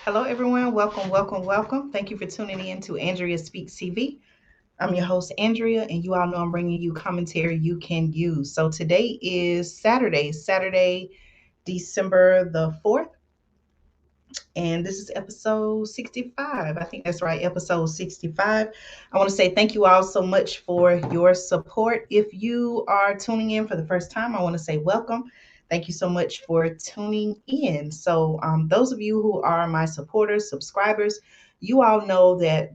Hello, everyone. Welcome, welcome, welcome. Thank you for tuning in to Andrea Speaks TV. I'm your host, Andrea, and you all know I'm bringing you commentary you can use. So today is Saturday, December the 4th, and this is episode 65. I think that's right, episode 65. I want to say thank you all so much for your support. If you are tuning in for the first time, I want to say welcome. Thank you so much for tuning in. So, those of you who are my supporters, subscribers, you all know that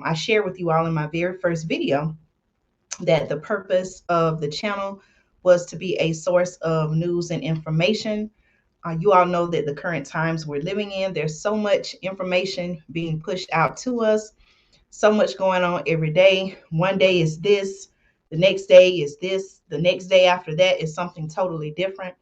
I shared with you all in my very first video that the purpose of the channel was to be a source of news and information. You all know that the current times we're living in, there's so much information being pushed out to us, so much going on every day. One day is this, the next day is this, the next day after that is something totally different.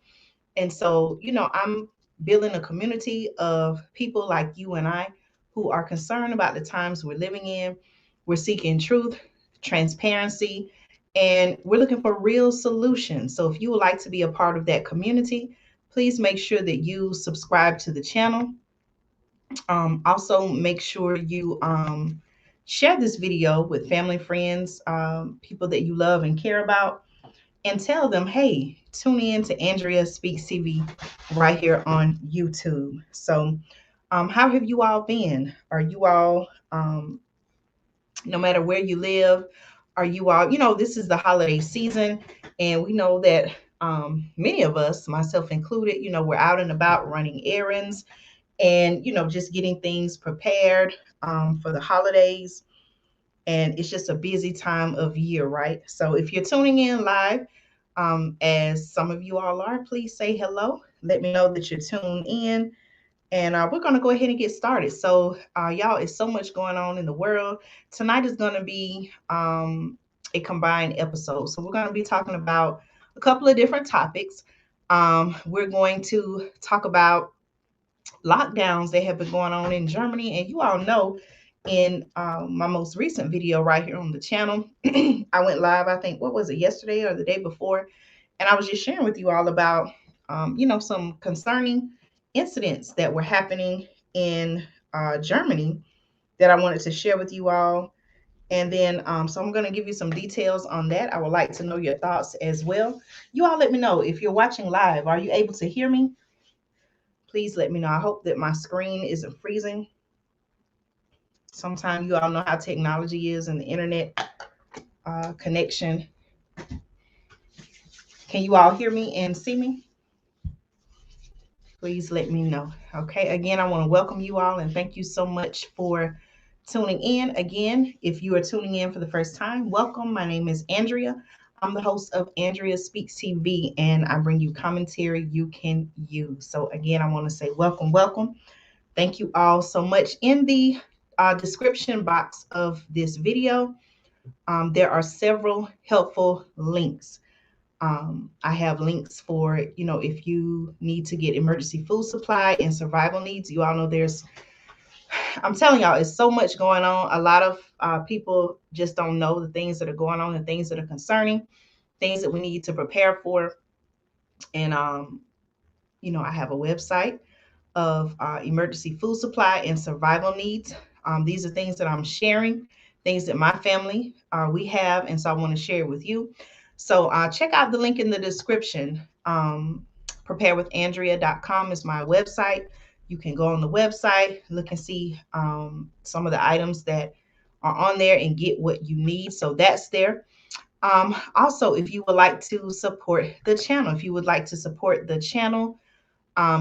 And so, I'm building a community of people like you and I who are concerned about the times we're living in. We're seeking truth, transparency, and we're looking for real solutions. So, if you would like to be a part of that community, please make sure that you subscribe to the channel. Also, make sure you share this video with family, friends, people that you love and care about, and tell them, hey, tune in to Andrea Speaks TV right here on YouTube. So, how have you all been? Are you all, no matter where you live, are you all, this is the holiday season, and we know that many of us, myself included, we're out and about running errands and, just getting things prepared for the holidays. And it's just a busy time of year, right? So if you're tuning in live, as some of you all are, please say hello. Let me know that you're tuned in. And we're going to go ahead and get started. So, y'all, it's so much going on in the world. Tonight is going to be a combined episode. So, we're going to be talking about a couple of different topics. We're going to talk about lockdowns that have been going on in Germany. And you all know in my most recent video right here on the channel, I went live, I think, what was it, yesterday or the day before? And I was just sharing with you all about, some concerning incidents that were happening in Germany that I wanted to share with you all. And then, so I'm going to give you some details on that. I would like to know your thoughts as well. You all let me know if you're watching live. Are you able to hear me? Please let me know. I hope that my screen isn't freezing. Sometimes you all know how technology is and the internet connection. Can you all hear me and see me? Please let me know. Okay. Again, I want to welcome you all and thank you so much for tuning in. Again, if you are tuning in for the first time, welcome. My name is Andrea. I'm the host of Andrea Speaks TV, and I bring you commentary you can use. So, again, I want to say welcome, welcome. Thank you all so much. In the description box of this video, there are several helpful links. I have links for, if you need to get emergency food supply and survival needs. You all know I'm telling y'all, it's so much going on. A lot of people just don't know the things that are going on and things that are concerning, things that we need to prepare for. And, I have a website of emergency food supply and survival needs. These are things that I'm sharing, things that my family, we have. And so I want to share it with you. So check out the link in the description. Preparewithandrea.com is my website. You can go on the website, look and see some of the items that are on there and get what you need. So that's there. Also, if you would like to support the channel,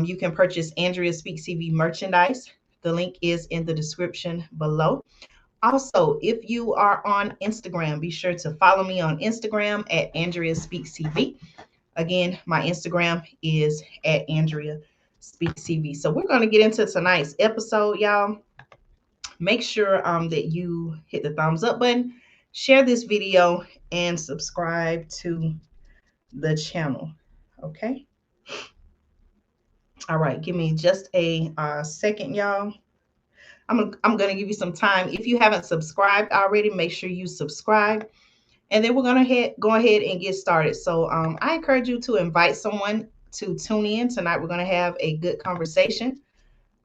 you can purchase Andrea Speaks TV merchandise. The link is in the description below. Also, if you are on Instagram, be sure to follow me on Instagram at Andrea Speaks TV. Again, my Instagram is at Andrea Speaks TV. So we're going to get into tonight's episode, y'all. Make sure that you hit the thumbs up button, share this video, and subscribe to the channel. Okay. All right. Give me just a second, y'all. I'm going to give you some time. If you haven't subscribed already, make sure you subscribe. And then we're going to go ahead and get started. So I encourage you to invite someone to tune in. Tonight, we're going to have a good conversation.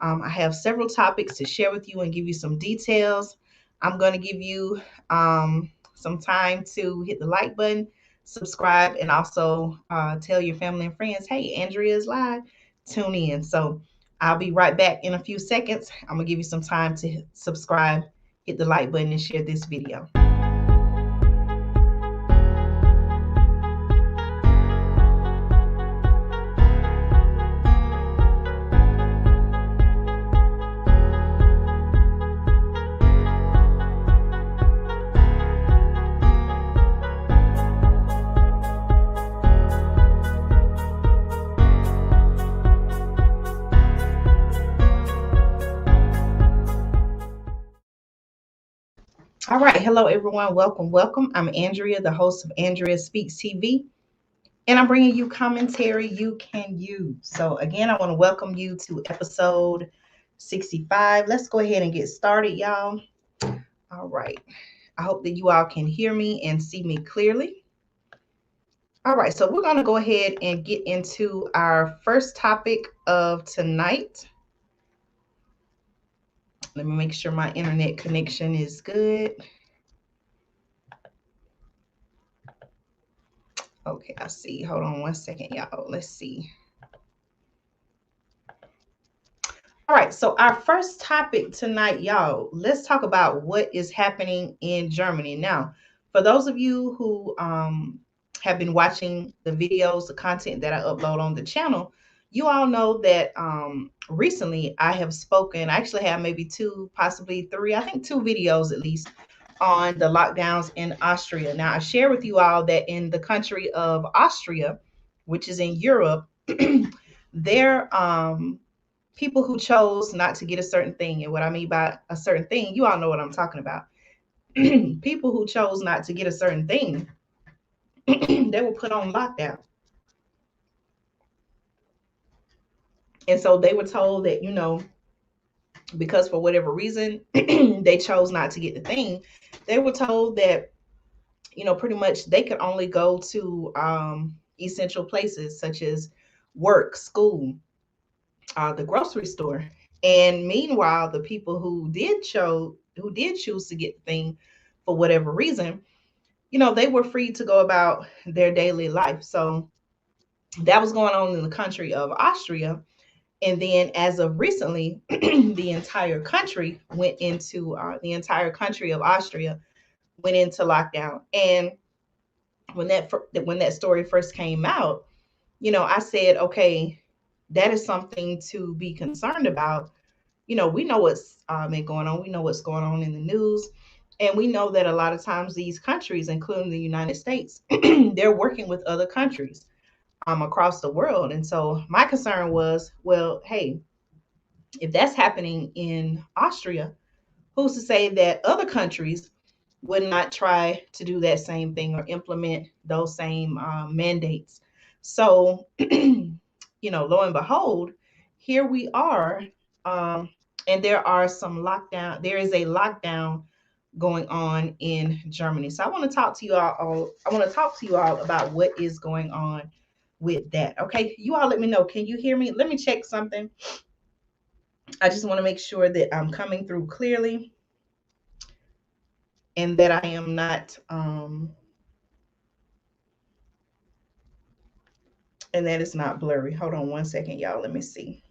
I have several topics to share with you and give you some details. I'm going to give you some time to hit the like button, subscribe, and also tell your family and friends, hey, Andrea is live. Tune in. So I'll be right back in a few seconds. I'm going to give you some time to subscribe, hit the like button, and share this video. All right. Hello, everyone. Welcome, welcome. I'm Andrea, the host of Andrea Speaks TV, and I'm bringing you commentary you can use. So, again, I want to welcome you to episode 65. Let's go ahead and get started, y'all. All right. I hope that you all can hear me and see me clearly. All right. So, we're going to go ahead and get into our first topic of tonight. Let me make sure my internet connection is good. Okay, I see. Hold on one second, y'all. Let's see. All right, so our first topic tonight, y'all, let's talk about what is happening in Germany. Now, for those of you who have been watching the videos, the content that I upload on the channel, you all know that recently I have spoken, I actually have maybe two, possibly three, I think two videos at least on the lockdowns in Austria. Now, I share with you all that in the country of Austria, which is in Europe, there people who chose not to get a certain thing. And what I mean by a certain thing, you all know what I'm talking about. People who chose not to get a certain thing, they were put on lockdown. And so they were told that, because for whatever reason they chose not to get the thing, they were told that, pretty much they could only go to essential places such as work, school, the grocery store. And meanwhile, the people who did choose to get the thing for whatever reason, they were free to go about their daily life. So that was going on in the country of Austria. And then as of recently, the entire country the entire country of Austria went into lockdown. And when that story first came out, I said, okay, that is something to be concerned about. We know what's been going on. We know what's going on in the news. And we know that a lot of times these countries, including the United States, they're working with other countries across the world. And so my concern was, well, hey, if that's happening in Austria, who's to say that other countries would not try to do that same thing or implement those same mandates? So, lo and behold, here we are. And there is a lockdown going on in Germany. So I want to talk to you all about what is going on with that. Okay, you all let me know. Can you hear me? Let me check something. I just want to make sure that I'm coming through clearly and that I am not and that it's not blurry. Hold on one second, y'all. Let me see.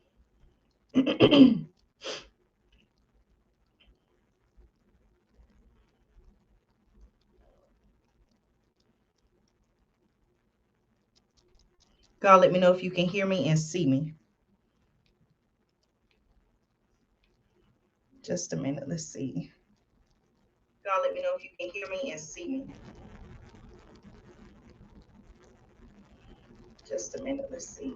God, let me know if you can hear me and see me. Just a minute. Let's see. God, let me know if you can hear me and see me. Just a minute. Let's see.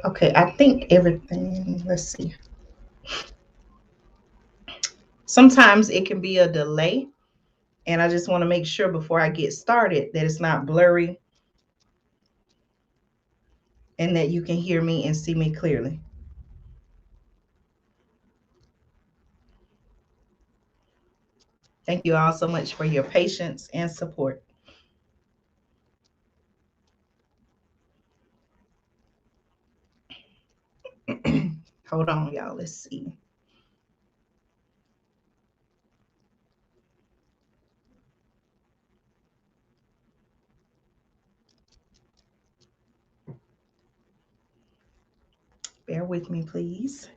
Okay, I think everything. Let's see. Sometimes it can be a delay, and I just want to make sure before I get started that it's not blurry and that you can hear me and see me clearly. Thank you all so much for your patience and support. Hold on, y'all. Let's see. Bear with me, please.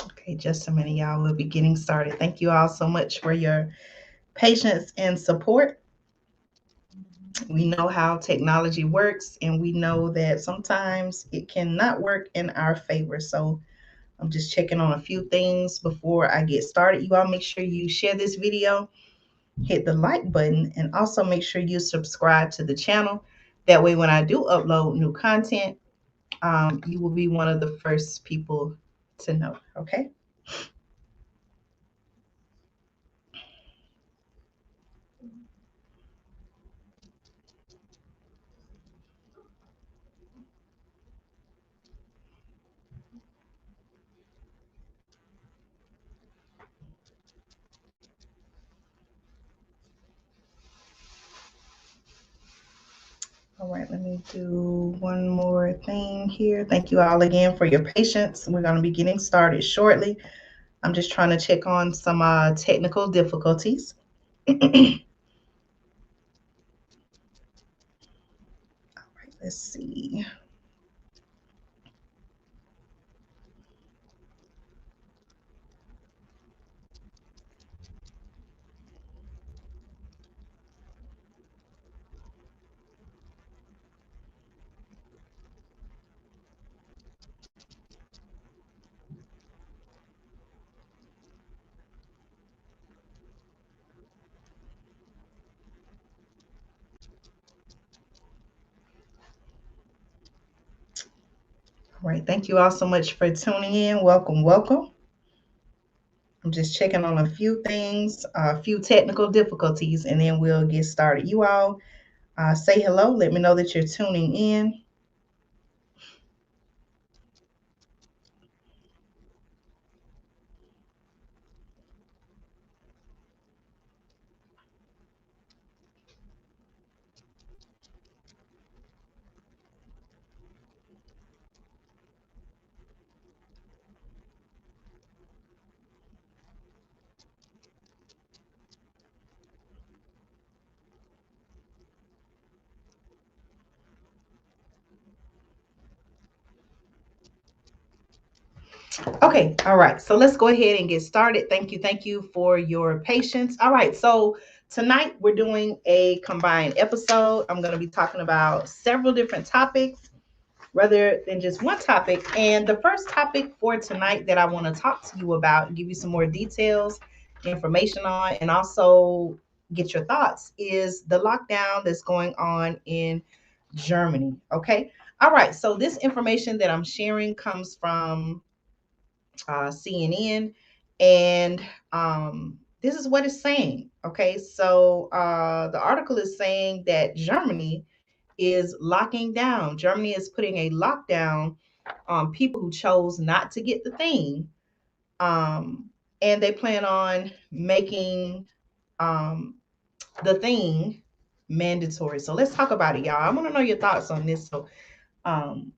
Okay, just a minute, y'all. We'll be getting started. Thank you all so much for your patience and support. We know how technology works, and we know that sometimes it cannot work in our favor. So I'm just checking on a few things before I get started. You all make sure you share this video, hit the like button, and also make sure you subscribe to the channel. That way, when I do upload new content, you will be one of the first people to know. Okay. All right, let me do one more thing here. Thank you all again for your patience. We're going to be getting started shortly. I'm just trying to check on some technical difficulties. All right, let's see. All right, thank you all so much for tuning in. Welcome, welcome. I'm just checking on a few things, a few technical difficulties, and then we'll get started. You all say hello. Let me know that you're tuning in. Okay, all right. So let's go ahead and get started. Thank you for your patience. All right, so tonight we're doing a combined episode. I'm going to be talking about several different topics rather than just one topic. And the first topic for tonight that I want to talk to you about, give you some more details, information on, and also get your thoughts is the lockdown that's going on in Germany. Okay. All right. So this information that I'm sharing comes from CNN, and this is what it's saying. Okay, so the article is saying that Germany is locking down. Germany is putting a lockdown on people who chose not to get the thing, um, and they plan on making um, the thing mandatory. So let's talk about it, y'all. I want to know your thoughts on this. So um,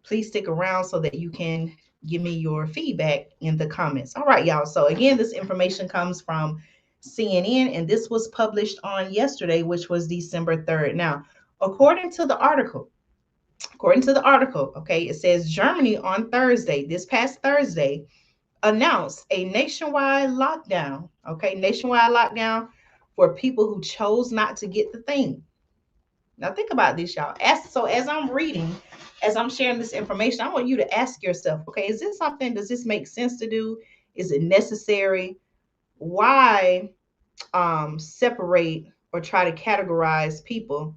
please stick around so that you can give me your feedback in the comments. All right, y'all. So again, this information comes from CNN, and this was published on yesterday, which was December 3rd. Now, according to the article, okay, it says Germany on Thursday, this past Thursday, announced a nationwide lockdown. Okay, nationwide lockdown for people who chose not to get the thing. Now think about this, y'all. As I'm reading, as I'm sharing this information, I want you to ask yourself, okay, is this something? Does this make sense to do? Is it necessary? Why separate or try to categorize people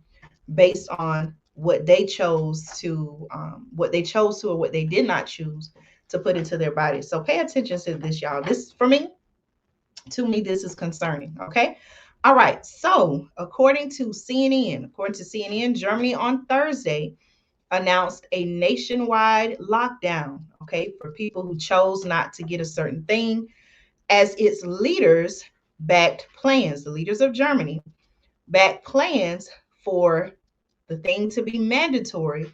based on what they chose to, or what they did not choose to put into their body? So pay attention to this, y'all. This for me, to me, this is concerning. Okay. All right. So according to CNN, Germany on Thursday announced a nationwide lockdown. Okay, for people who chose not to get a certain thing, as its leaders backed plans. The leaders of Germany backed plans for the thing to be mandatory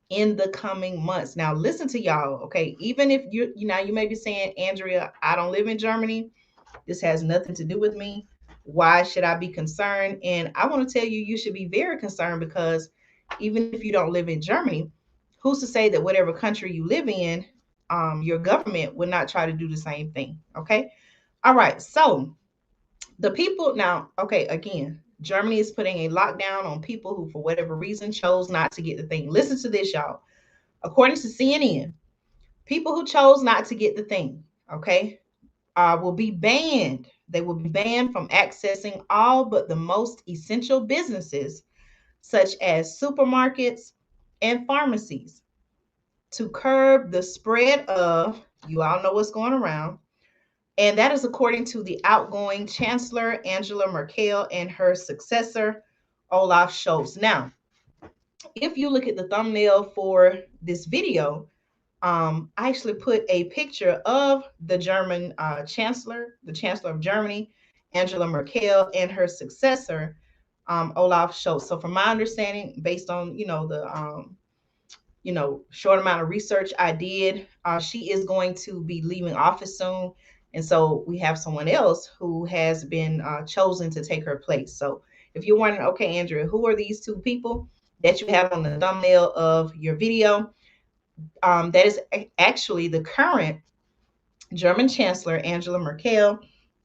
in the coming months. Now, listen to y'all. Okay, even if you may be saying, Andrea, I don't live in Germany. This has nothing to do with me. Why should I be concerned? And I want to tell you, you should be very concerned, because even if you don't live in Germany, who's to say that whatever country you live in, your government would not try to do the same thing? Okay. All right. So the people now, okay, again, Germany is putting a lockdown on people who, for whatever reason, chose not to get the thing. Listen to this, y'all. According to CNN, people who chose not to get the thing, okay, will be banned. They will be banned from accessing all but the most essential businesses, such as supermarkets and pharmacies, to curb the spread of, you all know what's going around. And that is according to the outgoing Chancellor Angela Merkel and her successor, Olaf Scholz. Now, if you look at the thumbnail for this video, I actually put a picture of the German chancellor, the chancellor of Germany, Angela Merkel, and her successor, Olaf Scholz. So, from my understanding, based on the short amount of research I did, she is going to be leaving office soon, and so we have someone else who has been chosen to take her place. So, if you're wondering, okay, Andrea, who are these two people that you have on the thumbnail of your video? That is actually the current German Chancellor Angela Merkel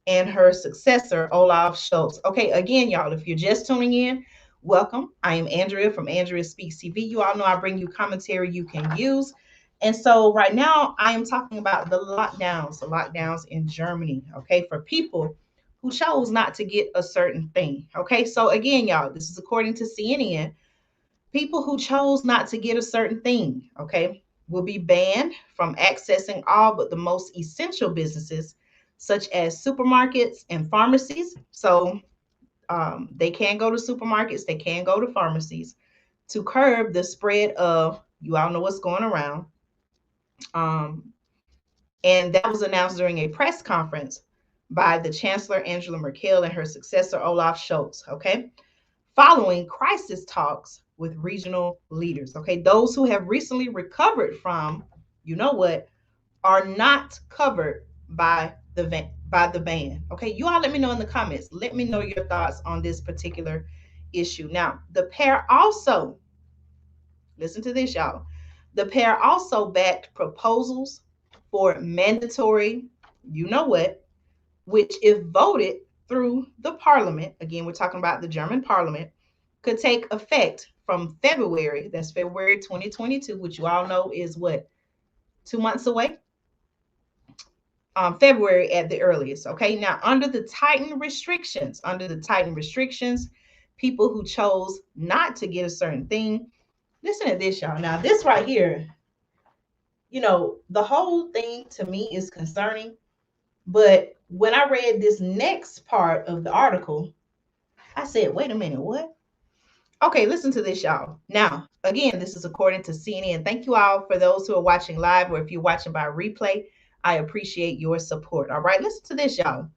and her successor Olaf Scholz. Okay, again, y'all, if you're just tuning in, welcome. I am Andrea from Andrea Speaks TV. You all know I bring you commentary you can use. And so right now I am talking about the lockdowns in Germany, okay, for people who chose not to get a certain thing. Okay, so again, y'all, this is according to CNN. People who chose not to get a certain thing, okay, will be banned from accessing all but the most essential businesses, such as supermarkets and pharmacies. So they can go to supermarkets, they can go to pharmacies, to curb the spread of, you all know what's going around. Um, and that was announced during a press conference by the Chancellor Angela Merkel and her successor Olaf Scholz. Okay, following crisis talks with regional leaders. Okay, those who have recently recovered from, you know what, are not covered by the ban. Okay, you all let me know in the comments. Let me know your thoughts on this particular issue. Now, the pair also, listen to this, y'all. The pair also backed proposals for mandatory, you know what, which, if voted through the parliament, again, we're talking about the German parliament, could take effect from February. That's February 2022, which you all know is what, 2 months away? February at the earliest. Okay. Now, under the tightened restrictions, people who chose not to get a certain thing. Listen to this, y'all. Now, this right here, the whole thing to me is concerning. But when I read this next part of the article, I said, wait a minute, what? Okay, listen to this, y'all. Now, again, this is according to CNN. Thank you all for those who are watching live, or if you're watching by replay, I appreciate your support. All right, listen to this, y'all.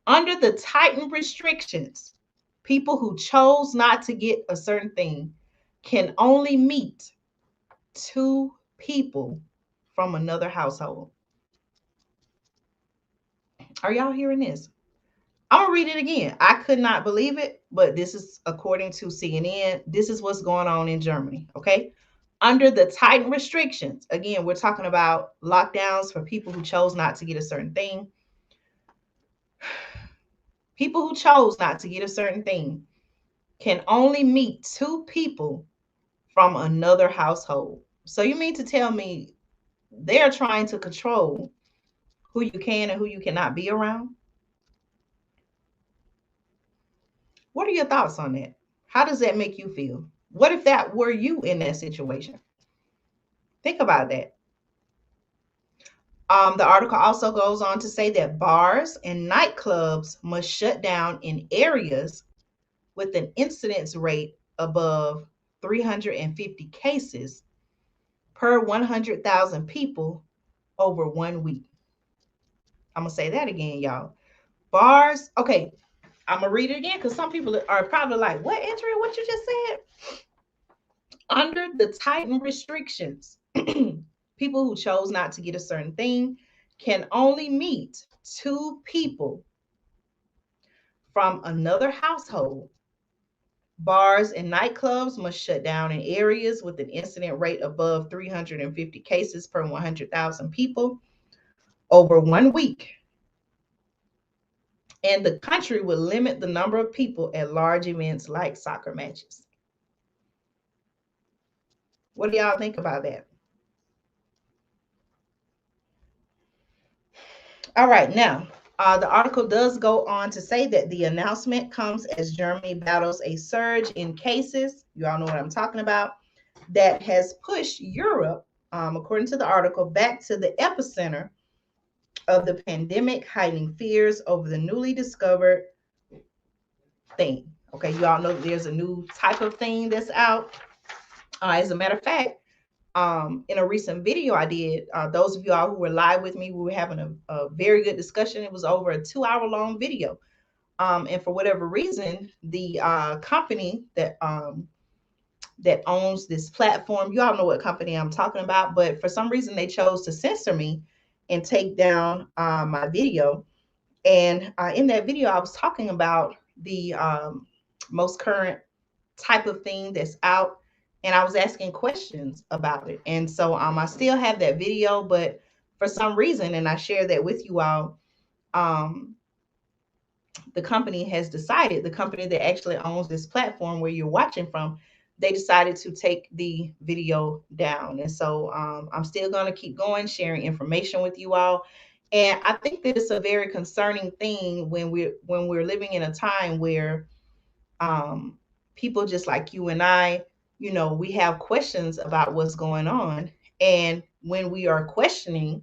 Under the tightened restrictions, people who chose not to get a certain thing can only meet 2 people from another household. Are y'all hearing this? I'm gonna read it again. I could not believe it, but this is according to CNN. This is what's going on in Germany. Okay. Under the tightened restrictions, again, we're talking about lockdowns for people who chose not to get a certain thing. People who chose not to get a certain thing can only meet two people from another household. So you mean to tell me they're trying to control who you can and who you cannot be around? What are your thoughts on that? How does that make you feel? What if that were you in that situation? Think about that. The article also goes on to say that bars and nightclubs must shut down in areas with an incidence rate above 350 cases per 100,000 people over 1 week. I'm going to say that again, y'all. Bars, okay, I'm going to read it again because some people are probably like, what, Andrea, what you just said? Under the tightened restrictions, people who chose not to get a certain thing can only meet two people from another household. Bars and nightclubs must shut down in areas with an incident rate above 350 cases per 100,000 people over 1 week. And the country will limit the number of people at large events like soccer matches. What do y'all think about that? All right, now, the article does go on to say that the announcement comes as Germany battles a surge in cases. You all know what I'm talking about. That has pushed Europe, according to the article, back to the epicenter of the pandemic, hiding fears over the newly discovered thing. Okay, you all know that there's a new type of thing that's out. As a matter of fact, in a recent video I did, those of y'all who were live with me, we were having a very good discussion. It was over a 2-hour long video. And for whatever reason, the company that owns this platform, you all know what company I'm talking about, but for some reason they chose to censor me and take down my video. And in that video, I was talking about the most current type of thing that's out, and I was asking questions about it. And so I still have that video, but for some reason, and I share that with you all, the company has decided, the company that actually owns this platform where you're watching from, they decided to take the video down. And so I'm still going to keep going, sharing information with you all. And I think that it's a very concerning thing when we're living in a time where people just like you and I, we have questions about what's going on. And when we are questioning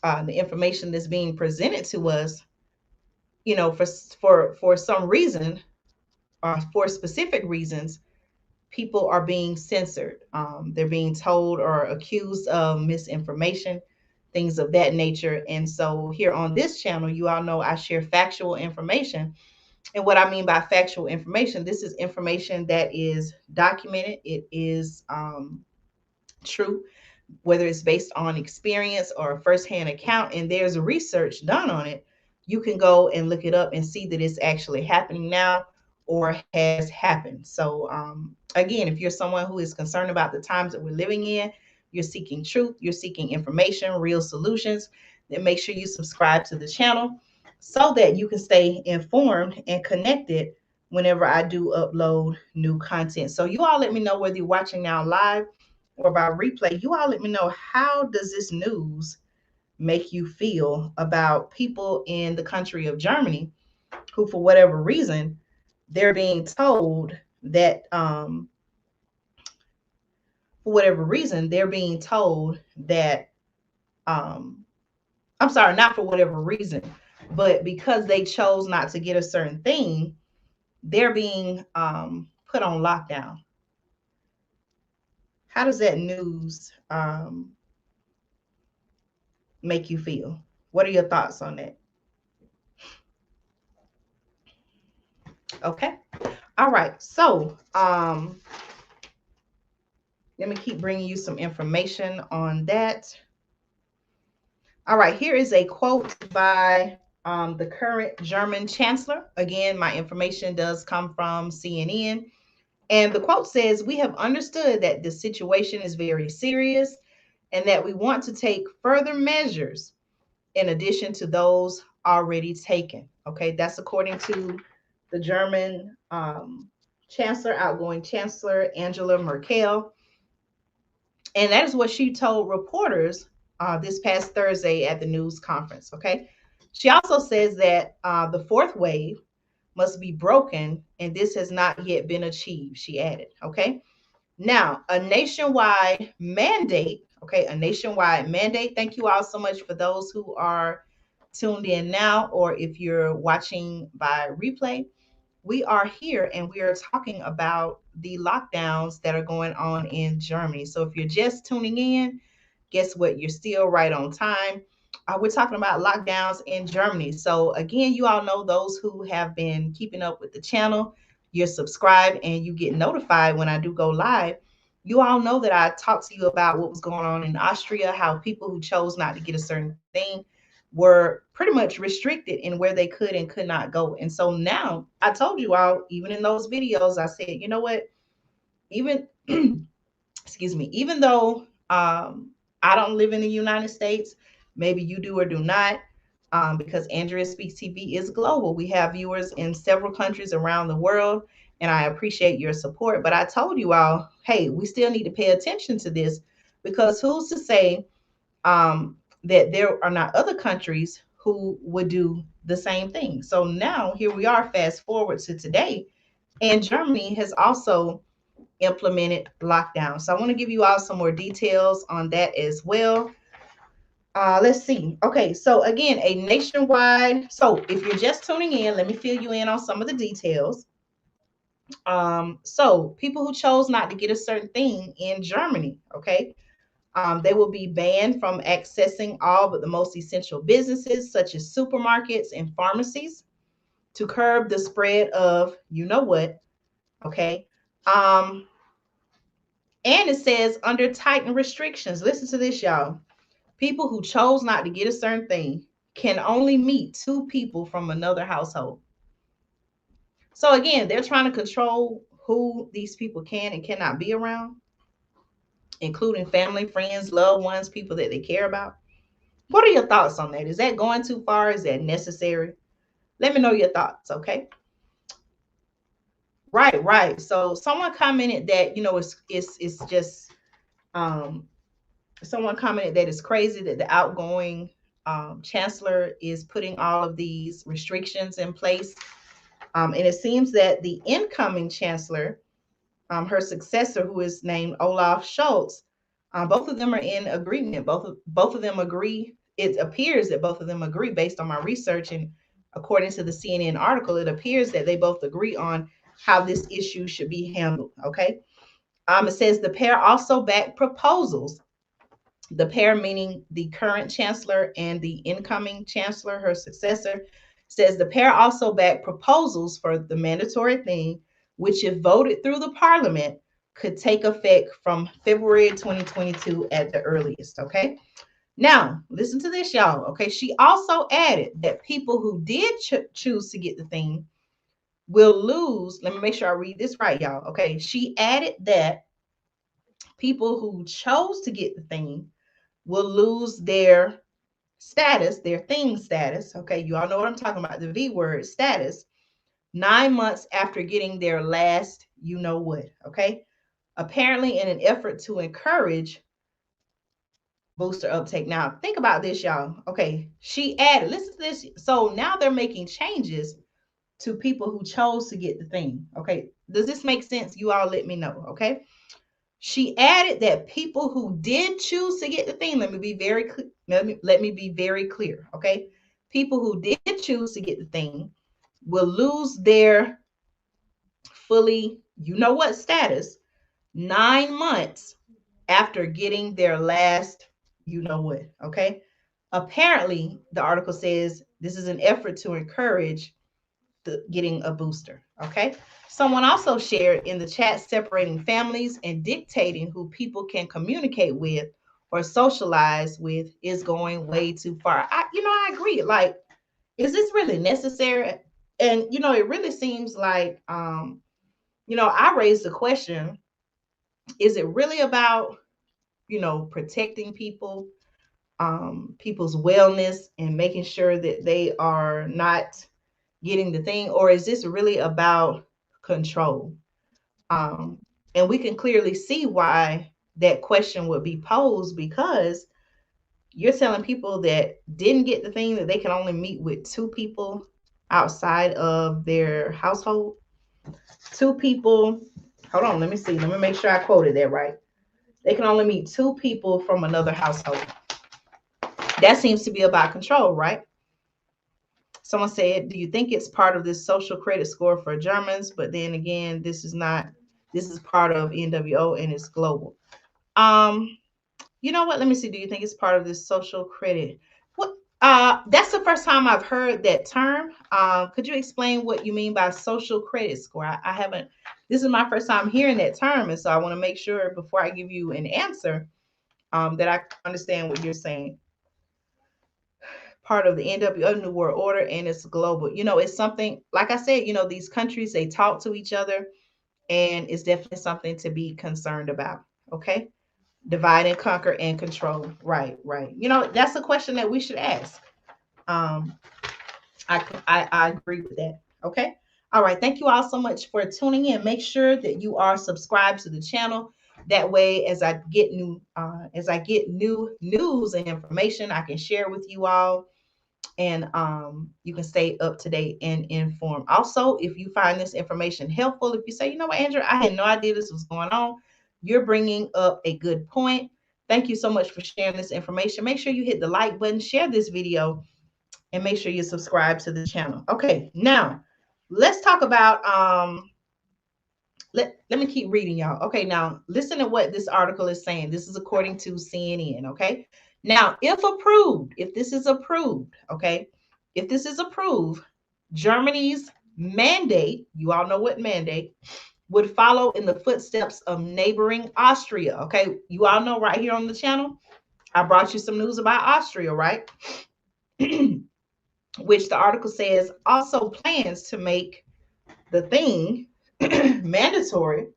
the information that's being presented to us, for some reason, or for specific reasons, people are being censored. They're being told or accused of misinformation, things of that nature. And so here on this channel, you all know I share factual information. And what I mean by factual information, this is information that is documented. It is true, whether it's based on experience or a firsthand account, and there's research done on it. You can go and look it up and see that it's actually happening now or has happened. So again, if you're someone who is concerned about the times that we're living in, you're seeking truth, you're seeking information, real solutions, then make sure you subscribe to the channel so that you can stay informed and connected whenever I do upload new content. So you all let me know whether you're watching now live or by replay. You all let me know, how does this news make you feel about people in the country of Germany who, for whatever reason, they're being told that for whatever reason, they're being told that I'm sorry, not for whatever reason, but because they chose not to get a certain thing, they're being put on lockdown. How does that news make you feel? What are your thoughts on that? Okay. All right. So let me keep bringing you some information on that. All right. Here is a quote by the current German chancellor. Again, my information does come from CNN. And the quote says, "We have understood that the situation is very serious and that we want to take further measures in addition to those already taken." Okay, that's according to the German outgoing Chancellor Angela Merkel. And that is what she told reporters this past Thursday at the news conference. Okay, she also says that the fourth wave must be broken, and this has not yet been achieved, she added. Okay, now a nationwide mandate. Okay, a nationwide mandate. Thank you all so much for those who are tuned in now, or if you're watching by replay. We are here and we are talking about the lockdowns that are going on in Germany. So if you're just tuning in, guess what? You're still right on time. We're talking about lockdowns in Germany. So, again, you all know, those who have been keeping up with the channel, you're subscribed and you get notified when I do go live. You all know that I talked to you about what was going on in Austria, how people who chose not to get a certain thing were pretty much restricted in where they could and could not go. And so now I told you all, even in those videos, I said, you know what? Even excuse me, even though I don't live in the United States, maybe you do or do not, because Andrea Speaks TV is global. We have viewers in several countries around the world, and I appreciate your support. But I told you all, hey, we still need to pay attention to this, because who's to say that there are not other countries who would do the same thing? So now here we are, fast forward to today, and Germany has also implemented lockdown. So I want to give you all some more details on that as well. Let's see. Okay, so again, a nationwide. So if you're just tuning in, let me fill you in on some of the details. So people who chose not to get a certain thing in Germany, okay, they will be banned from accessing all but the most essential businesses, such as supermarkets and pharmacies, to curb the spread of you know what. Okay. Um, And it says, under tightened restrictions, listen to this, y'all. People who chose not to get a certain thing can only meet two people from another household. So again, they're trying to control who these people can and cannot be around, including family, friends, loved ones, people that they care about. What are your thoughts on that? Is that going too far? Is that necessary? Let me know your thoughts, okay? Right, right. So someone commented that, it's just um someone commented that it's crazy that the outgoing chancellor is putting all of these restrictions in place. And it seems that the incoming chancellor, her successor, who is named Olaf Scholz, both of them are in agreement. Both of them agree. It appears that both of them agree, based on my research, and according to the CNN article, it appears that they both agree on how this issue should be handled. Okay. It says the pair also backed proposals, the pair meaning the current chancellor and the incoming chancellor, her successor, says the pair also backed proposals for the mandatory thing, which, if voted through the parliament, could take effect from February 2022 at the earliest. Okay. Now, listen to this, y'all. Okay. She also added that people who did choose to get the thing will lose. Let me make sure I read this right, y'all. Okay. She added that people who chose to get the thing will lose their status, their thing status. Okay, you all know what I'm talking about, the V word, status, 9 months after getting their last, you know what. Okay, apparently in an effort to encourage booster uptake. Now, think about this, y'all. Okay, she added, listen to this. So now they're making changes to people who chose to get the thing. Okay, does this make sense? You all let me know. Okay. She added that people who did choose to get the thing, let me be very clear. Let me be very clear, okay? People who did choose to get the thing will lose their fully, you know what, status 9 months after getting their last, you know what, okay? Apparently, the article says this is an effort to encourage getting a booster. Okay. Someone also shared in the chat, separating families and dictating who people can communicate with or socialize with is going way too far. I agree. Like, is this really necessary? And it really seems like I raised the question, is it really about, protecting people's wellness and making sure that they are not getting the thing, or is this really about control? Um, and we can clearly see why that question would be posed, because you're telling people that didn't get the thing that they can only meet with two people outside of their household. Two people, hold on, let me see. Let me make sure I quoted that right. They can only meet two people from another household. That seems to be about control, right? Someone said, do you think it's part of this social credit score for Germans? But then again, this is not, this is part of NWO and it's global. You know what? Let me see. Do you think it's part of this social credit? What? That's the first time I've heard that term. Could you explain what you mean by social credit score? I haven't. This is my first time hearing that term, and so I want to make sure before I give you an answer, that I understand what you're saying. Part of the NWO New World Order, and it's global. It's something like I said. These countries, they talk to each other, and it's definitely something to be concerned about. Okay. Divide and conquer and control. Right, right. That's a question that we should ask. Um, I agree with that. Okay. All right. Thank you all so much for tuning in. Make sure that you are subscribed to the channel. That way, as I get new news and information, I can share with you all, and you can stay up to date and informed. Also, if you find this information helpful, if you say, you know what, Andrew, I had no idea this was going on, you're bringing up a good point. Thank you so much for sharing this information. Make sure you hit the like button, share this video, and make sure you subscribe to the channel. Okay, now let's talk about let me keep reading, y'all. Okay, now listen to what this article is saying. This is according to CNN. Okay, now if this is approved, okay, if this is approved, Germany's mandate, you all know what mandate, would follow in the footsteps of neighboring Austria. Okay, you all know right here on the channel, I brought you some news about Austria, right? Which the article says also plans to make the thing mandatory.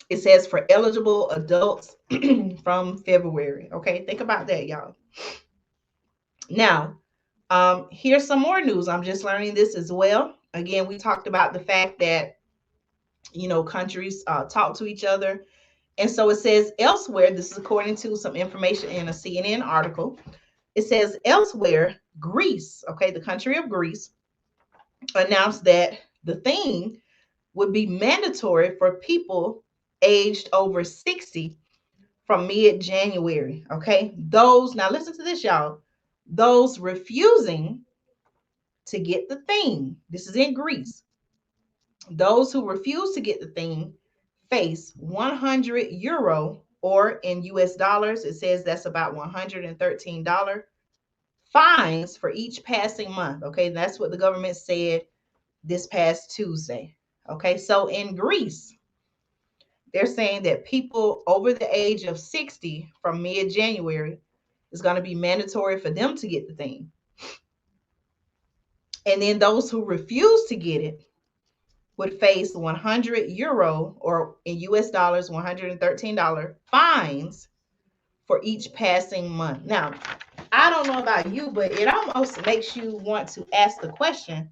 It says for eligible adults from February. Okay, think about that, y'all. Now, here's some more news. I'm just learning this as well. Again, we talked about the fact that countries talk to each other, and so it says elsewhere. This is according to some information in a CNN article. It says elsewhere, Greece, okay, the country of Greece, announced that the thing would be mandatory for people aged over 60 from mid-January. Okay. Now listen to this, y'all. Those refusing to get the thing, this is in Greece, those who refuse to get the thing face €100, or in US dollars, it says that's about $113 fines for each passing month. Okay. That's what the government said this past Tuesday. Okay. So in Greece, they're saying that people over the age of 60 from mid-January is going to be mandatory for them to get the thing. And then those who refuse to get it would face €100, or in US dollars, $113 fines for each passing month. Now, I don't know about you, but it almost makes you want to ask the question,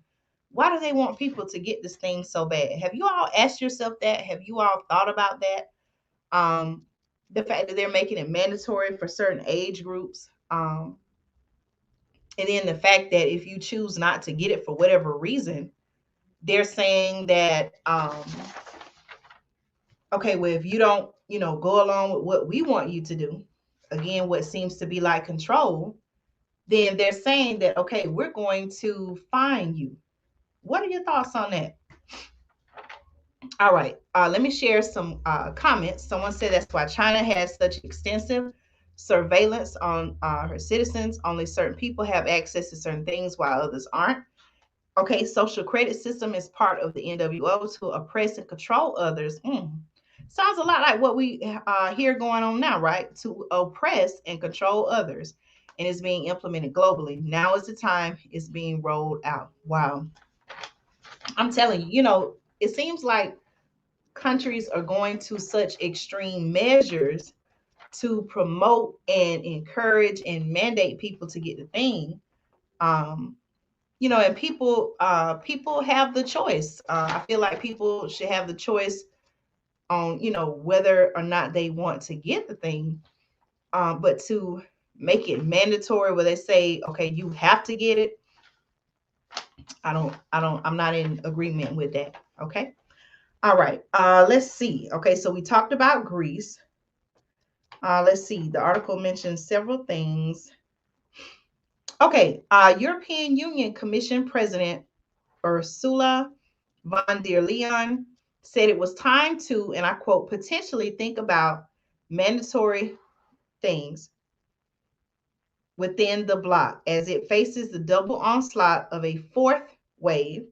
why do they want people to get this thing so bad? Have you all asked yourself that? Have you all thought about that? The fact that they're making it mandatory for certain age groups. And then the fact that if you choose not to get it for whatever reason, they're saying that, okay, well, if you don't, go along with what we want you to do, again, what seems to be like control, then they're saying that, okay, we're going to fine you. What are your thoughts on that? All right, let me share some comments. Someone said that's why China has such extensive surveillance on her citizens. Only certain people have access to certain things while others aren't. Okay, social credit system is part of the NWO to oppress and control others. Sounds a lot like what we hear going on now, right? To oppress and control others. And it's being implemented globally. Now is the time it's being rolled out. Wow. I'm telling you, it seems like countries are going to such extreme measures to promote and encourage and mandate people to get the thing. Um, and people have the choice. I feel like people should have the choice on, whether or not they want to get the thing. But to make it mandatory where they say, okay, you have to get it, I'm not in agreement with that. Okay. All right. Let's see. Okay, so we talked about Greece. Let's see. The article mentions several things. Okay. European Union Commission President Ursula von der Leyen said it was time to, and I quote, potentially think about mandatory things within the bloc as it faces the double onslaught of a fourth wave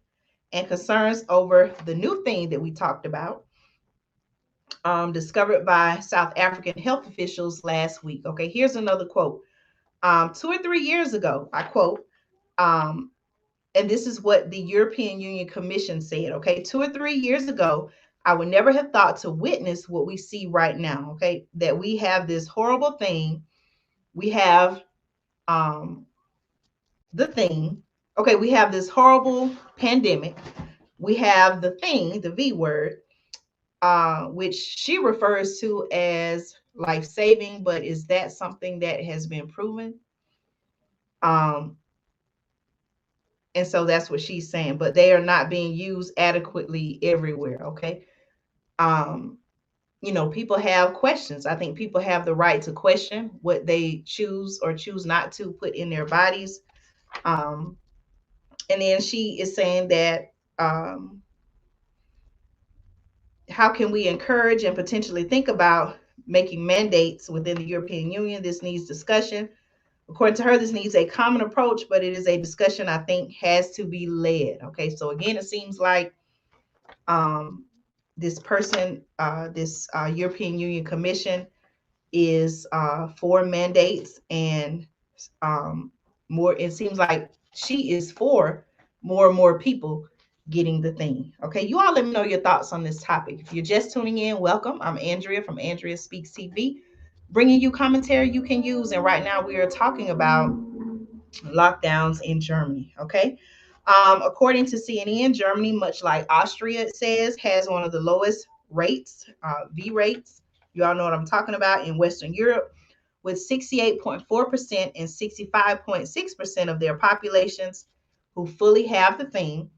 and concerns over the new thing that we talked about, discovered by South African health officials last week. Okay, here's another quote. 2 or 3 years ago, I quote, um, and this is what the European Union Commission said. Okay, 2 or 3 years ago, I would never have thought to witness what we see right now. Okay, that we have this horrible thing. We have the thing. Okay, we have this horrible pandemic. We have the thing, the V word, which she refers to as life saving, but is that something that has been proven? Um, and so that's what she's saying, but they are not being used adequately everywhere. Okay. Um, people have questions. I think people have the right to question what they choose or choose not to put in their bodies. Um, and then she is saying that how can we encourage and potentially think about making mandates within the European Union? This needs discussion. According to her, this needs a common approach, but it is a discussion I think has to be led. Okay, so again, it seems like um, this person, this European Union Commission, is for mandates and more. It seems like she is for more and more people getting the thing. Okay, you all let me know your thoughts on this topic. If you're just tuning in, welcome. I'm Andrea from Andrea Speaks TV, bringing you commentary you can use. And right now we are talking about lockdowns in Germany. Okay. According to CNN, Germany, much like Austria, it says, has one of the lowest rates, V rates. You all know what I'm talking about in Western Europe, with 68.4% and 65.6% of their populations who fully have the thing,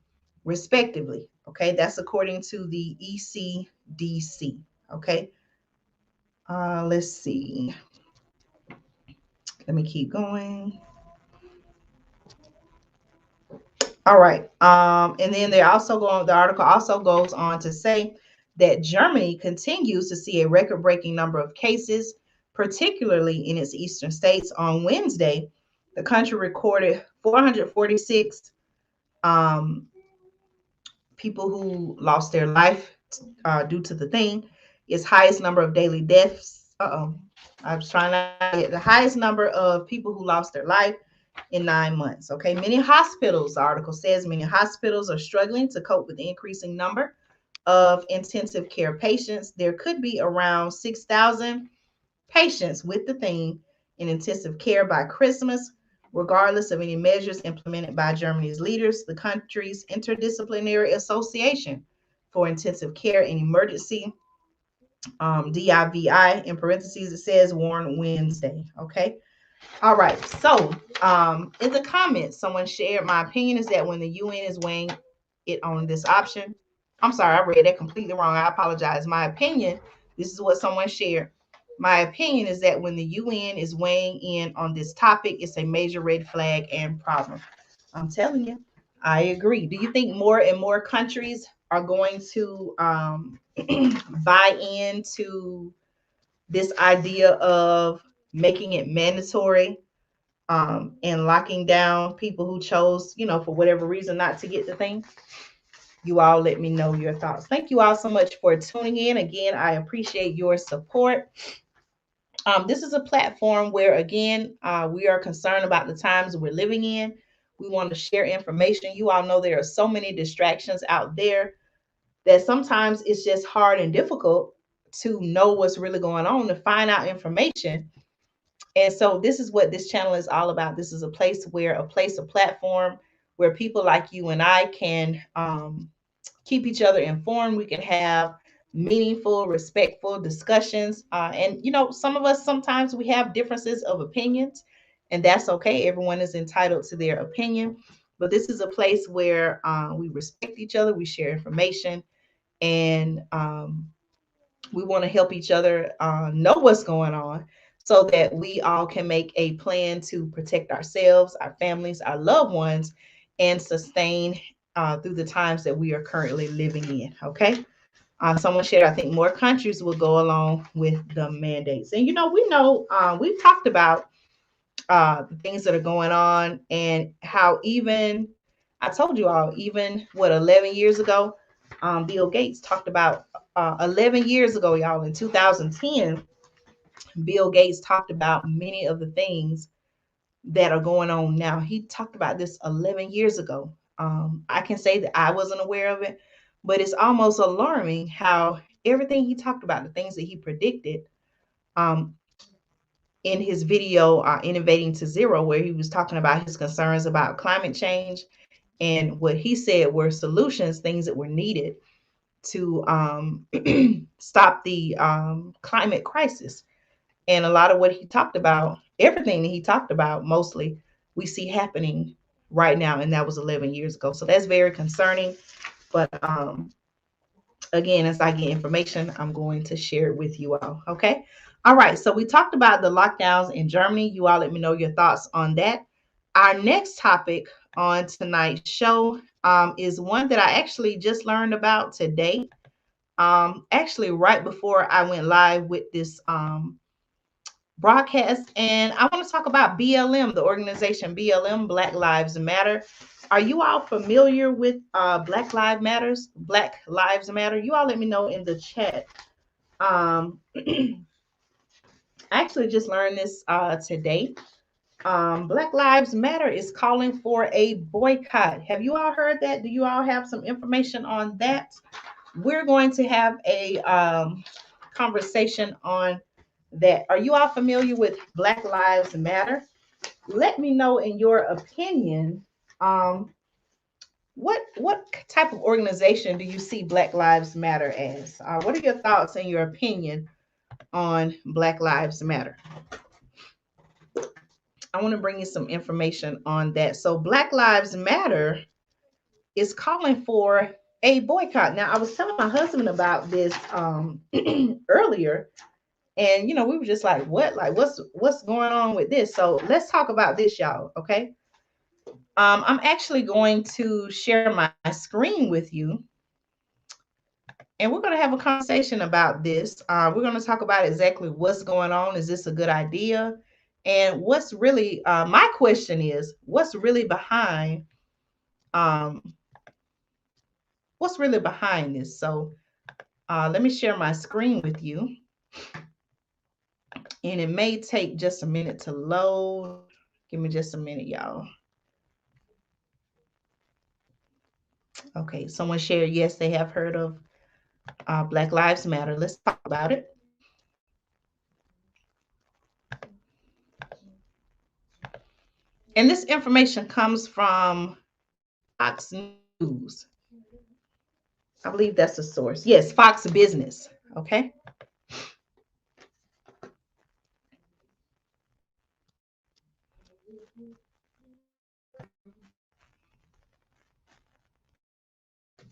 respectively. Okay, that's according to the ECDC. Okay, let's see. Let me keep going. All right. And then the article also goes on to say that Germany continues to see a record-breaking number of cases, particularly in its eastern states. On Wednesday, the country recorded 446 um, people who lost their life due to the thing. Its highest number of daily deaths. I was trying to get the highest number of people who lost their life in 9 months. Okay, many hospitals, the article says, many hospitals are struggling to cope with the increasing number of intensive care patients. There could be around 6,000 patients with the thing in intensive care by Christmas, regardless of any measures implemented by Germany's leaders. The country's interdisciplinary association for intensive care and emergency, DIVI, in parentheses, it says, warned Wednesday. Okay. All right. So, in the comments, someone shared, my opinion is that when the UN is weighing it on this option, I'm sorry, I read that completely wrong. I apologize. My opinion, this is what someone shared. My opinion is that when the UN is weighing in on this topic, it's a major red flag and problem. I'm telling you, I agree. Do you think more and more countries are going to buy into this idea of making it mandatory and locking down people who chose, for whatever reason, not to get the thing? You all let me know your thoughts. Thank you all so much for tuning in. Again, I appreciate your support. This is a platform where, again, we are concerned about the times we're living in. We want to share information. You all know there are so many distractions out there that sometimes it's just hard and difficult to know what's really going on, to find out information. And so this is what this channel is all about. This is a place, a platform where people like you and I can keep each other informed. We can have meaningful, respectful discussions. And, some of us, sometimes we have differences of opinions, and that's okay. Everyone is entitled to their opinion. But this is a place where we respect each other, we share information, and we want to help each other know what's going on so that we all can make a plan to protect ourselves, our families, our loved ones, and sustain through the times that we are currently living in. Okay. Someone shared, I think more countries will go along with the mandates. And, we've talked about the things that are going on and how even, I told you all, even 11 years ago, Bill Gates talked about 11 years ago, y'all, in 2010, Bill Gates talked about many of the things that are going on now. He talked about this 11 years ago. I can say that I wasn't aware of it, but it's almost alarming how everything he talked about, the things that he predicted, um, in his video, Innovating to Zero, where he was talking about his concerns about climate change and what he said were solutions, things that were needed to stop the climate crisis. And a lot of what he talked about, everything that he talked about, mostly we see happening right now. And that was 11 years ago. So that's very concerning. But again, as I get information, I'm going to share it with you all. Okay. All right. So we talked about the lockdowns in Germany. You all let me know your thoughts on that. Our next topic on tonight's show is one that I actually just learned about today. Actually, right before I went live with this broadcast, and I want to talk about BLM, the organization BLM, Black Lives Matter. Are you all familiar with Black Lives Matters? Black Lives Matter. You all let me know in the chat. I actually just learned this today. Black Lives Matter is calling for a boycott. Have you all heard that? Do you all have some information on that? We're going to have a conversation on that. Are you all familiar with Black Lives Matter? Let me know in your opinion. What type of organization do you see Black Lives Matter as? What are your thoughts and your opinion on Black Lives Matter? I want to bring you some information on that. So Black Lives Matter is calling for a boycott. Now, I was telling my husband about this earlier, and we were just like, what? Like, what's going on with this? So let's talk about this, y'all. Okay. I'm actually going to share my screen with you, and we're going to have a conversation about this. We're going to talk about exactly what's going on. Is this a good idea? And what's really, my question is, um, what's really behind this? So let me share my screen with you, and it may take just a minute to load. Give me just a minute, y'all. Okay, someone shared, yes, they have heard of Black Lives Matter. Let's talk about it. And this information comes from Fox News. I believe that's the source. Yes, Fox Business. Okay.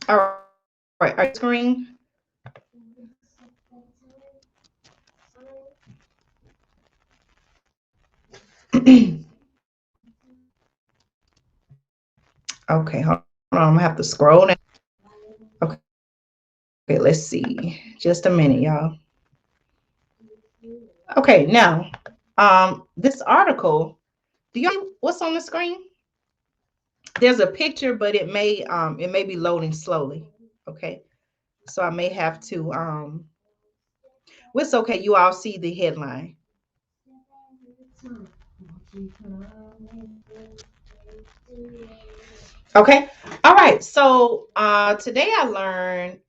All right. Our screen. Okay, hold on. I'm gonna have to scroll down. Okay. Okay, let's see. Just a minute, y'all. Okay, now, this article, do y'all see what's on the screen? There's a picture, but it may be loading slowly. Okay. So I may have to well, it's okay. You all see the headline. Okay. All right. So today I learned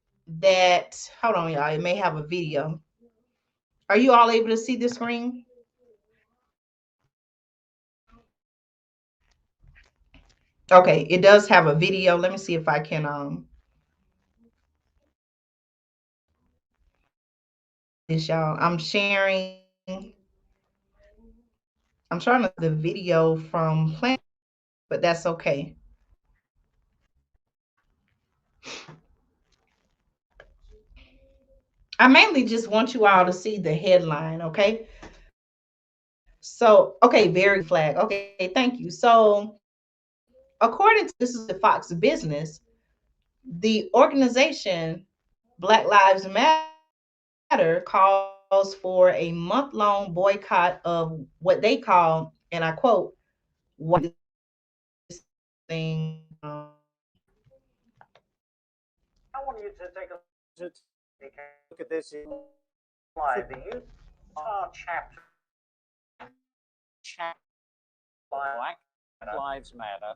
that, hold on, y'all, it may have a video. Are you all able to see the screen? Okay, it does have a video. Let me see if I can this y'all. I'm sharing. I'm trying to the video from Plant, but that's okay. I mainly just want you all to see the headline, okay? So, okay, very flag. Okay, thank you. So, according to this is the Fox Business, the organization Black Lives Matter calls for a month-long boycott of what they call, and I quote, what this thing. I want you to take a look at this live. The Utah chapter Black Lives Matter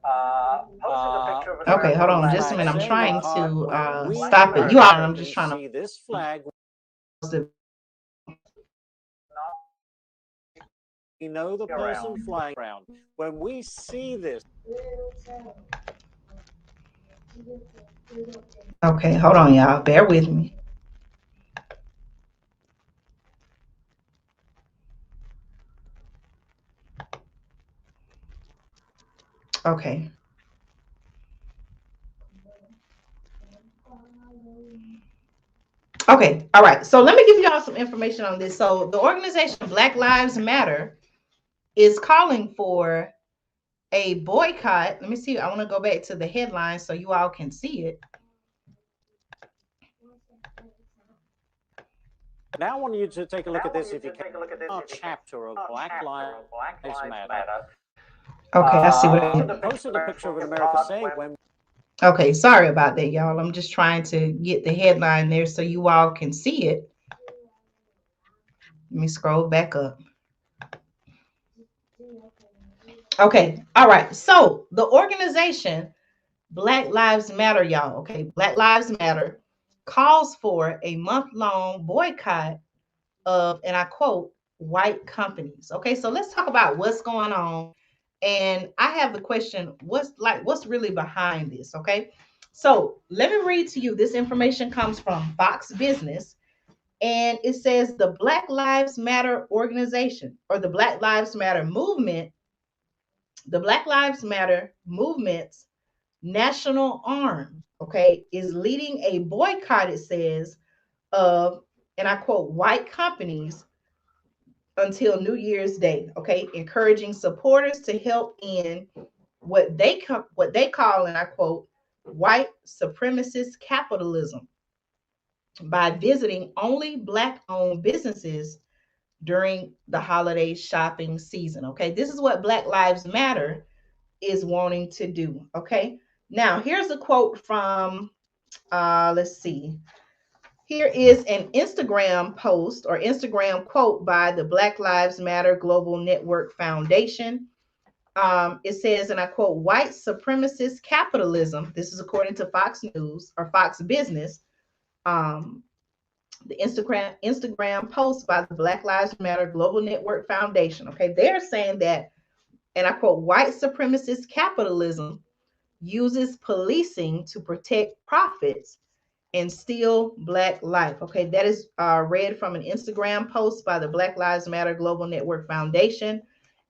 posted a picture of Okay, hold on just a minute. I'm trying to stop it. You are. I'm just trying to see this flag. We know the person flying around. When we see this. Okay, hold on, y'all. Bear with me. Okay. Okay, all right. So let me give y'all some information on this. So the organization Black Lives Matter is calling for a boycott. Let me see. I want to go back to the headline so you all can see it. Now I want you to take a look at this if you can. Our chapter of Black Lives Matter. Okay, I see what I posted a picture of America saying when. Okay, sorry about that, y'all. I'm just trying to get the headline there so you all can see it. Let me scroll back up. Okay, all right. So the organization Black Lives Matter, y'all. Okay, Black Lives Matter calls for a month-long boycott of, and I quote, white companies. Okay, so let's talk about what's going on. And I have the question, what's really behind this? Okay. So let me read to you. This information comes from Fox Business, and it says the Black Lives Matter organization or the Black Lives Matter movement, the Black Lives Matter movement's national arm, okay, is leading a boycott, it says, of, and I quote, white companies until New Year's Day, okay, encouraging supporters to help in what they call, and I quote, white supremacist capitalism by visiting only black owned businesses during the holiday shopping season. Okay, this is what Black Lives Matter is wanting to do. Okay, now here's a quote from let's see. Here is an Instagram post or Instagram quote by the Black Lives Matter Global Network Foundation. It says, and I quote, white supremacist capitalism. This is according to Fox News or Fox Business. Um, the Instagram post by the Black Lives Matter Global Network Foundation. Okay, they're saying that, and I quote, white supremacist capitalism uses policing to protect profits and steal black life. Okay, that is read from an Instagram post by the Black Lives Matter Global Network Foundation.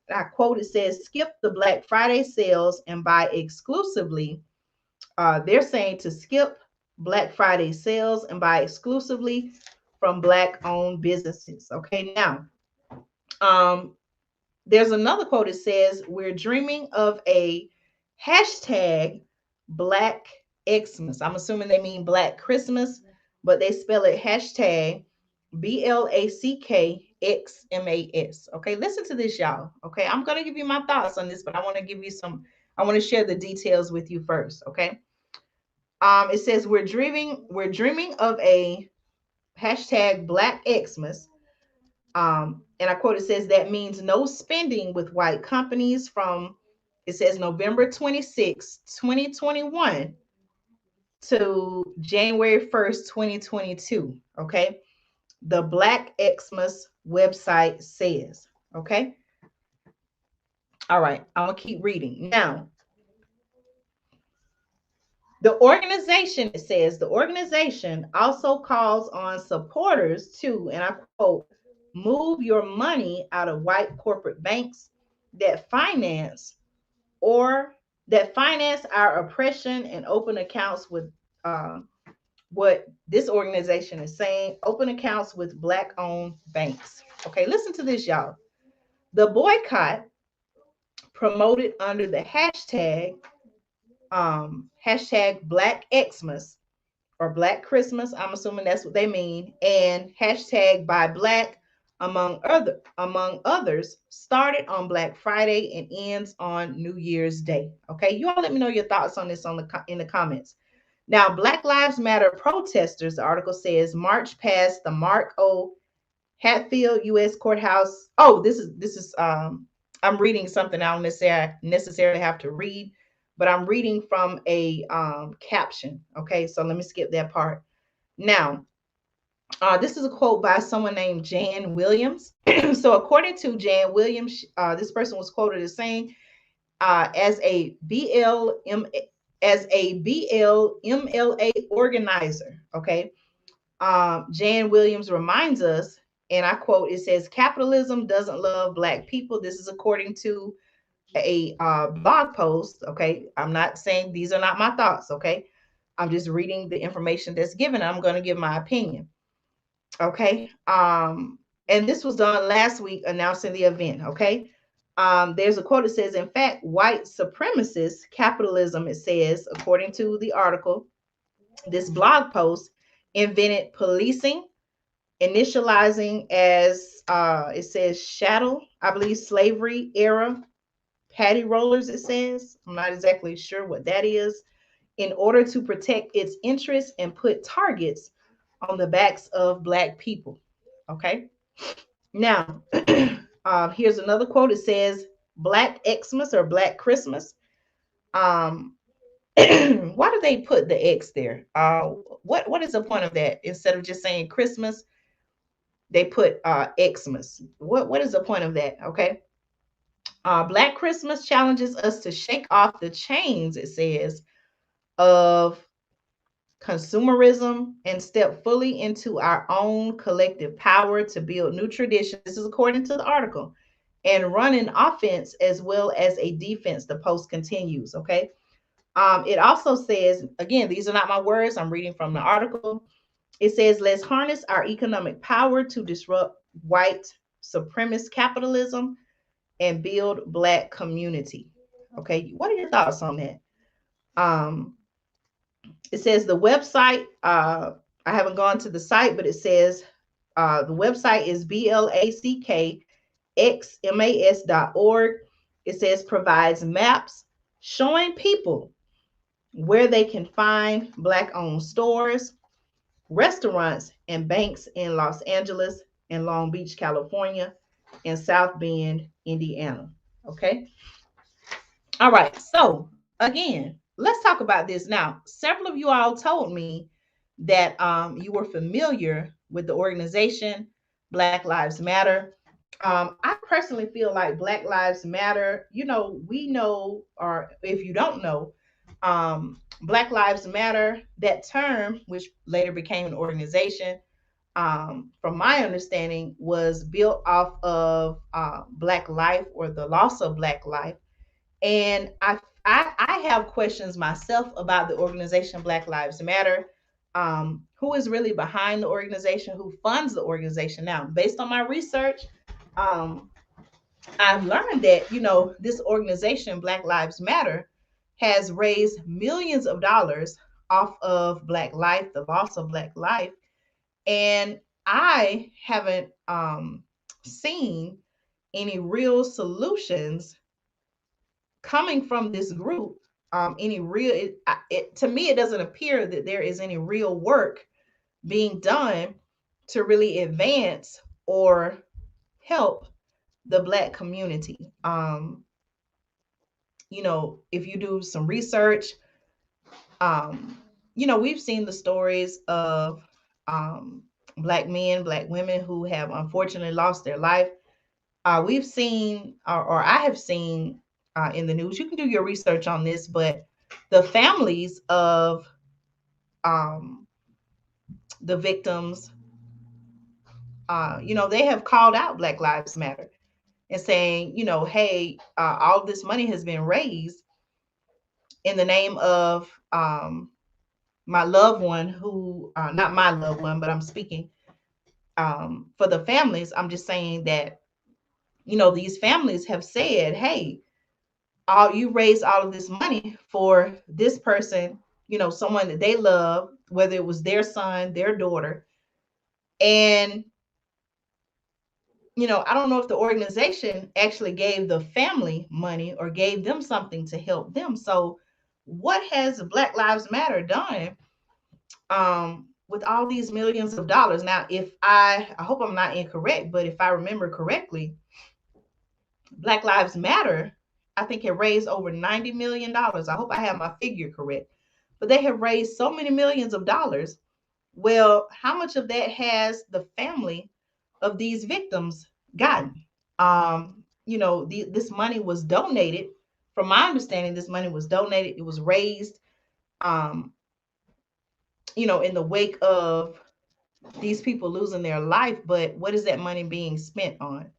And I quote, it says, skip the Black Friday sales and buy exclusively. They're saying to skip Black Friday sales and buy exclusively from black owned businesses. Okay, now um, there's another quote. It says, we're dreaming of a hashtag Black Xmas. I'm assuming they mean Black Christmas, but they spell it hashtag BLACKXMAS. Okay, listen to this, y'all. Okay, I'm going to give you my thoughts on this, but I want to give you some, I want to share the details with you first. Okay. It says we're dreaming of a hashtag Black Xmas. And I quote, it says that means no spending with white companies from It says November 26, 2021 to January 1st, 2022. Okay. The Black Xmas website says. Okay. All right. I'm going to keep reading. Now, the organization, it says, the organization also calls on supporters to, and I quote, move your money out of white corporate banks that finance or that finance our oppression and open accounts with what this organization is saying, open accounts with black owned banks. Okay, listen to this, y'all. The boycott promoted under the hashtag Black Xmas or Black Christmas. I'm assuming that's what they mean. And hashtag by Black, among others, started on Black Friday and ends on New Year's Day. Okay, you all let me know your thoughts on this in the comments. Now, Black Lives Matter protesters, the article says, march past the Mark O. Hatfield U.S. Courthouse. Oh, this is I'm reading something I don't necessarily have to read, but I'm reading from a caption. Okay, so let me skip that part. Now, this is a quote by someone named Jan Williams. So, according to Jan Williams, this person was quoted as saying, as a BLMLA organizer. Okay, Jan Williams reminds us, and I quote, it says, capitalism doesn't love Black people. This is according to a blog post. Okay. I'm not saying these are not my thoughts. Okay. I'm just reading the information that's given. I'm going to give my opinion. Okay. And this was done last week announcing the event. Okay. There's a quote that says, in fact, white supremacist capitalism, it says, according to the article, this blog post invented policing, initializing as it says chattel, I believe slavery era patty rollers, it says. I'm not exactly sure what that is, in order to protect its interests and put targets on the backs of Black people. Okay. Now, here's another quote. It says, Black Xmas or Black Christmas. Um, why do they put the X there? What is the point of that? Instead of just saying Christmas, they put Xmas. What is the point of that? Okay. Black Christmas challenges us to shake off the chains, it says, of consumerism and step fully into our own collective power to build new traditions. This is according to the article, and run an offense as well as a defense. The post continues. Okay. It also says, again, these are not my words. I'm reading from the article. It says, let's harness our economic power to disrupt white supremacist capitalism and build Black community. Okay, what are your thoughts on that? It says the website, I haven't gone to the site, but it says the website is blackxmas.org. It says provides maps showing people where they can find Black owned stores, restaurants, and banks in Los Angeles and Long Beach, California, and South Bend, Indiana. Okay. All right. So again, let's talk about this now. Several of you all told me that you were familiar with the organization Black Lives Matter. I personally feel like Black Lives Matter, we know, or if you don't know, Black Lives Matter, that term, which later became an organization, from my understanding, was built off of Black life or the loss of Black life. And I have questions myself about the organization Black Lives Matter. Who is really behind the organization? Who funds the organization? Now, based on my research, um, I've learned that this organization Black Lives Matter has raised millions of dollars off of Black life, the loss of Black life, and I haven't seen any real solutions coming from this group. Any real to me, it doesn't appear that there is any real work being done to really advance or help the Black community. if you do some research, we've seen the stories of Black men, Black women who have unfortunately lost their life. We've seen, or I have seen in the news, you can do your research on this, but the families of um, the victims, they have called out Black Lives Matter and saying, hey, all this money has been raised in the name of my loved one who, not my loved one, but I'm speaking for the families. I'm just saying that, these families have said, hey, you raised all of this money for this person, someone that they love, whether it was their son, their daughter. And, I don't know if the organization actually gave the family money or gave them something to help them. So, what has Black Lives Matter done with all these millions of dollars? Now, if I hope I'm not incorrect, but if I remember correctly, Black Lives Matter, I think, it raised over $90 million. I hope I have my figure correct. But they have raised so many millions of dollars. Well, how much of that has the family of these victims gotten? This money was donated. From my understanding, this money was donated. It was raised, um, in the wake of these people losing their life. But what is that money being spent on?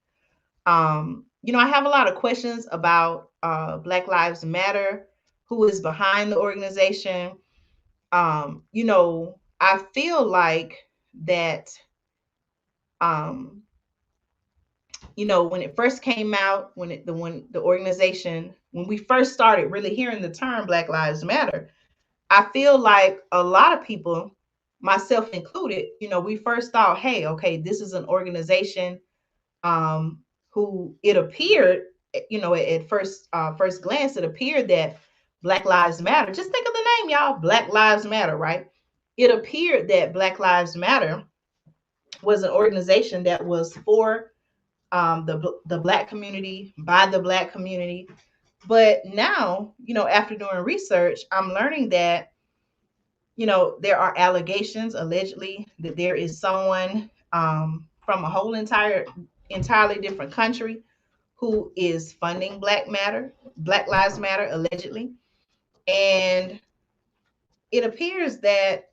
I have a lot of questions about Black Lives Matter, who is behind the organization. I feel like that, um, when it first came out, when the organization, when we first started really hearing the term Black Lives Matter, I feel like a lot of people, myself included, we first thought, hey, okay, this is an organization who it appeared, at first glance, it appeared that Black Lives Matter. Just think of the name, y'all. Black Lives Matter, right? It appeared that Black Lives Matter was an organization that was for the Black community, by the Black community. But now, after doing research, I'm learning that, there are allegations allegedly that there is someone from a whole entirely different country who is funding Black Lives Matter, allegedly. And it appears that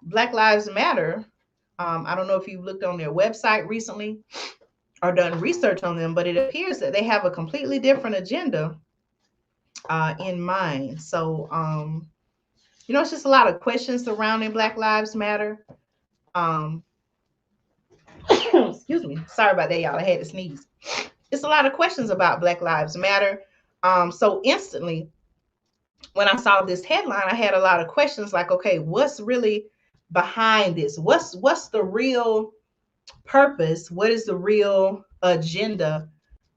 Black Lives Matter, I don't know if you've looked on their website recently or done research on them, but it appears that they have a completely different agenda in mind. So, it's just a lot of questions surrounding Black Lives Matter. Um, excuse me. Sorry about that, y'all. I had to sneeze. It's a lot of questions about Black Lives Matter. So instantly, when I saw this headline, I had a lot of questions like, okay, what's really behind this? What's the real purpose? What is the real agenda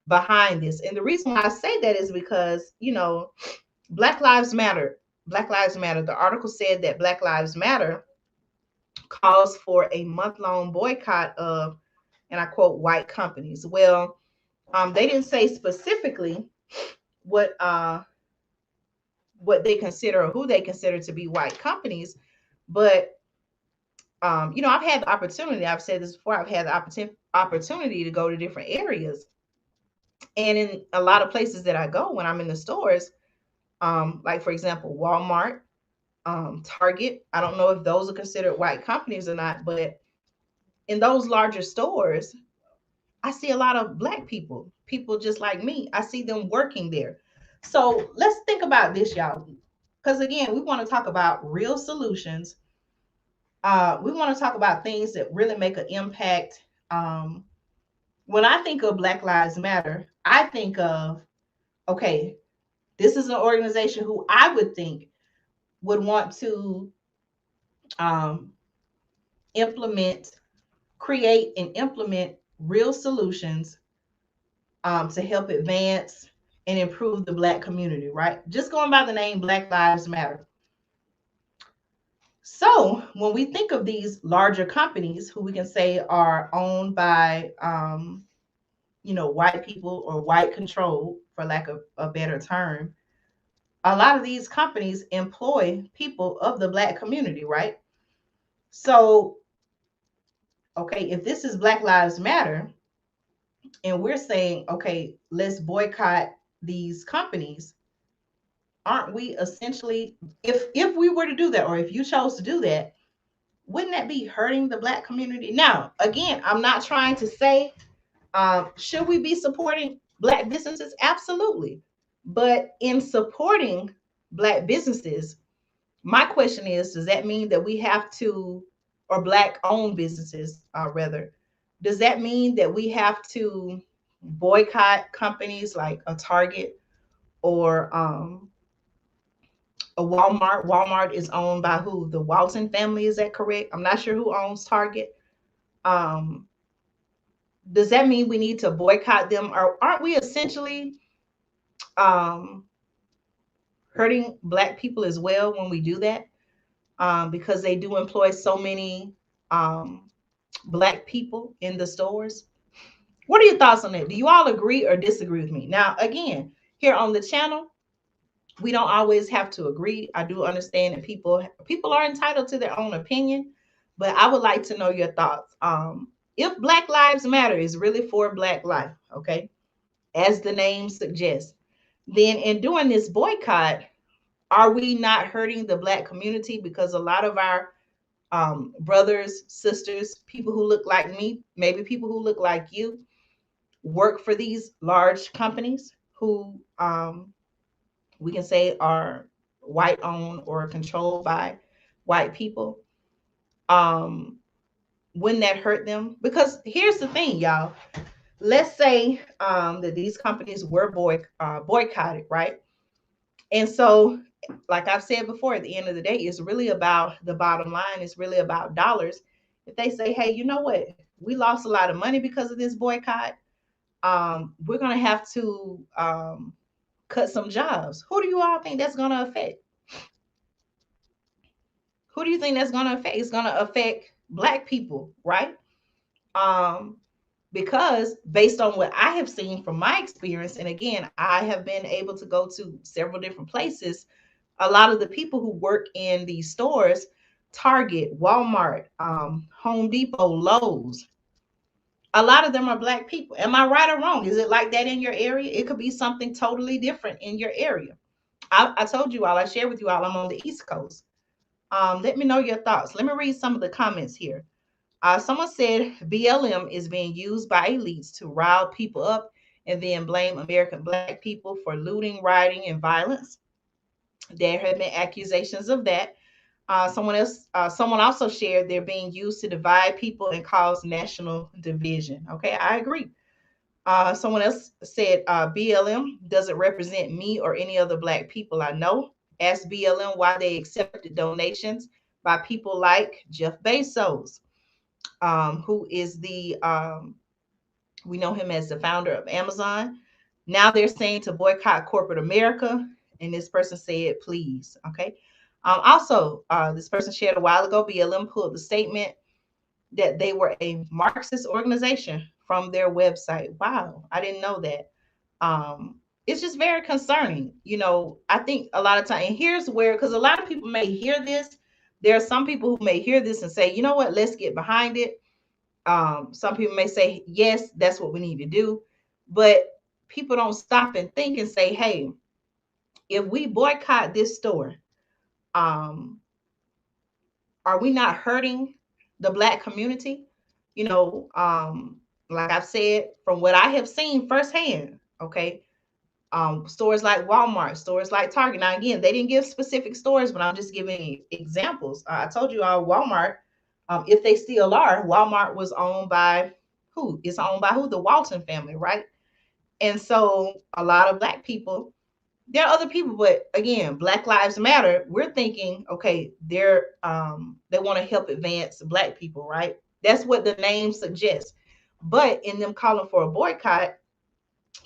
behind this? And the reason why I say that is because, Black Lives Matter. Black Lives Matter. The article said that Black Lives Matter calls for a month-long boycott of, and I quote, white companies. Well, they didn't say specifically what they consider or who they consider to be white companies, but I've had the opportunity. I've said this before. I've had the opportunity to go to different areas, and in a lot of places that I go when I'm in the stores, like for example, Walmart, Target. I don't know if those are considered white companies or not, but in those larger stores, I see a lot of Black people just like me. I see them working there. So let's think about this, y'all. Because again, we want to talk about real solutions. We want to talk about things that really make an impact. When I think of Black Lives Matter, I think of, okay, this is an organization who I would think would want to um, implement, create, and implement real solutions to help advance and improve the Black community, right? Just going by the name Black Lives Matter. So when we think of these larger companies who we can say are owned by white people or white control, for lack of a better term, a lot of these companies employ people of the Black community, right? So, okay, if this is Black Lives Matter and we're saying, okay, let's boycott these companies, aren't we essentially, if we were to do that, or if you chose to do that, wouldn't that be hurting the Black community? Now, again, I'm not trying to say, should we be supporting Black businesses? Absolutely. But in supporting Black businesses, my question is, does that mean that we have to, or Black owned businesses, rather, does that mean that we have to boycott companies like a Target or a Walmart? Walmart is owned by who? The Walton family, is that correct? I'm not sure who owns Target. Um, does that mean we need to boycott them, or aren't we essentially um, hurting Black people as well when we do that? Because they do employ so many um, Black people in the stores. What are your thoughts on that? Do you all agree or disagree with me? Now, again, here on the channel, we don't always have to agree. I do understand that people are entitled to their own opinion, but I would like to know your thoughts. If Black Lives Matter is really for Black life, okay, as the name suggests, then in doing this boycott, are we not hurting the Black community? Because a lot of our brothers, sisters, people who look like me, maybe people who look like you, work for these large companies who we can say are white owned or controlled by white people. Um, wouldn't that hurt them? Because here's the thing, y'all. Let's say that these companies were boycotted, right? And so, like I've said before, at the end of the day, it's really about the bottom line. It's really about dollars. If they say, hey, you know what? We lost a lot of money because of this boycott. We're going to have to cut some jobs. Who do you all think that's going to affect? Who do you think that's going to affect? It's going to affect Black people, right? Um, because based on what I have seen from my experience, and again, I have been able to go to several different places. A lot of the people who work in these stores, Target, Walmart, Home Depot, Lowe's, a lot of them are Black people. Am I right or wrong? Is it like that in your area? It could be something totally different in your area. I told you all, I shared with you all, I'm on the East Coast. Let me know your thoughts. Let me read some of the comments here. Someone said BLM is being used by elites to rile people up and then blame American Black people for looting, rioting, and violence. There have been accusations of that. Someone also shared they're being used to divide people and cause national division. Okay, I agree. Someone else said BLM doesn't represent me or any other Black people I know. Ask BLM why they accepted donations by people like Jeff Bezos, who is we know him as the founder of Amazon. Now they're saying to boycott corporate America. And this person said, please. Okay. Also, this person shared a while ago, BLM pulled the statement that they were a Marxist organization from their website. Wow, I didn't know that. It's just very concerning. I think a lot of time, and here's where, because a lot of people may hear this, there are some people who may hear this and say, you know what, let's get behind it. Some people may say, yes, that's what we need to do. But people don't stop and think and say, hey, if we boycott this store, um, are we not hurting the Black community? You know, um, like I've said, from what I have seen firsthand, okay, stores like Walmart, stores like Target. Now, again, they didn't give specific stores, but I'm just giving examples. I told you all Walmart, if they still are, Walmart was owned by who? It's owned by who? The Walton family, right? And so a lot of Black people, there are other people, but again, Black Lives Matter, we're thinking, okay, they want to help advance Black people, right? That's what the name suggests. But in them calling for a boycott,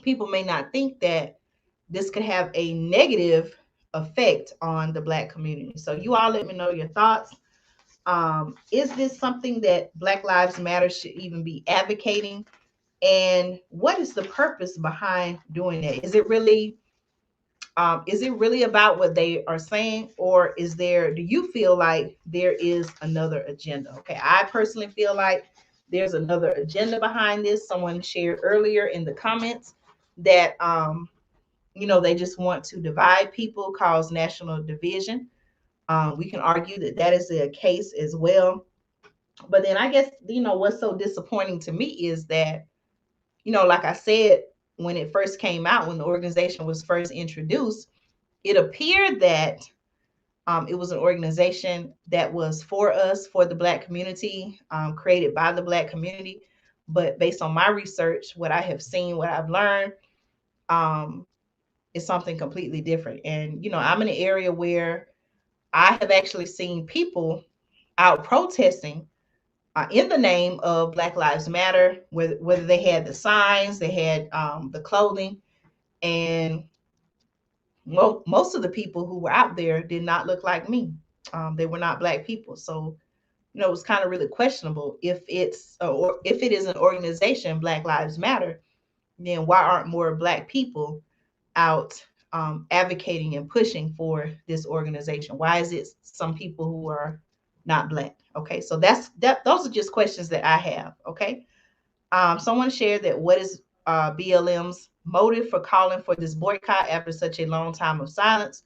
people may not think that this could have a negative effect on the Black community. So you all let me know your thoughts. Is this something that Black Lives Matter should even be advocating? And what is the purpose behind doing that? Is it really about what they are saying, or do you feel like there is another agenda? Okay, I personally feel like there's another agenda behind this. Someone shared earlier in the comments that they just want to divide people, cause national division. We can argue that that is the case as well. But then I guess what's so disappointing to me is that like I said, when it first came out, when the organization was first introduced, it appeared that it was an organization that was for us, for the Black community, created by the Black community. But based on my research, what I have seen, what I've learned, um, is something completely different. And, I'm in an area where I have actually seen people out protesting in the name of Black Lives Matter, whether they had the signs, they had the clothing, and well, most of the people who were out there did not look like me. They were not Black people. So, it was kind of really questionable if or if it is an organization, Black Lives Matter, then why aren't more Black people out advocating and pushing for this organization? Why is it some people who are not Black? Okay, so those are just questions that I have. Okay, someone shared that what is BLM's motive for calling for this boycott after such a long time of silence?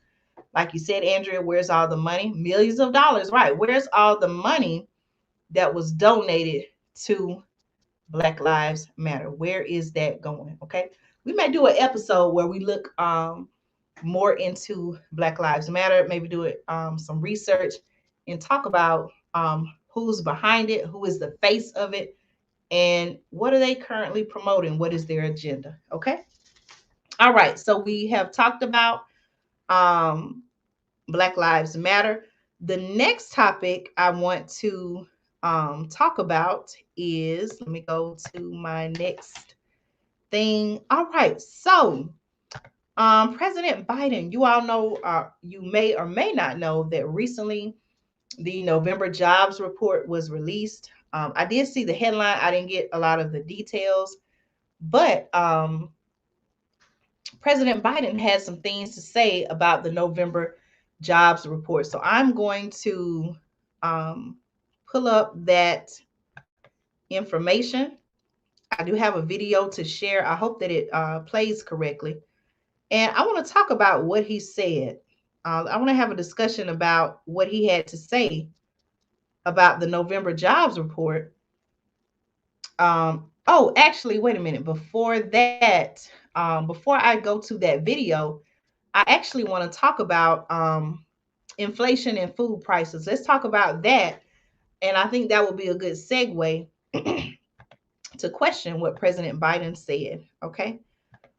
Like you said, Andrea, where's all the money? Millions of dollars, right? Where's all the money that was donated to Black Lives Matter? Where is that going? Okay, we may do an episode where we look more into Black Lives Matter, maybe do it some research and talk about who's behind it, who is the face of it, and what are they currently promoting? What is their agenda? Okay. All right. So we have talked about um, Black Lives Matter. The next topic I want to talk about is, let me go to my next thing. All right. So President Biden, you all know, you may or may not know that recently the November jobs report was released. I did see the headline. I didn't get a lot of the details, but President Biden had some things to say about the November jobs report. So I'm going to um, pull up that information. I do have a video to share. I hope that it plays correctly. And I want to talk about what he said. I want to have a discussion about what he had to say about the November jobs report. Oh, actually, wait a minute. Before I go to that video, I actually want to talk about inflation and food prices. Let's talk about that. And I think that would be a good segue to question what President Biden said. Okay.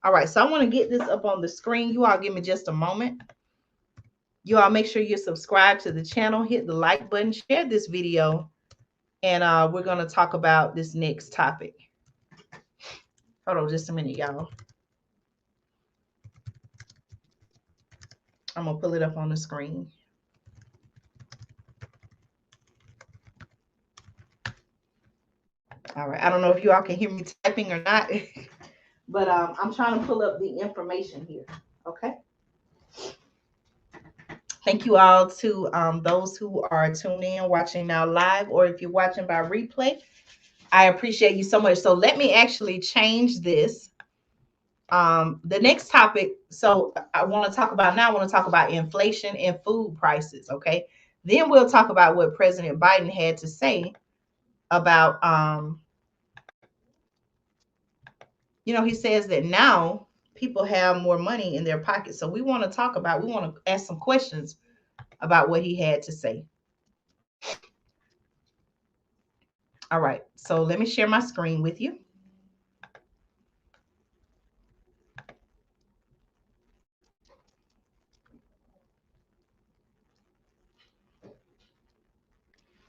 All right. So I want to get this up on the screen. You all give me just a moment. You all make sure you're subscribed to the channel, hit the like button, share this video, and we're going to talk about this next topic. Hold on just a minute, y'all. I'm going to pull it up on the screen. All right. I don't know if you all can hear me typing or not, but I'm trying to pull up the information here. Okay. Thank you all to those who are tuning in, watching now live, or if you're watching by replay. I appreciate you so much. So let me actually change this. The next topic, so I want to talk about inflation and food prices. Okay. Then we'll talk about what President Biden had to say about, he says that now people have more money in their pockets. So we want to ask some questions about what he had to say. All right. So let me share my screen with you.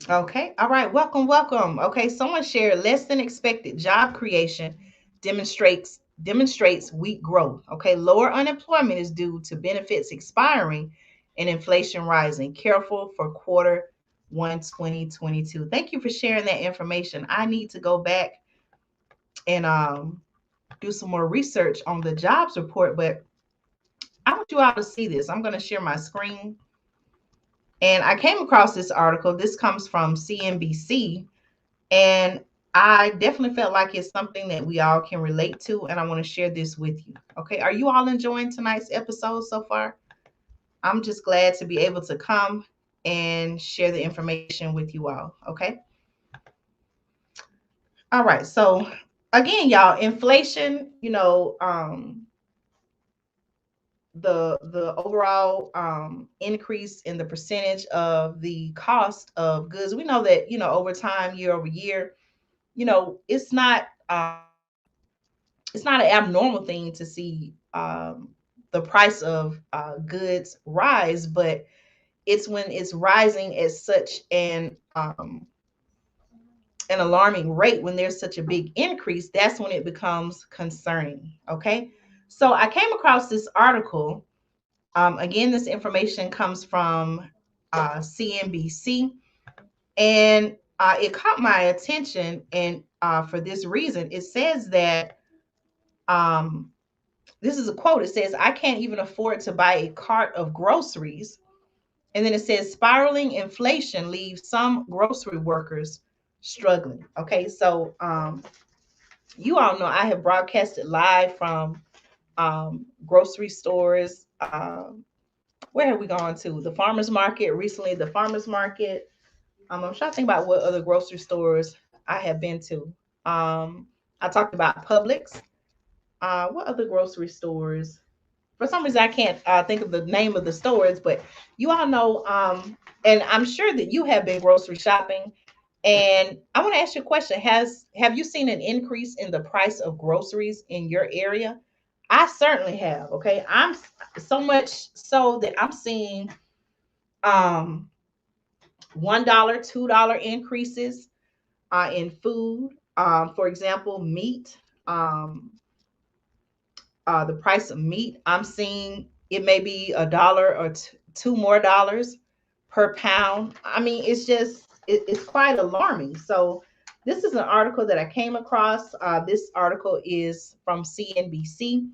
Okay. All right. Welcome, welcome. Okay. Someone shared less than expected job creation demonstrates weak growth. Okay. Lower unemployment is due to benefits expiring and inflation rising. Careful for Q1 2022. Thank you for sharing that information. I need to go back and do some more research on the jobs report. But I want you all to see this. I'm going to share my screen. And I came across this article. This comes from CNBC. And I definitely felt like it's something that we all can relate to. And I want to share this with you. Okay. Are you all enjoying tonight's episode so far? I'm just glad to be able to come and share the information with you all. Okay. All right. So, again, y'all, inflation, the overall increase in the percentage of the cost of goods. We know that, over time, year over year, it's not it's not an abnormal thing to see the price of goods rise, but it's when it's rising at such an alarming rate, when there's such a big increase, that's when it becomes concerning. Okay, so I came across this article. Again, this information comes from CNBC, and it caught my attention. And for this reason, it says that um, this is a quote. It says, "I can't even afford to buy a cart of groceries." And then it says, "Spiraling inflation leaves some grocery workers struggling." Okay, so you all know I have broadcasted live from grocery stores. Where have we gone to? The farmers market recently. The farmers market. I'm trying to think about what other grocery stores I have been to. I talked about Publix. What other grocery stores? For some reason, I can't think of the name of the stores, but you all know. And I'm sure that you have been grocery shopping. And I want to ask you a question: Have you seen an increase in the price of groceries in your area? I certainly have. Okay, I'm so much so that I'm seeing um $1, $2 increases in food. For example, meat. Um, the price of meat, I'm seeing it may be $1 or two more dollars per pound. I mean, it's quite alarming. So this is an article that I came across. This article is from CNBC.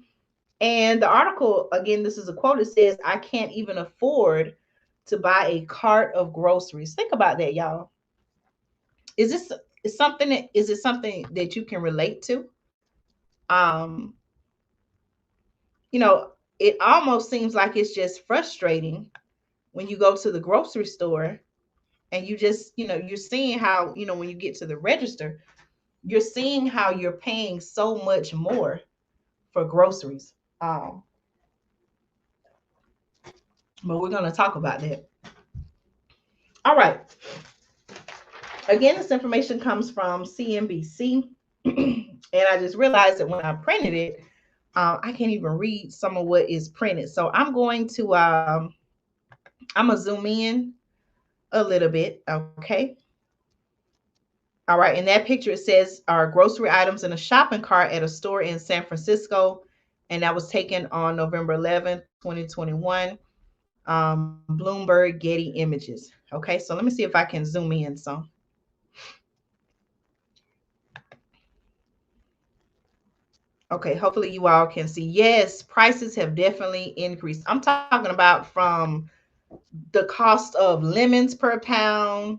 And the article, again, this is a quote. It says, "I can't even afford to buy a cart of groceries." Think about that, y'all. Is this is it something that you can relate to? Um, you know, it almost seems like it's just frustrating when you go to the grocery store and you just, you're seeing how, when you get to the register, you're seeing how you're paying so much more for groceries. Um, but we're going to talk about that. All right. Again, this information comes from CNBC. And I just realized that when I printed it, I can't even read some of what is printed. So I'm gonna zoom in a little bit. Okay. All right. In that picture, it says our grocery items in a shopping cart at a store in San Francisco. And that was taken on November 11th, 2021. Bloomberg Getty Images. Okay. So let me see if I can zoom in some. Okay. Hopefully you all can see. Yes, prices have definitely increased. I'm talking about from the cost of lemons per pound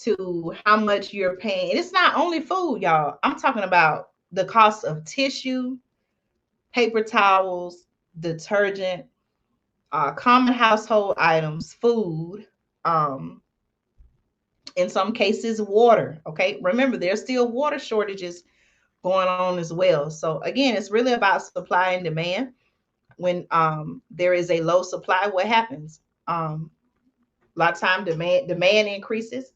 to how much you're paying. And it's not only food, y'all. I'm talking about the cost of tissue, paper towels, detergent, common household items, food, um, in some cases, water. Okay, remember, there's still water shortages going on as well. So, again, it's really about supply and demand. When there is a low supply, what happens? A lot of time demand increases.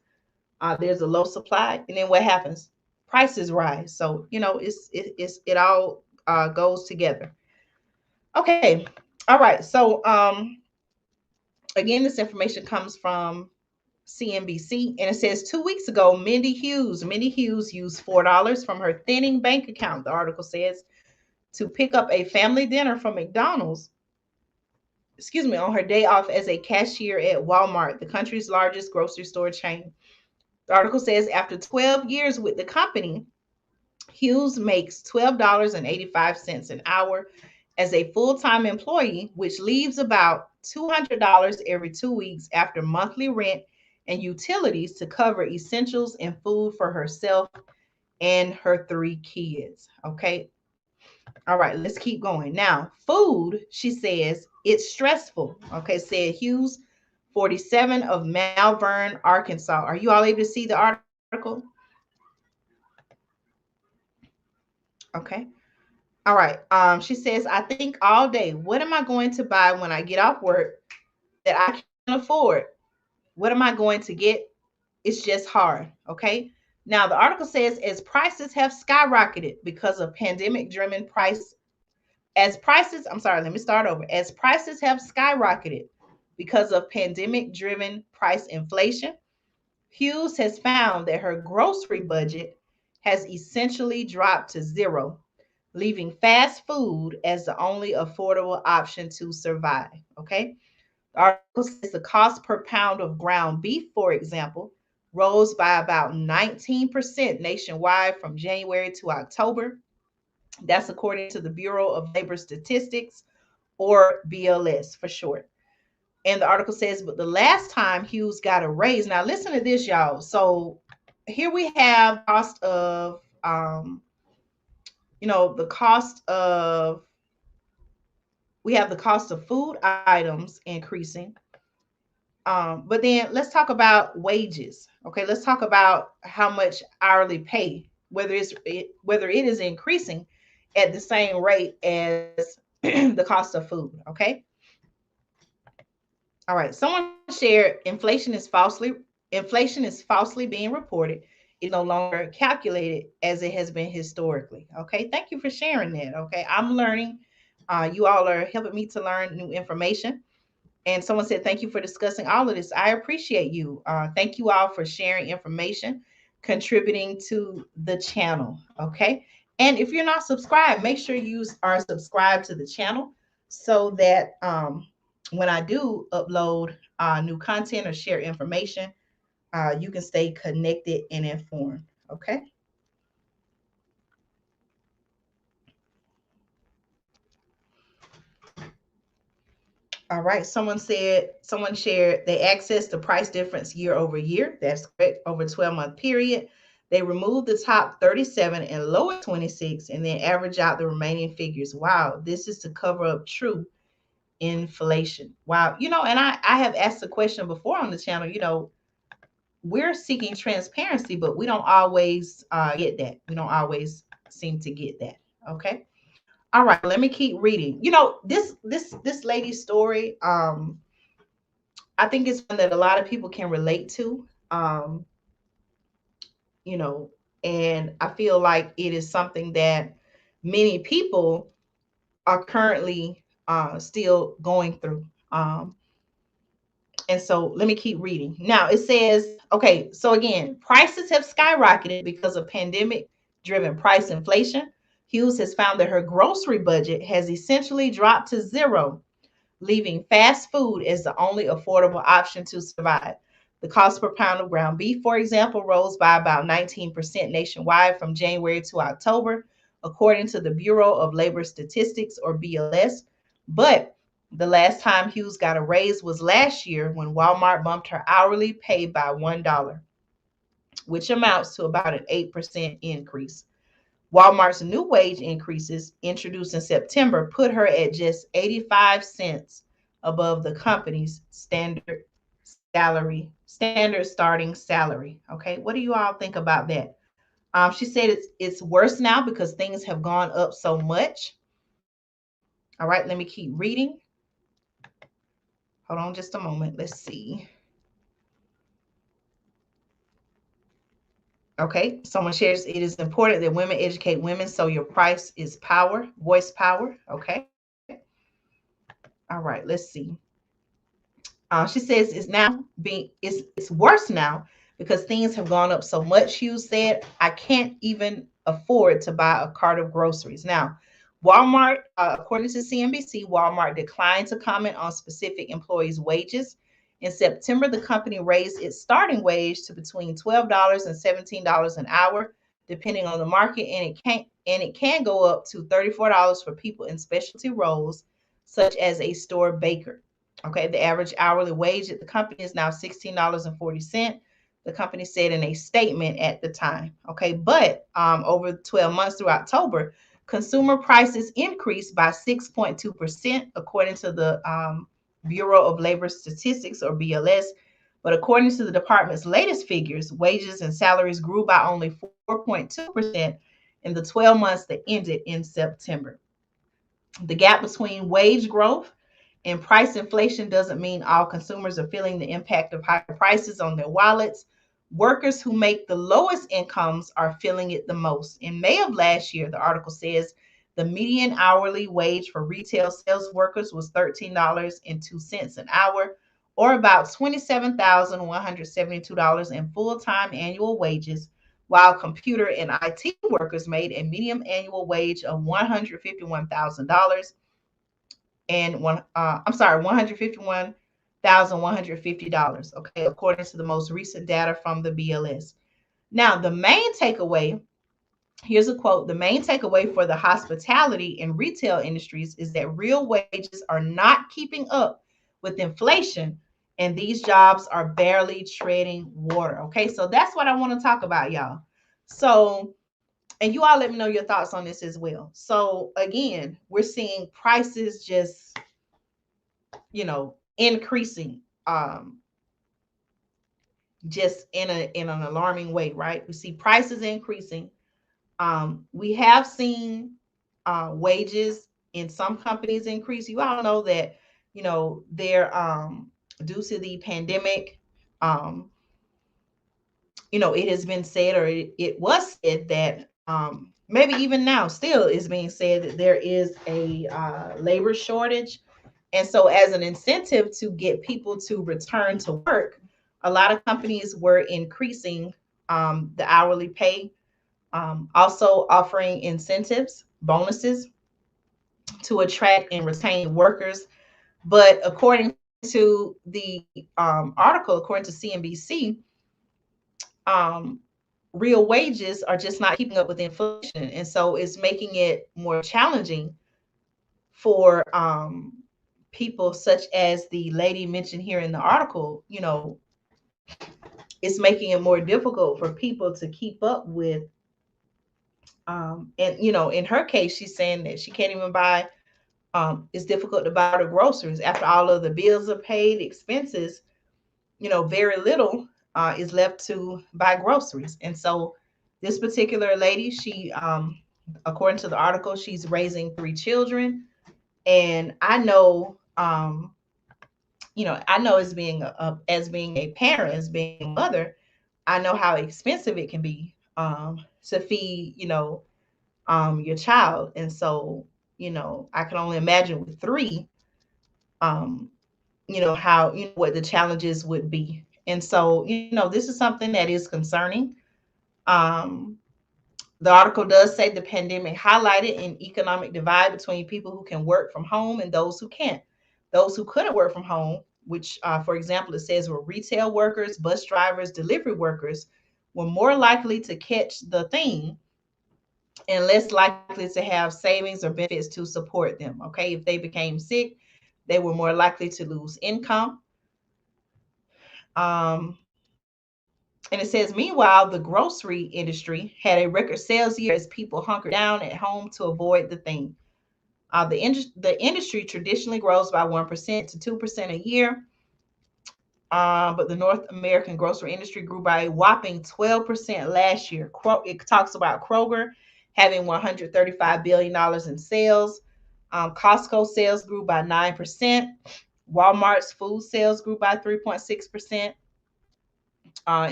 There's a low supply, and then what happens? Prices rise. So it all goes together. Okay, all right. So again, this information comes from CNBC, and it says 2 weeks ago, Mindy Hughes used $4 from her thinning bank account. The article says, to pick up a family dinner from McDonald's. Excuse me, on her day off as a cashier at Walmart, the country's largest grocery store chain. The article says after 12 years with the company, Hughes makes $12.85 an hour as a full-time employee, which leaves about $200 every 2 weeks after monthly rent and utilities to cover essentials and food for herself and her 3 kids. Okay. All right, let's keep going. Now, food, she says, it's stressful. Okay, said Hughes, 47 of Malvern, Arkansas. Are you all able to see the article? Okay. All right. She says, I think all day, what am I going to buy when I get off work that I can't afford? What am I going to get? It's just hard. Okay. Now, the article says, as prices have skyrocketed because of pandemic driven price, as prices, I'm sorry, let me start over. As prices have skyrocketed because of pandemic driven price inflation, Hughes has found that her grocery budget has essentially dropped to zero, leaving fast food as the only affordable option to survive. Okay. The article says the cost per pound of ground beef, for example, rose by about 19% nationwide from January to October. That's according to the Bureau of Labor Statistics, or BLS for short. And the article says, but the last time Hughes got a raise, now listen to this, y'all. So here we have cost of, the cost of, we have the cost of food items increasing. But then let's talk about wages. Okay, let's talk about how much hourly pay, whether it is increasing at the same rate as the cost of food. Okay. All right. Someone shared inflation is falsely being reported. It's no longer calculated as it has been historically. Okay. Thank you for sharing that. Okay. I'm learning. You all are helping me to learn new information. And someone said, thank you for discussing all of this. I appreciate you. Thank you all for sharing information, contributing to the channel. Okay. And if you're not subscribed, make sure you are subscribed to the channel so that when I do upload new content or share information, you can stay connected and informed. Okay. All right. Someone shared they accessed the price difference year over year. That's correct. Over a 12-month period. They removed the top 37 and lower 26 and then average out the remaining figures. Wow. This is to cover up true inflation. Wow. And I have asked the question before on the channel, we're seeking transparency, but we don't always get that. We don't always seem to get that. Okay. All right, let me keep reading. This lady's story, I think it's one that a lot of people can relate to. You know, and I feel like it is something that many people are currently still going through. And so let me keep reading. Now it says, okay, so again, prices have skyrocketed because of pandemic driven price inflation. Hughes has found that her grocery budget has essentially dropped to zero, leaving fast food as the only affordable option to survive. The cost per pound of ground beef, for example, rose by about 19% nationwide from January to October, according to the Bureau of Labor Statistics, or BLS. But the last time Hughes got a raise was last year when Walmart bumped her hourly pay by $1, which amounts to about an 8% increase. Walmart's new wage increases, introduced in September, put her at just 85 cents above the company's standard starting salary. Okay, what do you all think about that? She said it's worse now because things have gone up so much. All right, let me keep reading. Hold on just a moment. Let's see. Okay, someone shares it is important that women educate women so your price is power, voice power. Okay. All right, let's see. She says it's worse now because things have gone up so much. Hughes said, I can't even afford to buy a cart of groceries. Now, Walmart, according to CNBC, Walmart declined to comment on specific employees' wages. In September, the company raised its starting wage to between $12 and $17 an hour, depending on the market, and it can go up to $34 for people in specialty roles, such as a store baker. Okay, the average hourly wage at the company is now $16.40. The company said in a statement at the time. Okay, but over 12 months through October, consumer prices increased by 6.2%, according to the Bureau of Labor Statistics, or BLS. But according to the department's latest figures, wages and salaries grew by only 4.2% in the 12 months that ended in September. The gap between wage growth and price inflation doesn't mean all consumers are feeling the impact of higher prices on their wallets. Workers who make the lowest incomes are feeling it the most. In May of last year, the article says the median hourly wage for retail sales workers was $13.02 an hour, or about $27,172 in full time annual wages, while computer and IT workers made a median annual wage of $151,000 and $151,150. Okay, according to the most recent data from the BLS. Now, the main takeaway, here's a quote: the main takeaway for the hospitality and retail industries is that real wages are not keeping up with inflation, and these jobs are barely treading water. Okay, so that's what I want to talk about, y'all. So, and you all let me know your thoughts on this as well. So, again, we're seeing prices just, increasing, just in an alarming way, right? We see prices increasing. We have seen wages in some companies increase. You all know that, they're due to the pandemic. Um, it has been said, or it was said that, maybe even now still is being said, that there is a labor shortage. And so, as an incentive to get people to return to work, a lot of companies were increasing the hourly pay, also offering incentives, bonuses to attract and retain workers. But according to the article, according to CNBC, um, real wages are just not keeping up with inflation. And so it's making it more challenging for people such as the lady mentioned here in the article. It's making it more difficult for people to keep up with. And, in her case, she's saying that she can't even buy, it's difficult to buy the groceries after all of the bills are paid, expenses, very little is left to buy groceries. And so this particular lady, she, according to the article, she's raising 3 children. And I know, I know, as being a parent, as being a mother, I know how expensive it can be to feed, your child. And so, I can only imagine with 3, um, how, what the challenges would be. And so, this is something that is concerning. Um, the article does say the pandemic highlighted an economic divide between people who can work from home and those who can't. Those who couldn't work from home, which, for example, it says were retail workers, bus drivers, delivery workers, were more likely to catch the thing and less likely to have savings or benefits to support them. Okay, if they became sick, they were more likely to lose income. And it says, meanwhile, the grocery industry had a record sales year as people hunkered down at home to avoid the thing. The industry traditionally grows by 1% to 2% a year, but the North American grocery industry grew by a whopping 12% last year. It talks about Kroger having $135 billion in sales. Costco sales grew by 9%. Walmart's food sales grew by 3.6%.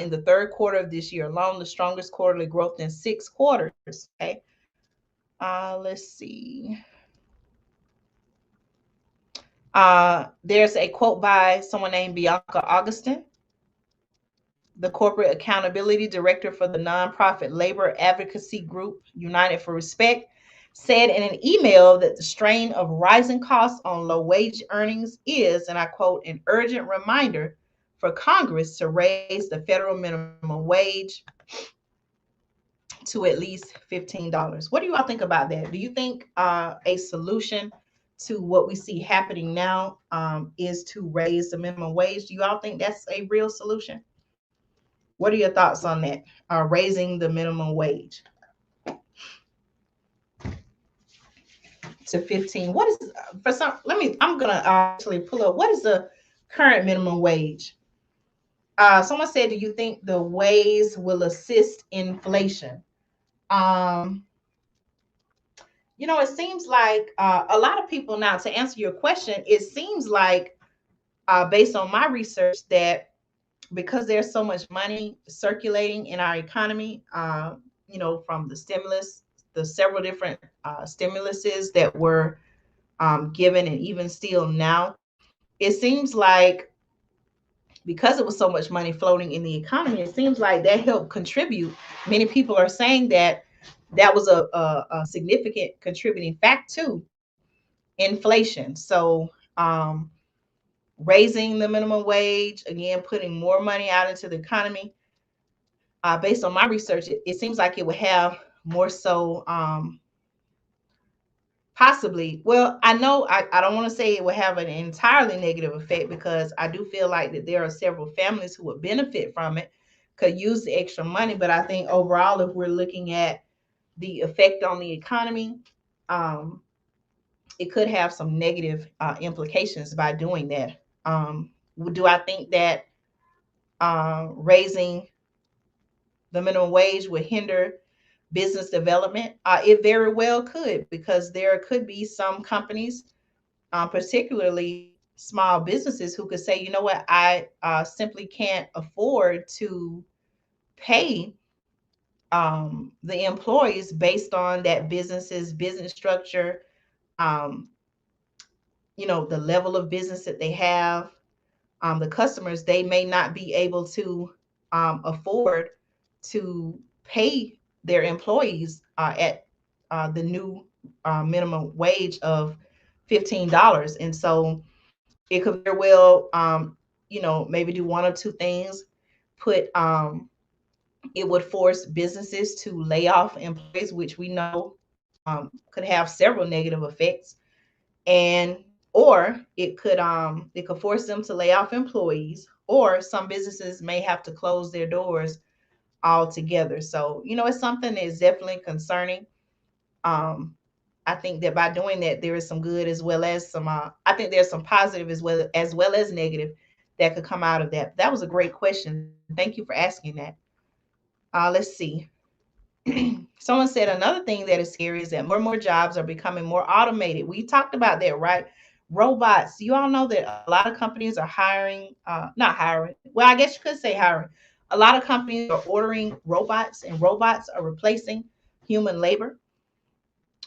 In the third quarter of this year alone, the strongest quarterly growth in 6 quarters. Okay. Let's see. There's a quote by someone named Bianca Augustin, the corporate accountability director for the nonprofit labor advocacy group United for Respect, said in an email that the strain of rising costs on low wage earnings is, and I quote, an urgent reminder for Congress to raise the federal minimum wage to at least $15. What do you all think about that? Do you think a solution to what we see happening now is to raise the minimum wage? Do you all think that's a real solution? What are your thoughts on that? Raising the minimum wage to 15. What is for some? I'm gonna actually pull up. What is the current minimum wage? Someone said, "Do you think the ways will assist inflation?" Um, it seems like a lot of people now. To answer your question, it seems like, based on my research, that because there's so much money circulating in our economy, from the stimulus, the several different stimuluses that were given, and even still now, it seems like because it was so much money floating in the economy, it seems like that helped contribute. Many people are saying that that was a significant contributing fact to inflation. So, raising the minimum wage, again, putting more money out into the economy, based on my research, it seems like it would have more so, possibly, well, I know I don't want to say it would have an entirely negative effect, because I do feel like that there are several families who would benefit from it, could use the extra money. But I think overall, if we're looking at the effect on the economy, um, it could have some negative implications by doing that. Do I think that raising the minimum wage would hinder business development? It very well could, because there could be some companies, particularly small businesses, who could say, you know what, I simply can't afford to pay the employees based on that business's business structure, um, the level of business that they have, the customers. They may not be able to afford to pay their employees at the new minimum wage of $15. And so it could very well, maybe do one or two things. Put It would force businesses to lay off employees, which we know could have several negative effects. And or it could force them to lay off employees, or some businesses may have to close their doors altogether. So, it's something that is definitely concerning. um I think that by doing that, there is some good as well as some. I think there's some positive as well as negative that could come out of that. That was a great question. Thank you for asking that. Let's see. Someone said another thing that is scary is that more and more jobs are becoming more automated. We talked about that, right? Robots. You all know that a lot of companies are hiring, not hiring. Well, I guess you could say hiring. A lot of companies are ordering robots, and robots are replacing human labor.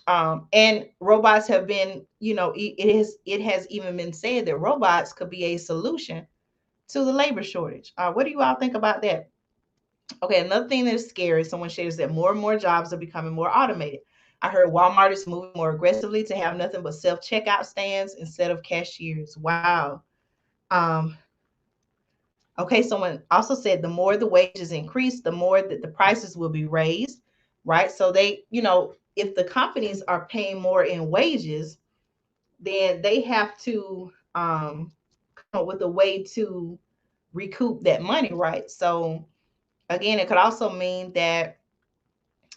And robots have been, it has even been said that robots could be a solution to the labor shortage. What do you all think about that? Okay, another thing that's scary, someone shares that more and more jobs are becoming more automated. I heard Walmart is moving more aggressively to have nothing but self checkout stands instead of cashiers. Wow. Um, okay, someone also said the more the wages increase, the more that the prices will be raised, right? So if the companies are paying more in wages, then they have to come up with a way to recoup that money, right? So again, it could also mean that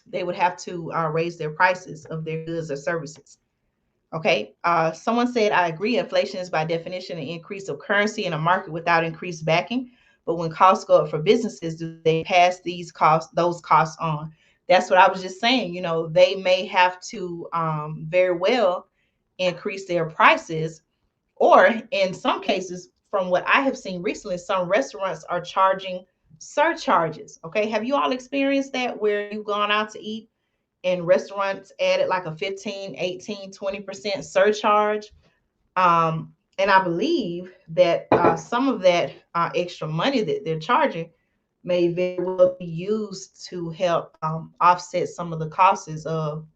they would have to raise their prices of their goods or services. Okay. Someone said, I agree. Inflation is by definition an increase of currency in a market without increased backing. But when costs go up for businesses, do they pass those costs on? That's what I was just saying. They may have to very well increase their prices, or in some cases, from what I have seen recently, some restaurants are charging surcharges. Okay. Have you all experienced that, where you've gone out to eat and restaurants added like a 15, 18, 20% surcharge? And I believe that some of that extra money that they're charging may very well be used to help offset some of the costs of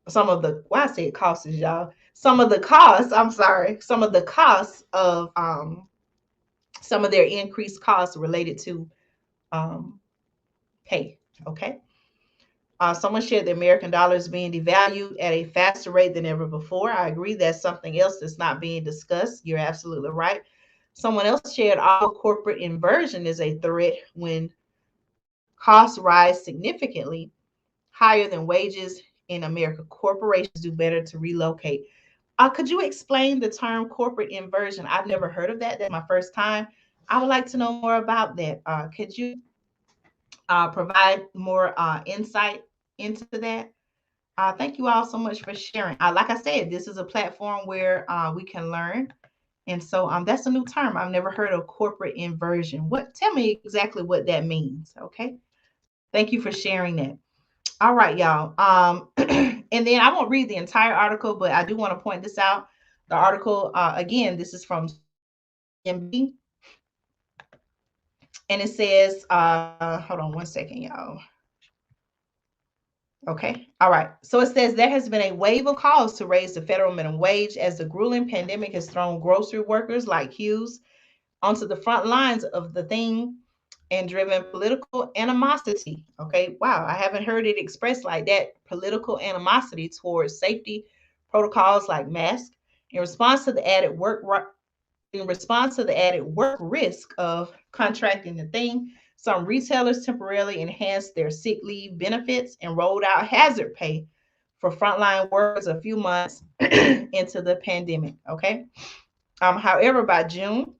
some of the, why I say costs, y'all, some of the costs, I'm sorry, some of the costs of some of their increased costs related to um, pay. Okay. Someone shared the American dollar is being devalued at a faster rate than ever before. I agree that's something else that's not being discussed. You're absolutely right. Someone else shared all corporate inversion is a threat when costs rise significantly higher than wages in America. Corporations do better to relocate. Could you explain the term corporate inversion? I've never heard of that. That's my first time. I would like to know more about that. Could you provide more insight into that? Thank you all so much for sharing. Like I said, this is a platform where we can learn. And so that's a new term. I've never heard of corporate inversion. What? Tell me exactly what that means. Okay. Thank you for sharing that. All right, y'all. And then I won't read the entire article, but I do want to point this out. The article, again, this is from MB, and it says, hold on one second, y'all. Okay. All right. So it says there has been a wave of calls to raise the federal minimum wage as the grueling pandemic has thrown grocery workers like Hughes onto the front lines of the thing and driven political animosity. Okay. Wow. I haven't heard it expressed like that. Political animosity towards safety protocols like masks in response to the added work in response to the added work risk of contracting the thing. Some retailers temporarily enhanced their sick leave benefits and rolled out hazard pay for frontline workers a few months into the pandemic. Okay. However, by June,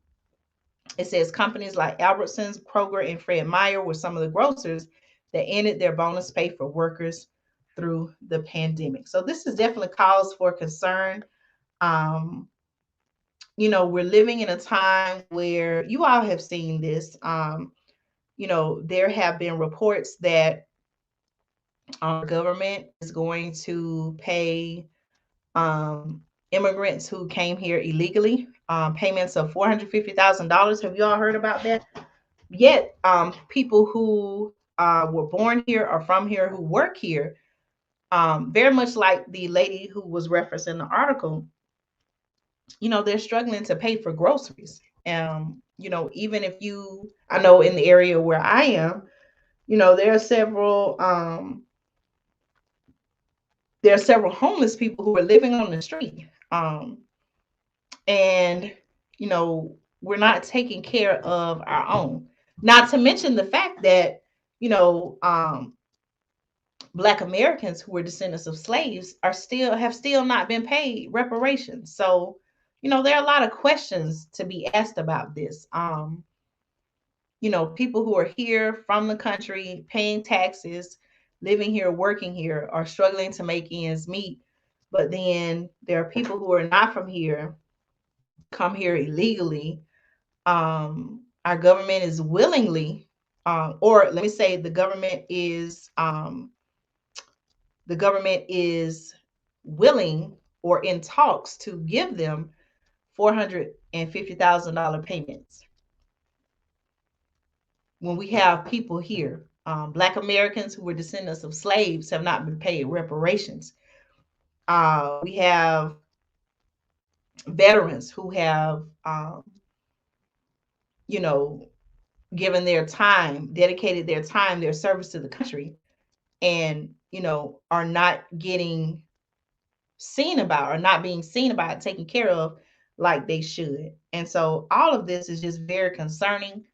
it says companies like Albertsons, Kroger, and Fred Meyer were some of the grocers that ended their bonus pay for workers through the pandemic. So this is definitely cause for concern. Um, we're living in a time where you all have seen this. There have been reports that our government is going to pay immigrants who came here illegally payments of $450,000. Have you all heard about that? Yet, people who were born here or from here who work here, very much like the lady who was referenced in the article, they're struggling to pay for groceries. Even if I know in the area where I am, there are several homeless people who are living on the street. And, you know, we're not taking care of our own. Not to mention the fact that, you know, um, Black Americans who were descendants of slaves have still not been paid reparations. So, there are a lot of questions to be asked about this. People who are here from the country, paying taxes, living here, working here, are struggling to make ends meet. But then there are people who are not from here, come here illegally. Our government is willingly, or let me say, the government is willing or in talks to give them $450,000 payments when we have people here. Black Americans who were descendants of slaves have not been paid reparations. We have veterans who have, you know, given their time, dedicated their time, their service to the country, and, are not getting seen about or not being seen about, taken care of like they should. And so all of this is just very concerning.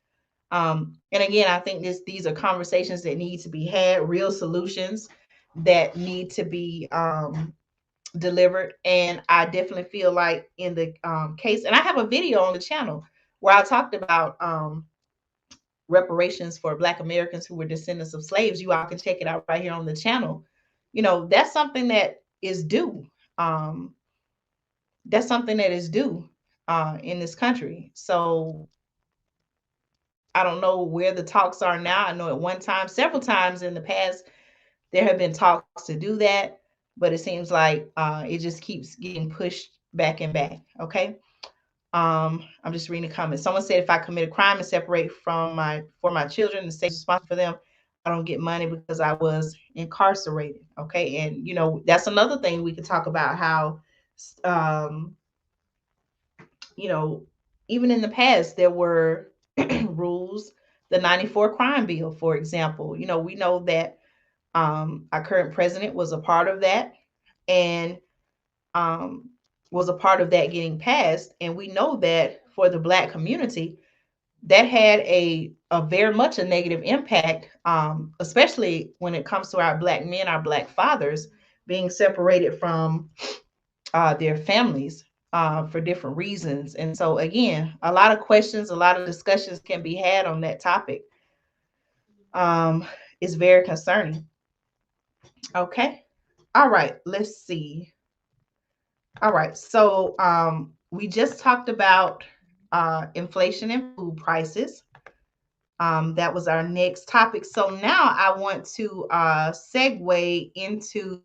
And again, I think these are conversations that need to be had, real solutions that need to be delivered. And I definitely feel like in the case, and I have a video on the channel where I talked about reparations for Black Americans who were descendants of slaves. You all can check it out right here on the channel. That's something that is due. Um, that's something that is due in this country. So I don't know where the talks are now. I know at one time, several times in the past, there have been talks to do that, but it seems like it just keeps getting pushed back and back. Okay. I'm just reading the comments. Someone said if I commit a crime and separate for my children and stay responsible for them, I don't get money because I was incarcerated. Okay. And that's another thing we could talk about how um, you know, even in the past, there were rules. The 94 crime bill, for example, we know that Our current president was a part of that, and um, was a part of that getting passed. And we know that for the Black community, that had a very much a negative impact, especially when it comes to our Black men, our Black fathers being separated from their families for different reasons. And so, again, a lot of questions, a lot of discussions can be had on that topic. Um, it's very concerning. Okay. All right. Let's see. All right. So, we just talked about inflation and food prices. That was our next topic. So now I want to segue into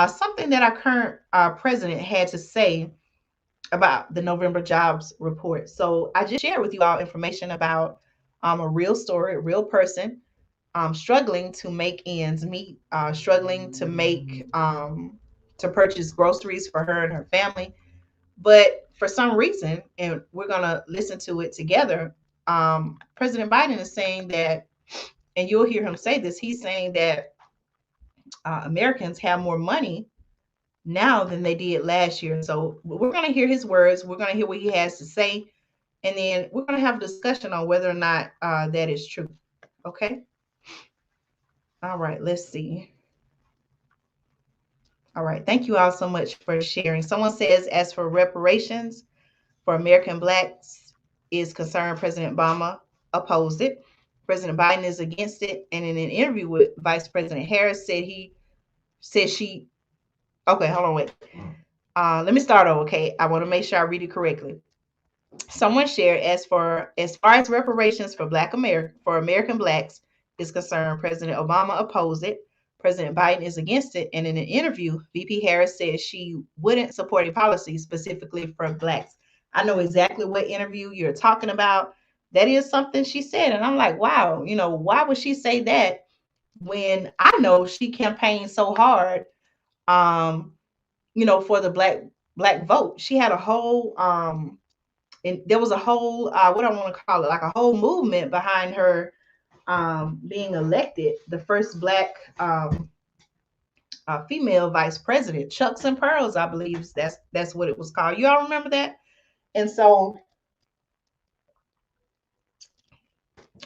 something that our current president had to say about the November jobs report. So I just shared with you all information about a real story, a real person struggling to make ends meet, struggling to to purchase groceries for her and her family. But for some reason, and we're going to listen to it together, President Biden is saying that, and you'll hear him say this, he's saying that Americans have more money now than they did last year. So we're going to hear his words. We're going to hear what he has to say. And then we're going to have a discussion on whether or not that is true. Okay. All right. Let's see. All right. Thank you all so much for sharing. Someone says, as for reparations for American Blacks is concerned, President Obama opposed it. President Biden is against it. And in an interview with Vice President Harris, said she, okay, hold on, wait. Let me start over, okay? I want to make sure I read it correctly. Someone shared, as far as reparations for American Blacks is concerned, President Obama opposed it. President Biden is against it. And in an interview, VP Harris said she wouldn't support a policy specifically for Blacks. I know exactly what interview you're talking about. That is something she said. And I'm like, wow, why would she say that when I know she campaigned so hard, um, for the black vote? She had a whole and there was a whole what I want to call it, like a whole movement behind her being elected the first Black female vice president. Chucks and Pearls, I believe that's what it was called. You all remember that? And so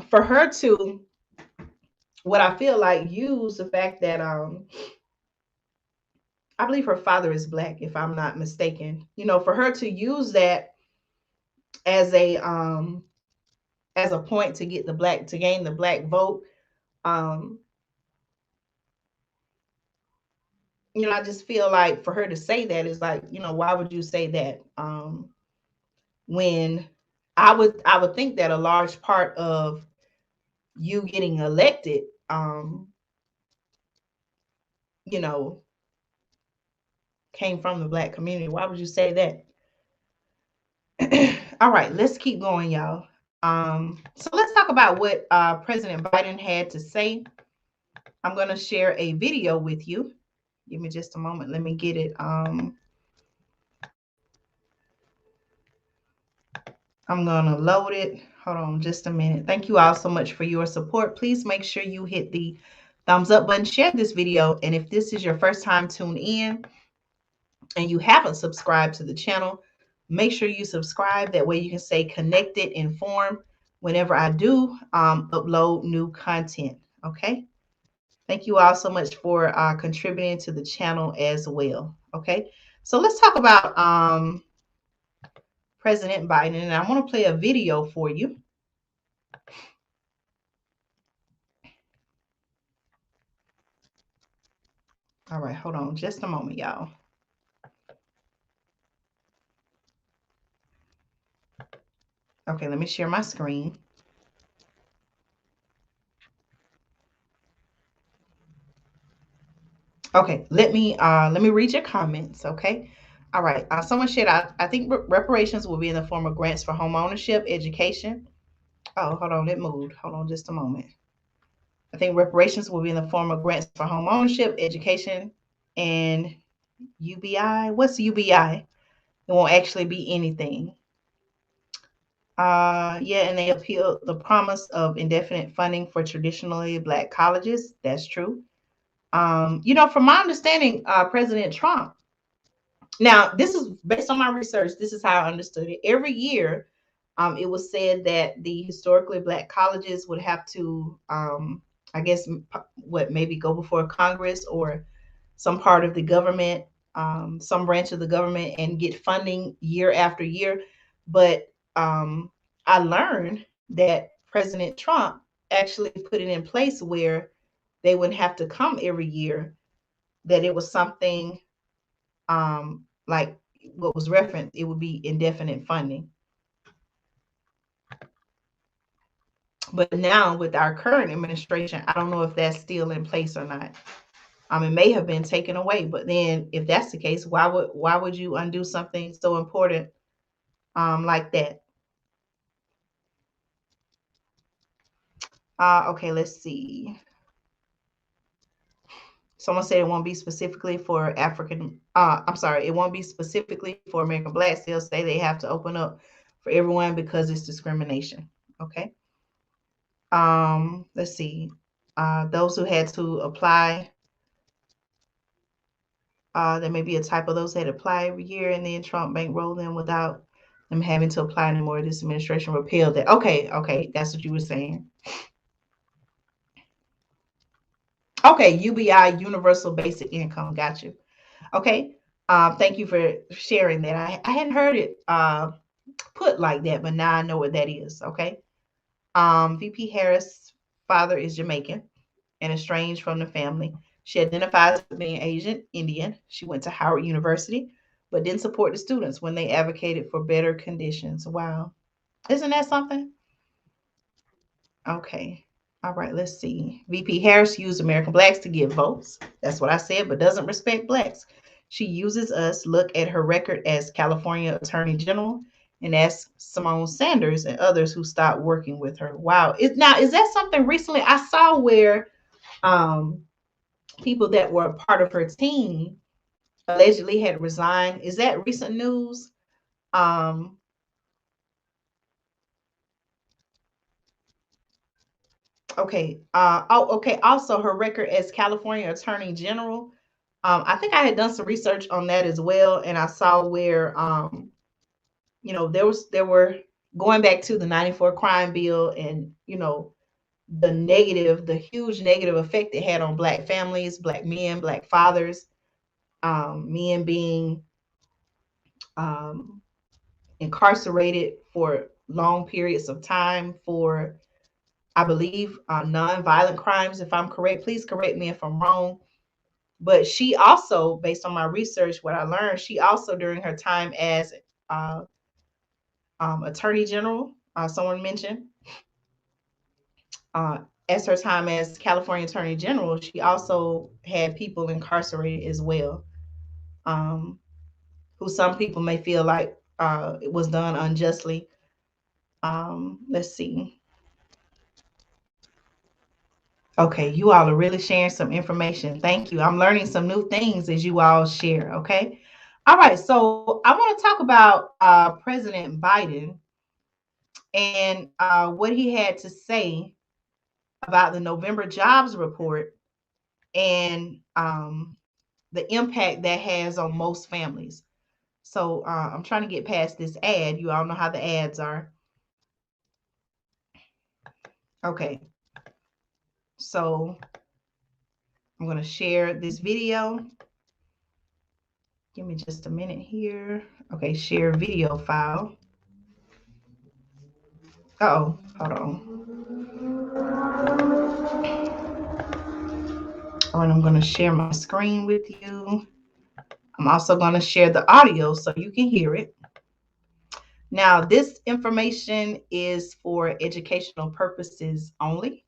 for her to, what I feel like, use the fact that I believe her father is Black, if I'm not mistaken. For her to use that as a point to gain the Black vote. um I just feel like for her to say that is like, why would you say that? When I would think that a large part of you getting elected, you know, came from the Black community. Why would you say that? All right, let's keep going, y'all. So let's talk about what President Biden had to say. I'm going to share a video with you. Give me just a moment. Let me get it. I'm going to load it. Hold on just a minute. Thank you all so much for your support. Please make sure you hit the thumbs up button, share this video. And if this is your first time tuned in and you haven't subscribed to the channel, make sure you subscribe. That way you can stay connected, informed whenever I do upload new content. Okay. Thank you all so much for contributing to the channel as well. Okay. So let's talk about President Biden, and I want to play a video for you. All right, hold on just a moment, y'all. Okay, let me share my screen. Okay, let me read your comments. Okay. All right. Someone shared, I think reparations will be in the form of grants for home ownership, education. Oh, hold on, it moved. Hold on just a moment. I think reparations will be in the form of grants for home ownership, education, and UBI. What's UBI? It won't actually be anything. Yeah, and they appealed the promise of indefinite funding for traditionally Black colleges. That's true. From my understanding, President Trump, now this is based on my research, this is how I understood it. Every year, it was said that the historically Black colleges would have to, I guess, maybe go before Congress or some part of the government, some branch of the government, and get funding year after year. But I learned that President Trump actually put it in place where they wouldn't have to come every year, that it was something like what was referenced, it would be indefinite funding. But now with our current administration, I don't know if that's still in place or not. It may have been taken away, but then if that's the case, why would you undo something so important like that? Okay, let's see. Someone said it won't be specifically for African. I'm sorry, it won't be specifically for American Blacks. They'll say they have to open up for everyone because it's discrimination. Okay. Let's see. Those who had to apply, there may be a type of those that apply every year, and then Trump bankrolled them without them having to apply anymore. This administration repealed that. Okay, that's what you were saying. Okay, UBI, Universal Basic Income. Got you. Okay. Thank you for sharing that. I hadn't heard it put like that, but now I know what that is. Okay. VP Harris' father is Jamaican and estranged from the family. She identifies as being Asian Indian. She went to Howard University, but didn't support the students when they advocated for better conditions. Wow. Isn't that something? Okay. All right, let's see. VP Harris used American Blacks to get votes. That's what I said, but doesn't respect Blacks. She uses us. Look at her record as California Attorney General and ask Simone Sanders and others who stopped working with her. Wow. Now, is that something recently I saw where um, people that were a part of her team allegedly had resigned? Is that recent news? Um, okay. Okay. Also, her record as California Attorney General. I think I had done some research on that as well, and I saw where there were going back to the '94 crime bill, and the huge negative effect it had on Black families, Black men, Black fathers, men being um, incarcerated for long periods of time for, I believe, non-violent crimes. If I'm correct, please correct me if I'm wrong. But she also, based on my research, what I learned, she also, during her time as uh, Attorney General, someone mentioned, uh, as her time as California Attorney General, she also had people incarcerated as well, um, who some people may feel like it was done unjustly. Let's see. Okay, you all are really sharing some information. Thank you. I'm learning some new things as you all share. Okay. All right. So I want to talk about President Biden and what he had to say about the November jobs report and the impact that has on most families. So I'm trying to get past this ad. You all know how the ads are. Okay. So I'm going to share this video. Give me just a minute here. Okay, share video file. Uh-oh, hold on. All right, I'm going to share my screen with you. I'm also going to share the audio so you can hear it. Now, this information is for educational purposes only.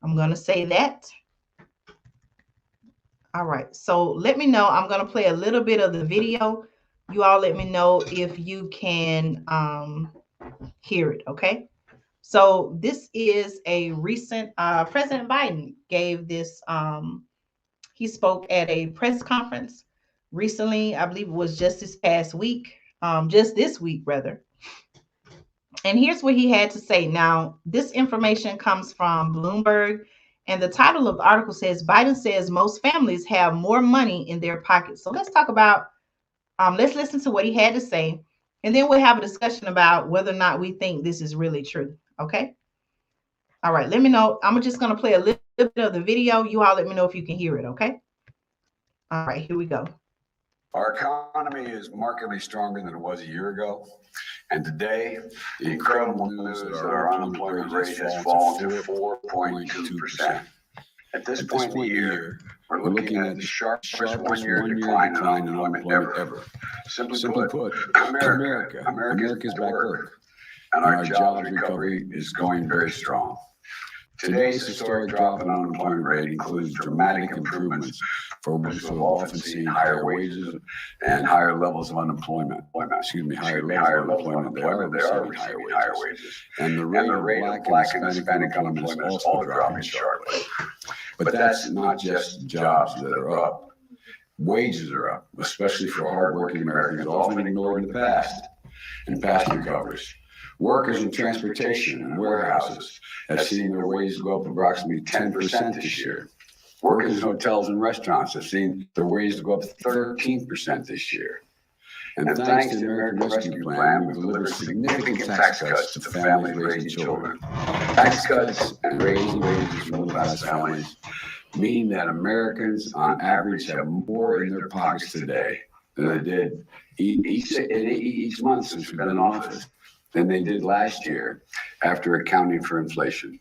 I'm going to say that. All right, so let me know. I'm going to play a little bit of the video. You all let me know if you can hear it, okay? So this is a recent, President Biden gave this, he spoke at a press conference recently. I believe it was just this past week, just this week rather. And here's what he had to say. Now, this information comes from Bloomberg, and the title of the article says Biden says most families have more money in their pockets. So let's talk about, let's listen to what he had to say, and then we'll have a discussion about whether or not we think this is really true. Okay. All right. Let me know. I'm just going to play a little bit of the video. You all let me know if you can hear it. Okay. All right. Here we go. Our economy is markedly stronger than it was a year ago. And today, the incredible news is that our unemployment rate has fallen to 4.2%. At this point in the year, we're looking at the sharpest one-year decline in unemployment ever. Simply put, America's back at work. And our jobs recovery is going very strong. Today's historic drop in unemployment rate includes dramatic improvements for which we've often seen higher wages and higher levels of unemployment. Higher levels of unemployment. They are receiving higher wages. And the rate of Black and Hispanic unemployment is also dropping sharply. But that's not just jobs that are up. Wages are up, especially for hardworking Americans, often ignored in the past, in past recoveries. Workers in transportation and warehouses have seen their wages go up approximately 10% this year. Workers in hotels and restaurants have seen their wages go up 13% this year. And thanks to the American Rescue Plan, we've delivered significant tax cuts to families raising children. Tax cuts and raising wages for middle-class families mean that Americans, on average, have more in their pockets today than they did each month since we've been in office than they did last year after accounting for inflation.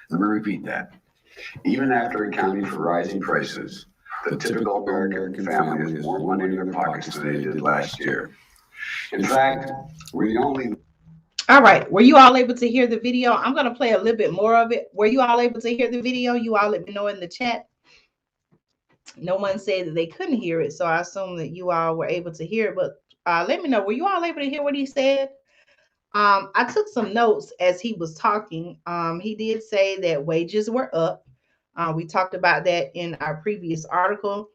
Let me repeat that. Even after accounting for rising prices, the typical American family has more money in their pockets than they did last year. In fact, we're the only... All right. Were you all able to hear the video? I'm going to play a little bit more of it. Were you all able to hear the video? You all let me know in the chat. No one said that they couldn't hear it, so I assume that you all were able to hear it. But let me know. Were you all able to hear what he said? I took some notes as he was talking. He did say that wages were up. We talked about that in our previous article.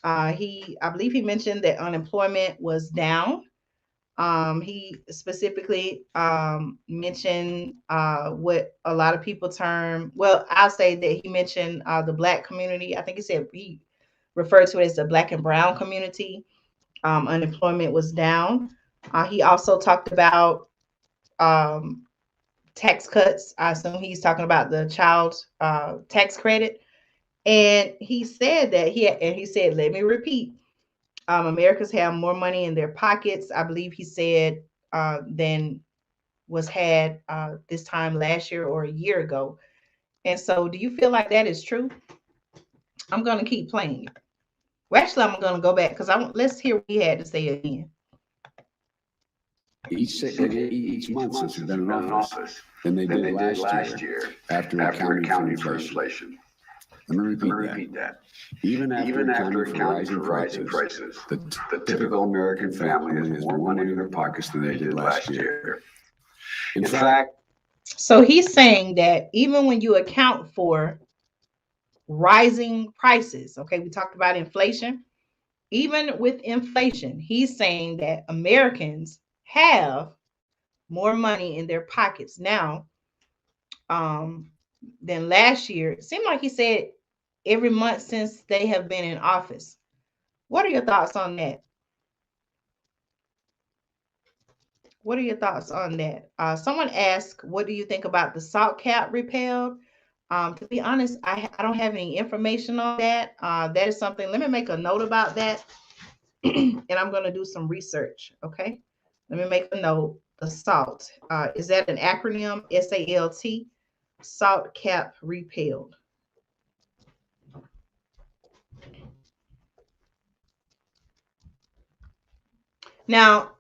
I believe he mentioned that unemployment was down. He specifically mentioned what a lot of people term, well, I'll say that he mentioned the Black community. I think he referred to it as the Black and Brown community. Unemployment was down. He also talked about tax cuts. I assume he's talking about the child tax credit. And he said that he said, let me repeat, Americans have more money in their pockets. I believe he said than was had this time last year or a year ago. And so do you feel like that is true? I'm going to keep playing it. Well, actually, I'm going to go back because let's hear what he had to say again. Each month since we've been in office than they did last year after accounting for inflation. Let me repeat that. Even after accounting for rising prices, the typical American family has more money in their pockets than they did last year. In fact, so he's saying that even when you account for rising prices, okay, we talked about inflation. Even with inflation, he's saying that Americans have more money in their pockets now than last year. It seemed like he said every month since they have been in office. What are your thoughts on that? What are your thoughts on that? Someone asked, what do you think about the salt cap repealed? To be honest, I don't have any information on that. That is something, let me make a note about that. And I'm going to do some research. Okay. Let me make a note. The SALT. Is that an acronym? SALT? SALT cap repealed. Now,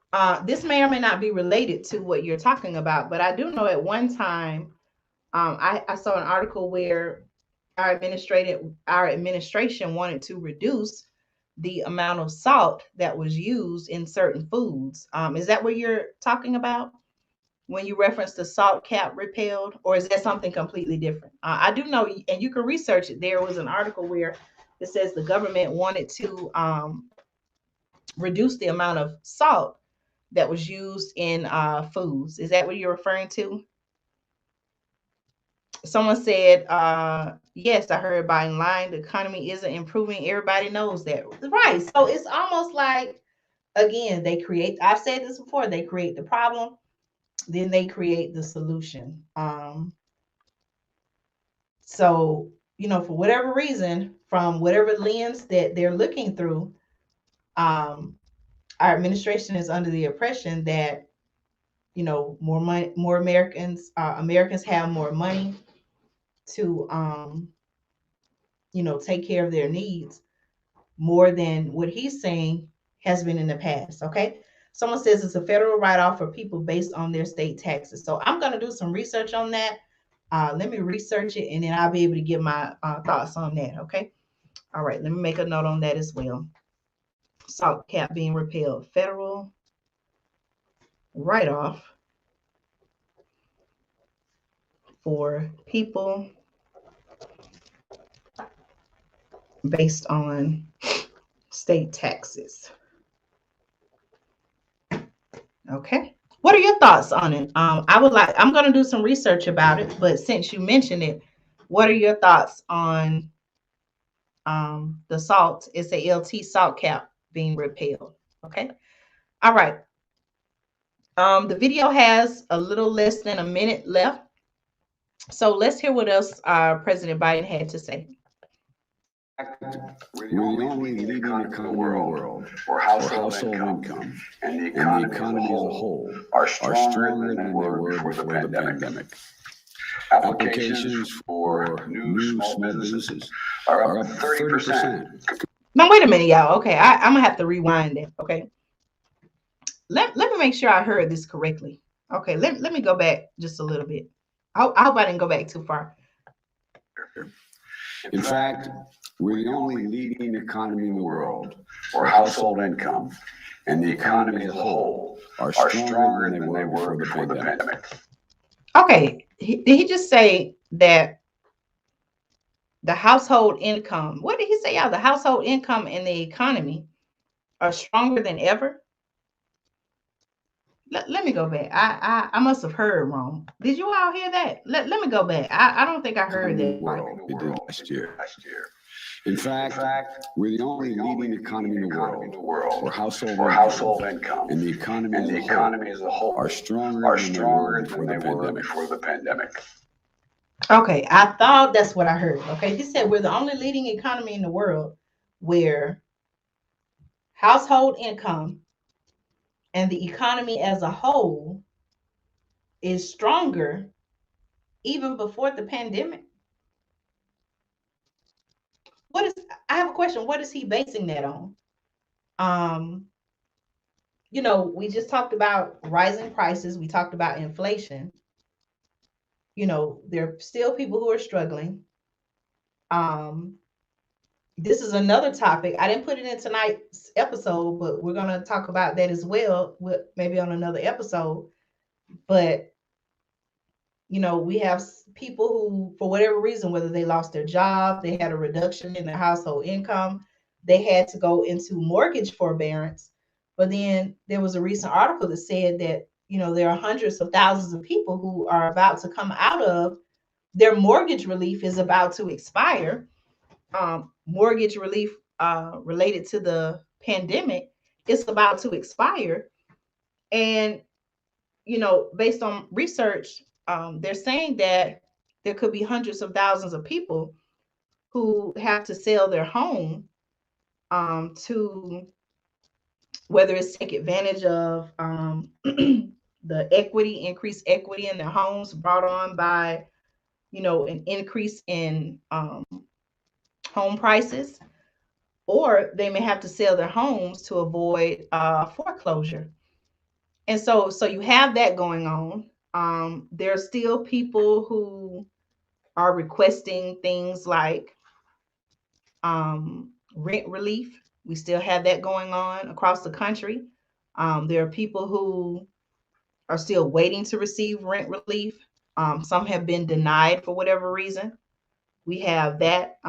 this may or may not be related to what you're talking about, but I do know at one time, I saw an article where our administration wanted to reduce the amount of salt that was used in certain foods. Is that what you're talking about when you reference the salt cap repealed, or is that something completely different? I do know, and you can research it. There was an article where it says the government wanted to reduce the amount of salt that was used in foods. Is that what you're referring to? Someone said, yes, I heard bottom line, the economy isn't improving. Everybody knows that. Right. So it's almost like, again, I've said this before, they create the problem, then they create the solution. So, for whatever reason, from whatever lens that they're looking through, our administration is under the impression that, more money, more Americans have more money to, take care of their needs more than what he's saying has been in the past. Okay. Someone says it's a federal write-off for people based on their state taxes. So I'm going to do some research on that. Let me research it and then I'll be able to give my thoughts on that. Okay. All right. Let me make a note on that as well. Salt cap being repealed. Federal write-off for people based on state taxes. Okay. What are your thoughts on it? I'm going to do some research about it, but since you mentioned it, what are your thoughts on the salt? It's a LT salt cap being repealed. Okay. All right. The video has a little less than a minute left. So let's hear what else President Biden had to say. We're the only leading economy in the world for household income, and the economy as a whole are stronger than they were before the pandemic. Applications for new small businesses are up 30%. Now, wait a minute, y'all. Okay, I'm going to have to rewind it. Okay. Let me make sure I heard this correctly. Okay, let me go back just a little bit. I hope I didn't go back too far. In fact, we're the only leading economy in the world for household income, and the economy as a whole are stronger than they were before the pandemic. Okay, did he just say that the household income, what did he say, y'all? The household income and the economy are stronger than ever? Let me go back. I must have heard wrong. Did you all hear that? Let me go back. I don't think I heard that. It did last year. In fact, we're the only leading economy in the world for household income, and the economy as a whole are stronger than they were before the pandemic. Okay, I thought that's what I heard. Okay, he said we're the only leading economy in the world where household income and the economy as a whole is stronger even before the pandemic. I have a question. What is he basing that on? We just talked about rising prices. We talked about inflation. There are still people who are struggling. This is another topic. I didn't put it in tonight's episode, but we're going to talk about that as well, maybe on another episode. But, we have people who, for whatever reason, whether they lost their job, they had a reduction in their household income, they had to go into mortgage forbearance. But then there was a recent article that said that, there are hundreds of thousands of people who are about to come out of their mortgage relief is about to expire. Mortgage relief related to the pandemic is about to expire. And, based on research, they're saying that there could be hundreds of thousands of people who have to sell their home to, whether it's take advantage of the increased equity in their homes brought on by, an increase in home prices, or they may have to sell their homes to avoid foreclosure. And so you have that going on. There are still people who are requesting things like rent relief. We still have that going on across the country. There are people who are still waiting to receive rent relief. Some have been denied for whatever reason. We have that.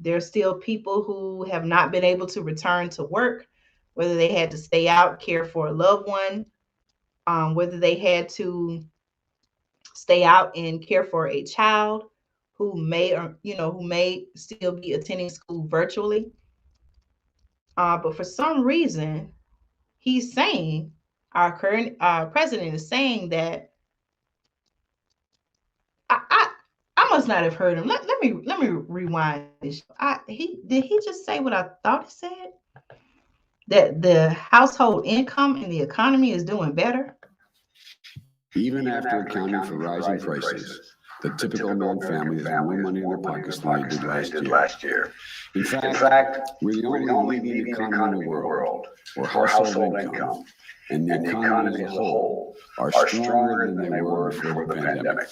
There are still people who have not been able to return to work whether they had to stay out, care for a loved one, whether they had to stay out and care for a child who may still be attending school virtually. But for some reason, he's saying, our current president is saying that I must not have heard him. Let me rewind this. He just say what I thought he said? That the household income and the economy is doing better? Even after accounting for rising prices, the typical American family has more money in their pockets than they did last year. In fact, we're the only median economy in the world, or household income, and the economy as a whole are stronger than they were before the pandemic.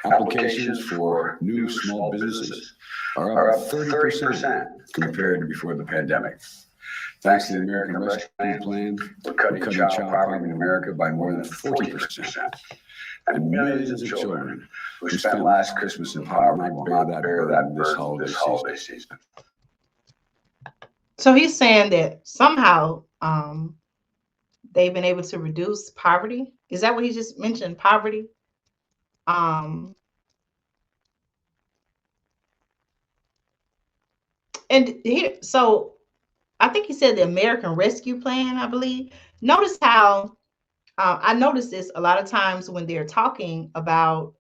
Applications for new small businesses are up 30% compared to before the pandemic. Thanks to the American Rescue Plan, we're cutting child poverty in America by more than 40%. And millions of children who spent last Christmas in poverty will not bear that burden this holiday season. So he's saying that somehow they've been able to reduce poverty. Is that what he just mentioned? Poverty? And here, so I think he said the American Rescue Plan, I believe. Notice how I notice this a lot of times when they're talking about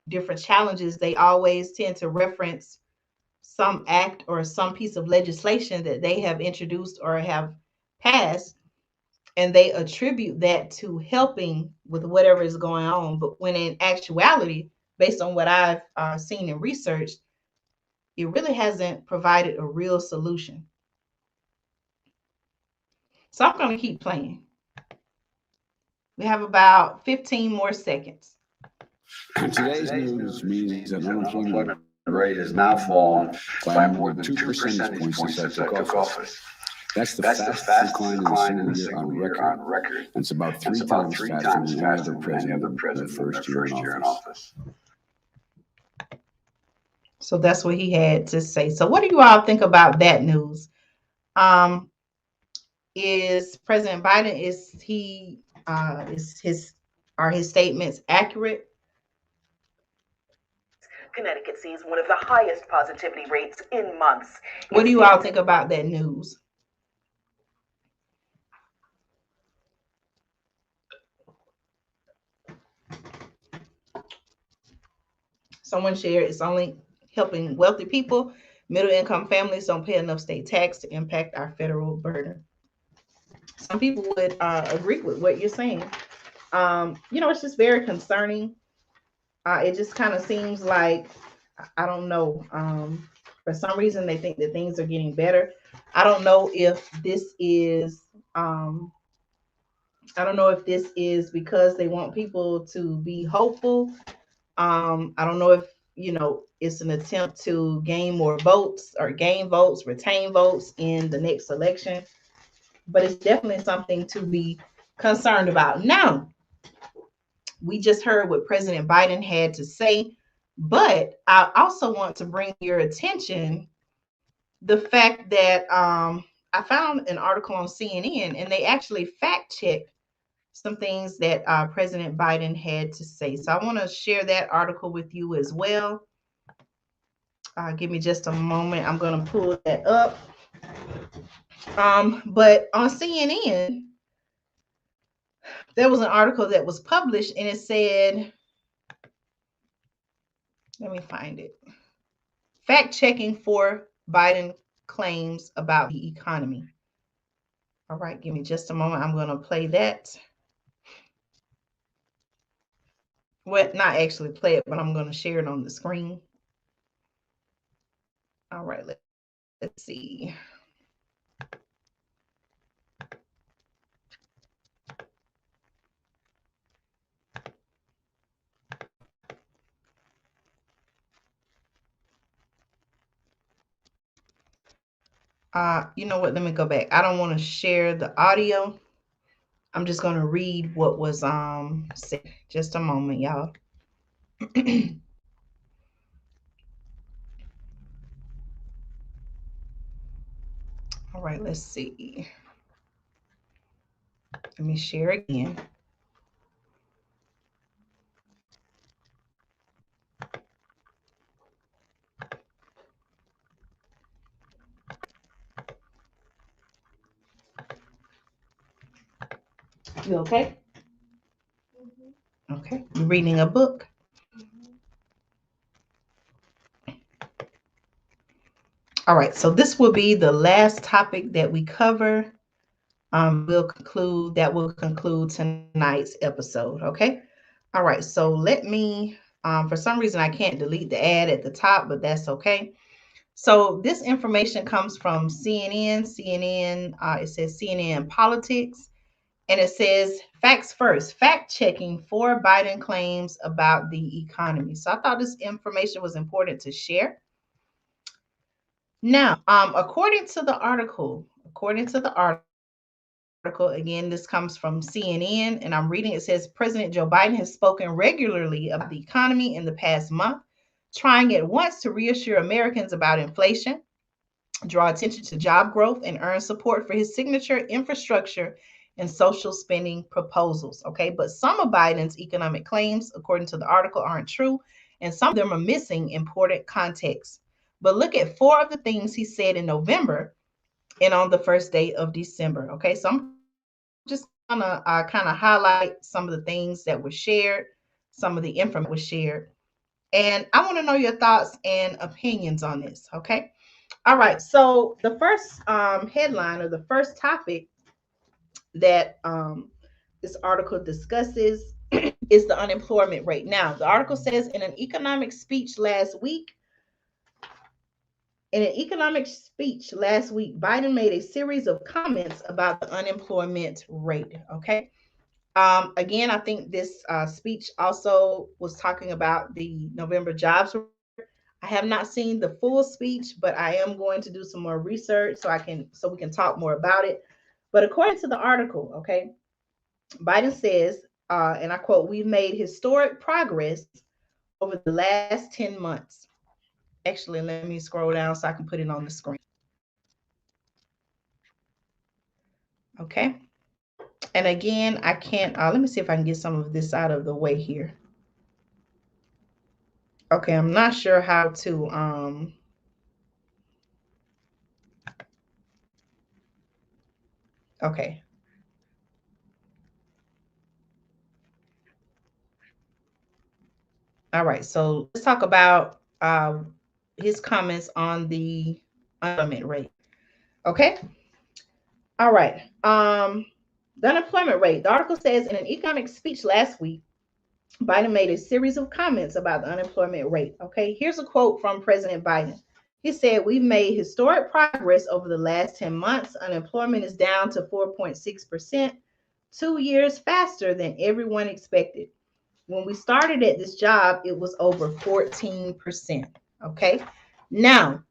different challenges, they always tend to reference some act or some piece of legislation that they have introduced or have passed, and they attribute that to helping with whatever is going on. But when in actuality, based on what I've seen and researched, it really hasn't provided a real solution. So I'm going to keep playing. We have about 15 more seconds. Today's news means that unemployment rate has now fallen by more than 2 percentage points since I took office. That's the fastest decline in a single year on record. And it's about three times faster than any other president in their first year in office. So that's what he had to say. So what do you all think about that news? Is President Biden, are his statements accurate? Connecticut sees one of the highest positivity rates in months. What do you all think about that news? Someone shared it's only helping wealthy people. Middle income families don't pay enough state tax to impact our federal burden. Some people would agree with what you're saying. It's just very concerning. It just kind of seems like, I don't know, for some reason they think that things are getting better. I don't know if this is because they want people to be hopeful. I don't know if it's an attempt to gain more votes or gain votes, retain votes in the next election, but it's definitely something to be concerned about. Now, we just heard what President Biden had to say, but I also want to bring your attention the fact that I found an article on CNN, and they actually fact checked some things that President Biden had to say. So I want to share that article with you as well. Give me just a moment. I'm going to pull that up. But on CNN, there was an article that was published, and it said, let me find it. Fact checking for Biden claims about the economy. All right, give me just a moment. I'm going to play that. Well, not actually play it, but I'm going to share it on the screen. All right, let's see. You know what? Let me go back. I don't want to share the audio. I'm just going to read what was said. Just a moment, y'all. All right, let's see. Let me share again. You okay? Okay. You reading a book? All right. So this will be the last topic that we cover. That will conclude tonight's episode. Okay. All right. So let me. For some reason, I can't delete the ad at the top, but that's okay. So this information comes from CNN. It says CNN Politics. And it says, facts first, fact checking for Biden claims about the economy. So I thought this information was important to share. Now, according to the article, again, this comes from CNN, and I'm reading, it says, President Joe Biden has spoken regularly about the economy in the past month, trying at once to reassure Americans about inflation, draw attention to job growth, and earn support for his signature infrastructure and social spending proposals. Okay, but some of Biden's economic claims, according to the article, aren't true, and some of them are missing important context. But look at 4 of the things he said in November and on the first day of December. Okay, so I'm just gonna kind of highlight some of the things that were shared, some of the information was shared, and I want to know your thoughts and opinions on this. Okay. All right. So the first headline, or the first topic that this article discusses is the unemployment rate. Now, the article says in an economic speech last week, Biden made a series of comments about the unemployment rate. Okay. Again, I think this speech also was talking about the November jobs. I have not seen the full speech, but I am going to do some more research so we can talk more about it. But according to the article, okay, Biden says, and I quote, "We've made historic progress over the last 10 months." Actually, let me scroll down so I can put it on the screen. Okay. And again, I can't, let me see if I can get some of this out of the way here. Okay, I'm not sure how to, okay. All right, so let's talk about his comments on the unemployment rate. Okay. All right. The unemployment rate. The article says in an economic speech last week, Biden made a series of comments about the unemployment rate. Okay. Here's a quote from President Biden. He said, "We've made historic progress over the last 10 months. Unemployment is down to 4.6%, 2 years faster than everyone expected. When we started at this job, it was over 14%. Okay. Now,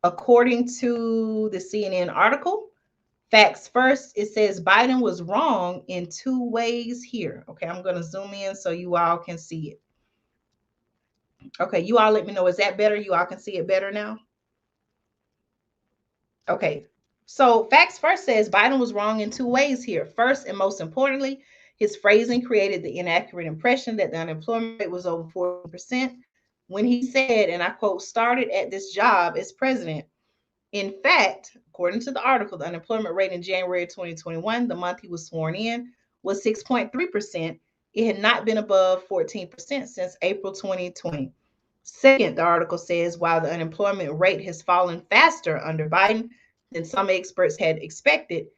according to the CNN article, facts first, it says Biden was wrong in 2 ways here. Okay. I'm going to zoom in so you all can see it. Okay. You all let me know. Is that better? You all can see it better now? Okay. So facts first says Biden was wrong in 2 ways here. First, and most importantly, his phrasing created the inaccurate impression that the unemployment rate was over 40% when he said, and I quote, "started at this job as president." In fact, according to the article, the unemployment rate in January 2021, the month he was sworn in, was 6.3%. It had not been above 14% since April 2020. Second, the article says while the unemployment rate has fallen faster under Biden than some experts had expected,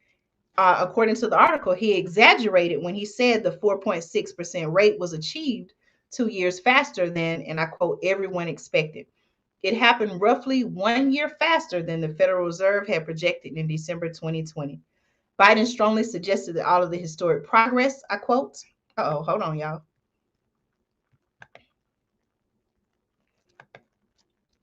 according to the article, he exaggerated when he said the 4.6% rate was achieved 2 years faster than, and I quote, "everyone expected." It happened roughly 1 year faster than the Federal Reserve had projected in December 2020. Biden strongly suggested that all of the historic progress, I quote, hold on, y'all.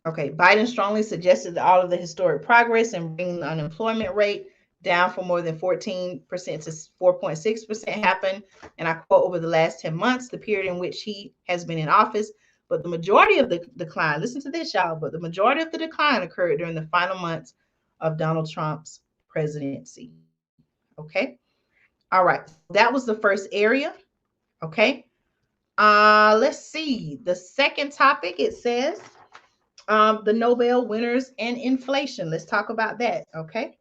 Okay, Biden strongly suggested that all of the historic progress in bringing the unemployment rate down from more than 14% to 4.6% happened, and I quote, "over the last 10 months, the period in which he has been in office. But the majority of the decline," listen to this, y'all, "but the majority of the decline occurred during the final months of Donald Trump's presidency. Okay. All right. That was the first area. Okay. Let's see. The second topic, it says the Nobel winners and inflation. Let's talk about that. Okay.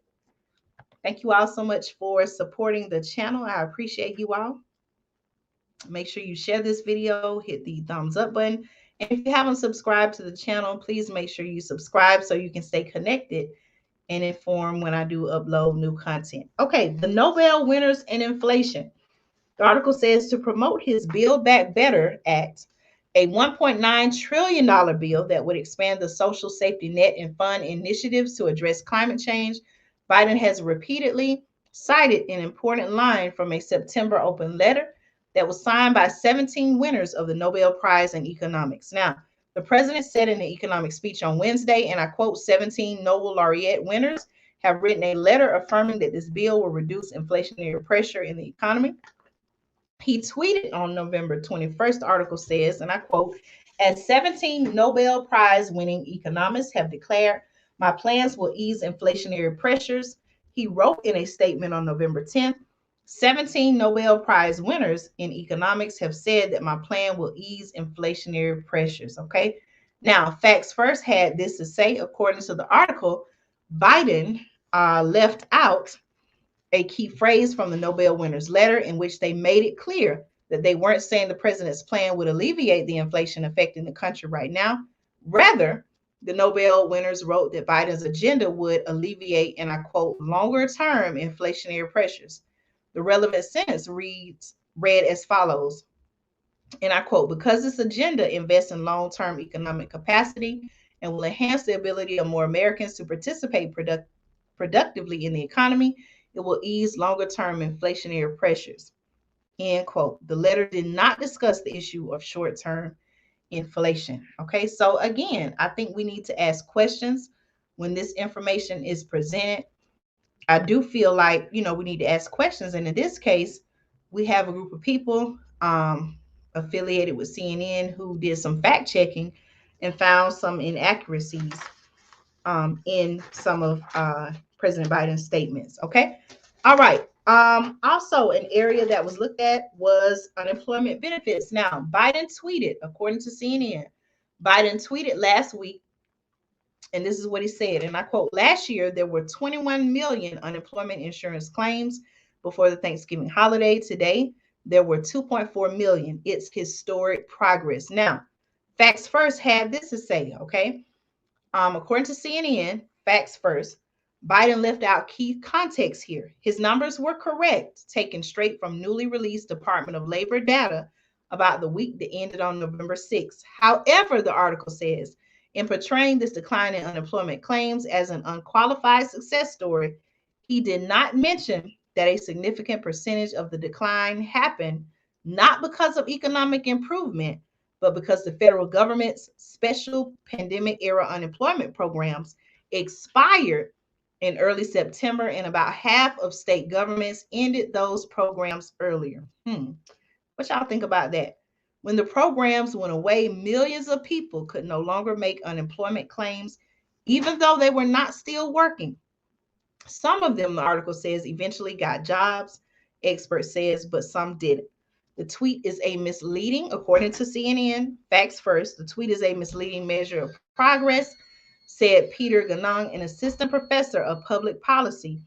Thank you all so much for supporting the channel. I appreciate you all. Make sure you share this video, hit the thumbs up button. And if you haven't subscribed to the channel, please make sure you subscribe so you can stay connected and informed when I do upload new content. Okay, the Nobel winners and inflation. The article says to promote his Build Back Better Act, a $1.9 trillion bill that would expand the social safety net and fund initiatives to address climate change, Biden has repeatedly cited an important line from a September open letter that was signed by 17 winners of the Nobel Prize in Economics. Now, the president said in an economic speech on Wednesday, and I quote, 17 Nobel laureate winners have written a letter affirming that this bill will reduce inflationary pressure in the economy. He tweeted on November 21st, the article says, and I quote, as 17 Nobel Prize winning economists have declared, my plans will ease inflationary pressures. He wrote in a statement on November 10th, 17 Nobel Prize winners in economics have said that my plan will ease inflationary pressures. Okay. Now, Facts First had this to say, according to the article, Biden left out a key phrase from the Nobel winners' letter in which they made it clear that they weren't saying the president's plan would alleviate the inflation affecting the country right now. Rather, the Nobel winners wrote that Biden's agenda would alleviate, and I quote, longer term inflationary pressures. The relevant sentence read as follows, and I quote, because this agenda invests in long term economic capacity and will enhance the ability of more Americans to participate productively in the economy, it will ease longer term inflationary pressures. End quote. The letter did not discuss the issue of short term inflation. Okay, so again, I think we need to ask questions when this information is presented. I do feel like, we need to ask questions. And in this case, we have a group of people affiliated with CNN who did some fact checking and found some inaccuracies in some of President Biden's statements. Okay. All right. Also, an area that was looked at was unemployment benefits. Now, Biden tweeted, according to CNN, Biden tweeted last week, and this is what he said, and I quote, last year, there were 21 million unemployment insurance claims before the Thanksgiving holiday. Today, there were 2.4 million. It's historic progress. Now, Facts First had this to say, okay? According to CNN, Facts First, Biden left out key context here. His numbers were correct, taken straight from newly released Department of Labor data about the week that ended on November 6th. However, the article says, in portraying this decline in unemployment claims as an unqualified success story, he did not mention that a significant percentage of the decline happened not because of economic improvement, but because the federal government's special pandemic era unemployment programs expired in early September, and about half of state governments ended those programs earlier. What y'all think about that? When the programs went away, millions of people could no longer make unemployment claims, even though they were not still working. Some of them, the article says, eventually got jobs, expert says, but some didn't. The tweet is a misleading, according to CNN, Facts First, the tweet is a misleading measure of progress, said Peter Ganong, an assistant professor of public policy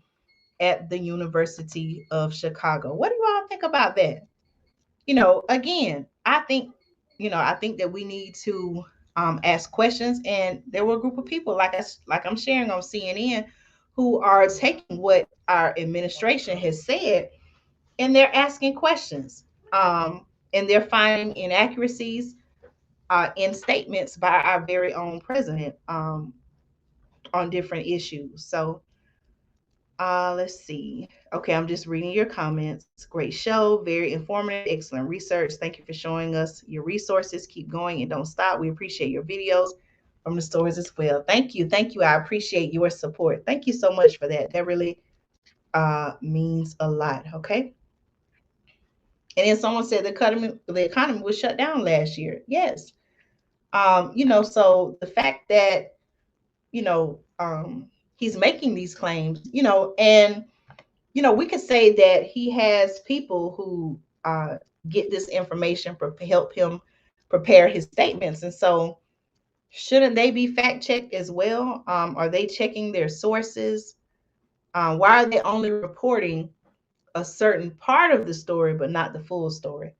at the University of Chicago. What do you all think about that? Again, I think that we need to ask questions. And there were a group of people like I'm sharing on CNN who are taking what our administration has said and they're asking questions. And they're finding inaccuracies in statements by our very own president on different issues. So let's see. Okay, I'm just reading your comments. Great show, very informative, excellent research. Thank you for showing us your resources. Keep going and don't stop. We appreciate your videos from the stores as well. Thank you. Thank you. I appreciate your support. Thank you so much for that. That really means a lot. Okay. And then someone said the economy was shut down last year. Yes. So the fact that, he's making these claims, and we could say that he has people who get this information for help him prepare his statements. And so shouldn't they be fact checked as well? Are they checking their sources? Why are they only reporting a certain part of the story, but not the full story?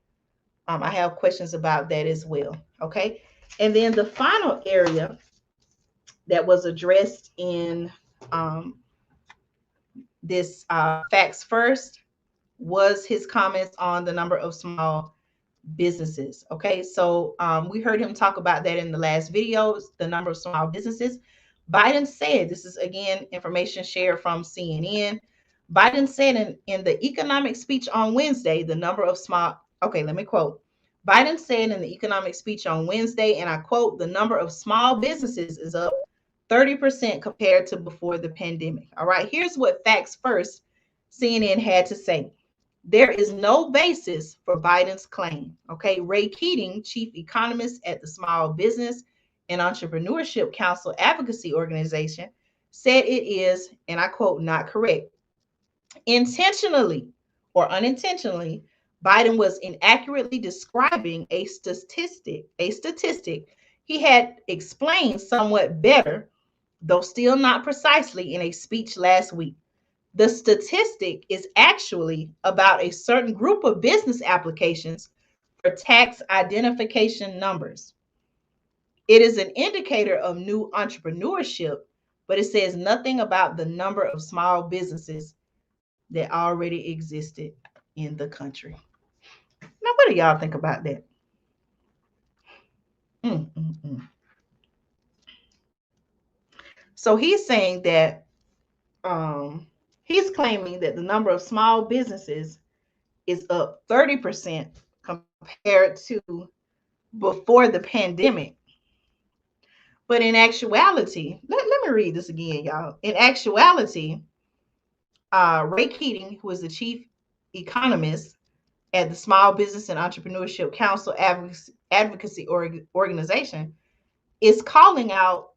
I have questions about that as well. Okay. And then the final area that was addressed in this Facts First was his comments on the number of small businesses. Okay, so we heard him talk about that in the last videos, the number of small businesses. Biden said, this is again information shared from CNN. Biden said in the economic speech on Wednesday, the number of small, okay, let me quote. Biden said in the economic speech on Wednesday, and I quote, the number of small businesses is up 30% compared to before the pandemic. All right, here's what Facts First CNN had to say. There is no basis for Biden's claim. Okay, Ray Keating, chief economist at the Small Business and Entrepreneurship Council Advocacy Organization, said it is, and I quote, not correct. Intentionally or unintentionally, Biden was inaccurately describing a statistic he had explained somewhat better, though still not precisely, in a speech last week. The statistic is actually about a certain group of business applications for tax identification numbers. It is an indicator of new entrepreneurship, but it says nothing about the number of small businesses that already existed in the country. Now, what do y'all think about that? So he's saying that he's claiming that the number of small businesses is up 30% compared to before the pandemic. But in actuality, let me read this again, y'all. In actuality, Ray Keating, who is the chief economist at the Small Business and Entrepreneurship Council Advocacy Organization, is calling out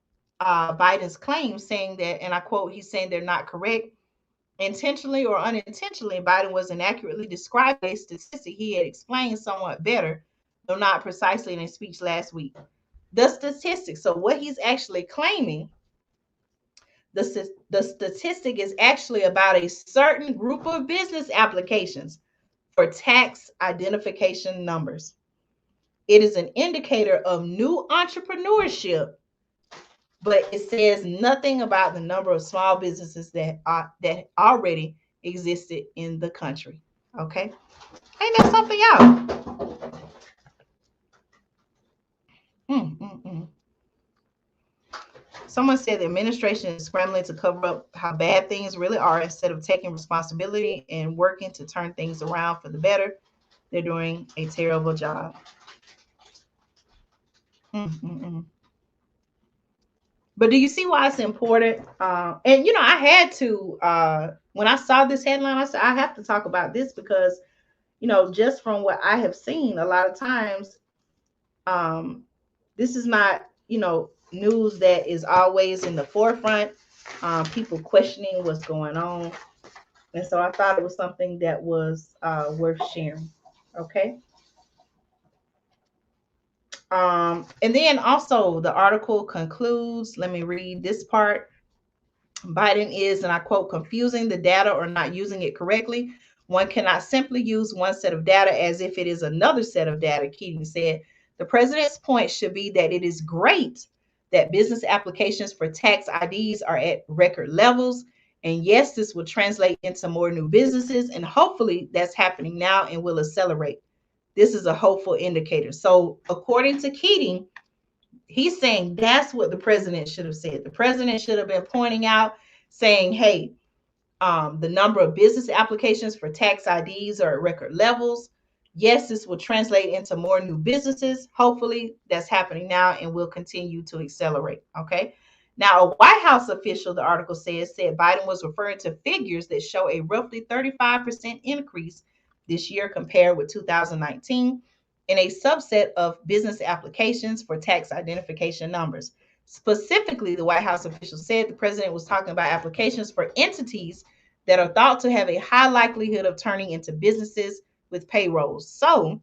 Biden's claims, saying that, and I quote, he's saying they're not correct. Intentionally or unintentionally, Biden was inaccurately describing a statistic he had explained somewhat better, though not precisely, in a speech last week. The statistics, so what he's actually claiming, the statistic is actually about a certain group of business applications for tax identification numbers. It is an indicator of new entrepreneurship, but it says nothing about the number of small businesses that already existed in the country. Okay, ain't that something, y'all? Someone said the administration is scrambling to cover up how bad things really are instead of taking responsibility and working to turn things around for the better. They're doing a terrible job. But do you see why it's important? And I had to, when I saw this headline, I said, I have to talk about this because, just from what I have seen, a lot of times, this is not, news that is always in the forefront. People questioning what's going on. And so I thought it was something that was worth sharing. Okay. And then also the article concludes, let me read this part. Biden is, and I quote, confusing the data or not using it correctly. One cannot simply use one set of data as if it is another set of data, Keating said. The president's point should be that it is great that business applications for tax IDs are at record levels. And yes, this will translate into more new businesses. And hopefully that's happening now and will accelerate. This is a hopeful indicator. So according to Keating, he's saying that's what the president should have said. The president should have been pointing out, saying, hey, the number of business applications for tax IDs are at record levels. Yes, this will translate into more new businesses. Hopefully that's happening now and will continue to accelerate. Okay. Now, a White House official, the article said Biden was referring to figures that show a roughly 35% increase this year compared with 2019 in a subset of business applications for tax identification numbers. Specifically, the White House official said the president was talking about applications for entities that are thought to have a high likelihood of turning into businesses with payrolls. So,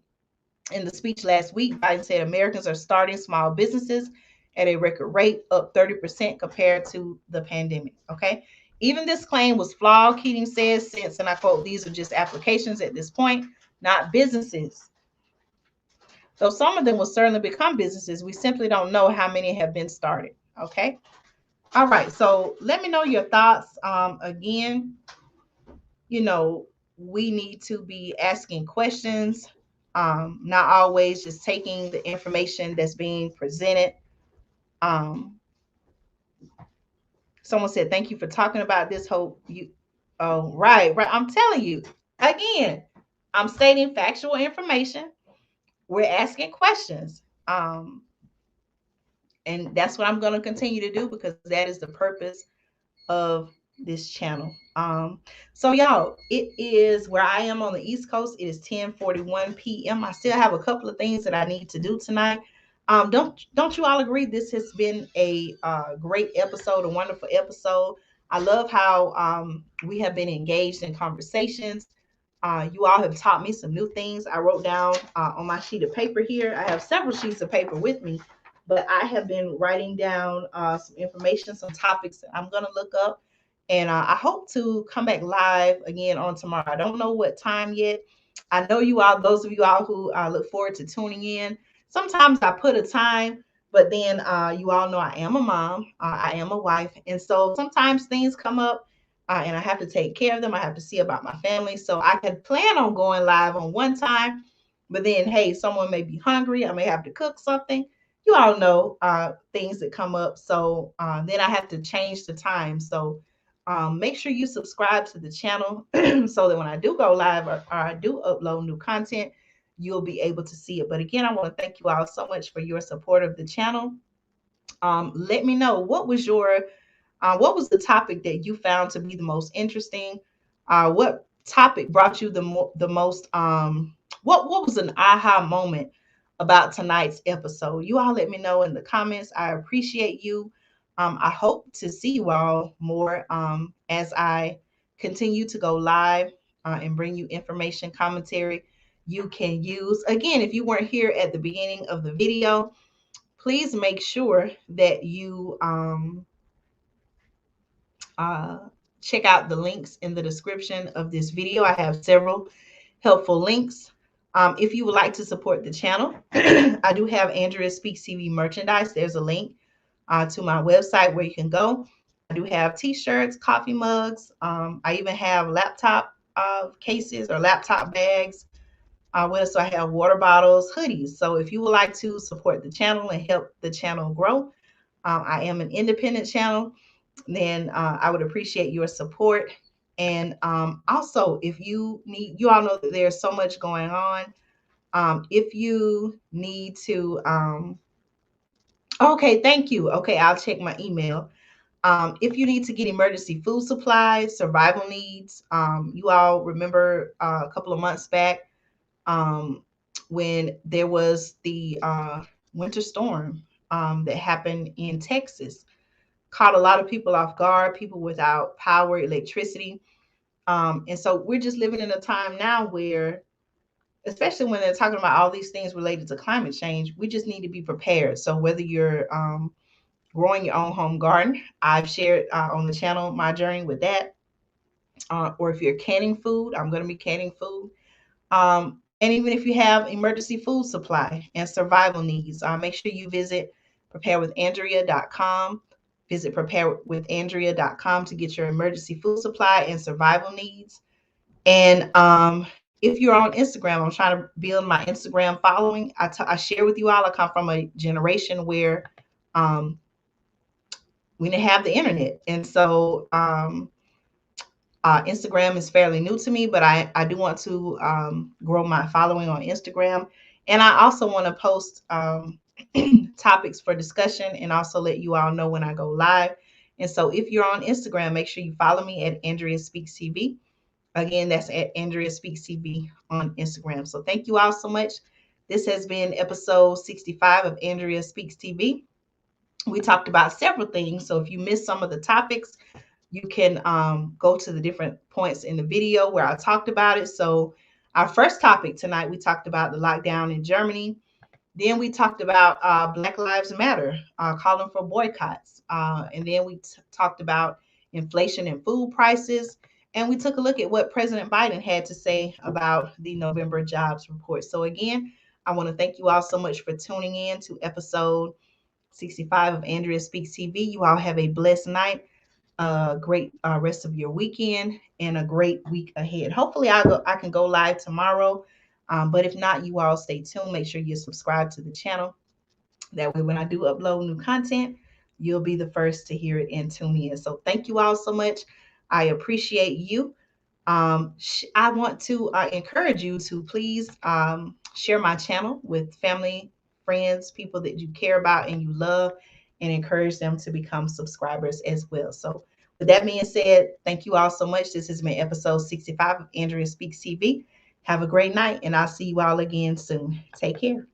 in the speech last week, Biden said Americans are starting small businesses at a record rate, up 30% compared to the pandemic. Okay. Even this claim was flawed, Keating says, since, and I quote, these are just applications at this point, not businesses. Though some of them will certainly become businesses, we simply don't know how many have been started. Okay. All right. So let me know your thoughts. Again, you know, we need to be asking questions, not always just taking the information that's being presented. Um, Someone said, "Thank you for talking about this." Hope you. Oh, right, right. I'm telling you again. I'm stating factual information. We're asking questions. And that's what I'm going to continue to do because that is the purpose of this channel. So y'all, it is where I am on the East Coast. It is 10:41 p.m. I still have a couple of things that I need to do tonight. Don't you all agree this has been a great episode, a wonderful episode? I love how we have been engaged in conversations. You all have taught me some new things. I wrote down on my sheet of paper here. I have several sheets of paper with me, but I have been writing down some information, some topics that I'm going to look up. And I hope to come back live again on tomorrow. I don't know what time yet. I know you all, those of you all who look forward to tuning in. Sometimes I put a time, but then you all know I am a mom, I am a wife. And so sometimes things come up and I have to take care of them. I have to see about my family. So I could plan on going live on one time, but then, hey, someone may be hungry. I may have to cook something. You all know things that come up. So then I have to change the time. So make sure you subscribe to the channel so that when I do go live or I do upload new content, you'll be able to see it. But again, I want to thank you all so much for your support of the channel. Let me know what was the topic that you found to be the most interesting? What topic brought you the most? What was an aha moment about tonight's episode? You all let me know in the comments. I appreciate you. I hope to see you all more as I continue to go live and bring you information, commentary you can use. Again, if you weren't here at the beginning of the video, please make sure that you uh, check out the links in the description of this video. I have several helpful links. If you would like to support the channel, I do have Andrea Speaks TV merchandise. There's a link to my website where you can go. I do have t-shirts, coffee mugs. I even have laptop cases or laptop bags. What else do I have? Water bottles, hoodies. So if you would like to support the channel and help the channel grow, I am an independent channel, then I would appreciate your support. And also, if you need, you all know that there's so much going on. If you need to, okay, thank you. Okay, I'll check my email. If you need to get emergency food supplies, survival needs, you all remember a couple of months back when there was the winter storm that happened in Texas, caught a lot of people off guard, people without power, electricity. And so we're just living in a time now where, especially when they're talking about all these things related to climate change, we just need to be prepared. So whether you're growing your own home garden, I've shared on the channel my journey with that. Or if you're canning food, I'm going to be canning food. And even if you have emergency food supply and survival needs, make sure you visit preparewithandrea.com. Visit preparewithandrea.com to get your emergency food supply and survival needs. And if you're on Instagram, I'm trying to build my Instagram following. I share with you all, I come from a generation where we didn't have the internet. And so Instagram is fairly new to me, but I do want to grow my following on Instagram. And I also want to post topics for discussion and also let you all know when I go live. And so if you're on Instagram, make sure you follow me at Andrea Speaks TV. Again, that's at Andrea Speaks TV on Instagram. So thank you all so much. This has been episode 65 of Andrea Speaks TV. We talked about several things. So if you missed some of the topics, you can go to the different points in the video where I talked about it. So our first topic tonight, we talked about the lockdown in Germany. Then we talked about Black Lives Matter, calling for boycotts. And then we talked about inflation and food prices. And we took a look at what President Biden had to say about the November jobs report. So again, I want to thank you all so much for tuning in to episode 65 of Andrea Speaks TV. You all have a blessed night, a great rest of your weekend, and a great week ahead. Hopefully, I can go live tomorrow. But if not, you all stay tuned. Make sure you subscribe to the channel. That way, when I do upload new content, you'll be the first to hear it and tune in. So thank you all so much. I appreciate you. I want to encourage you to please share my channel with family, friends, people that you care about and you love, and encourage them to become subscribers as well. So, with that being said, thank you all so much. This has been episode 65 of Andrea Speaks TV. Have a great night, and I'll see you all again soon. Take care.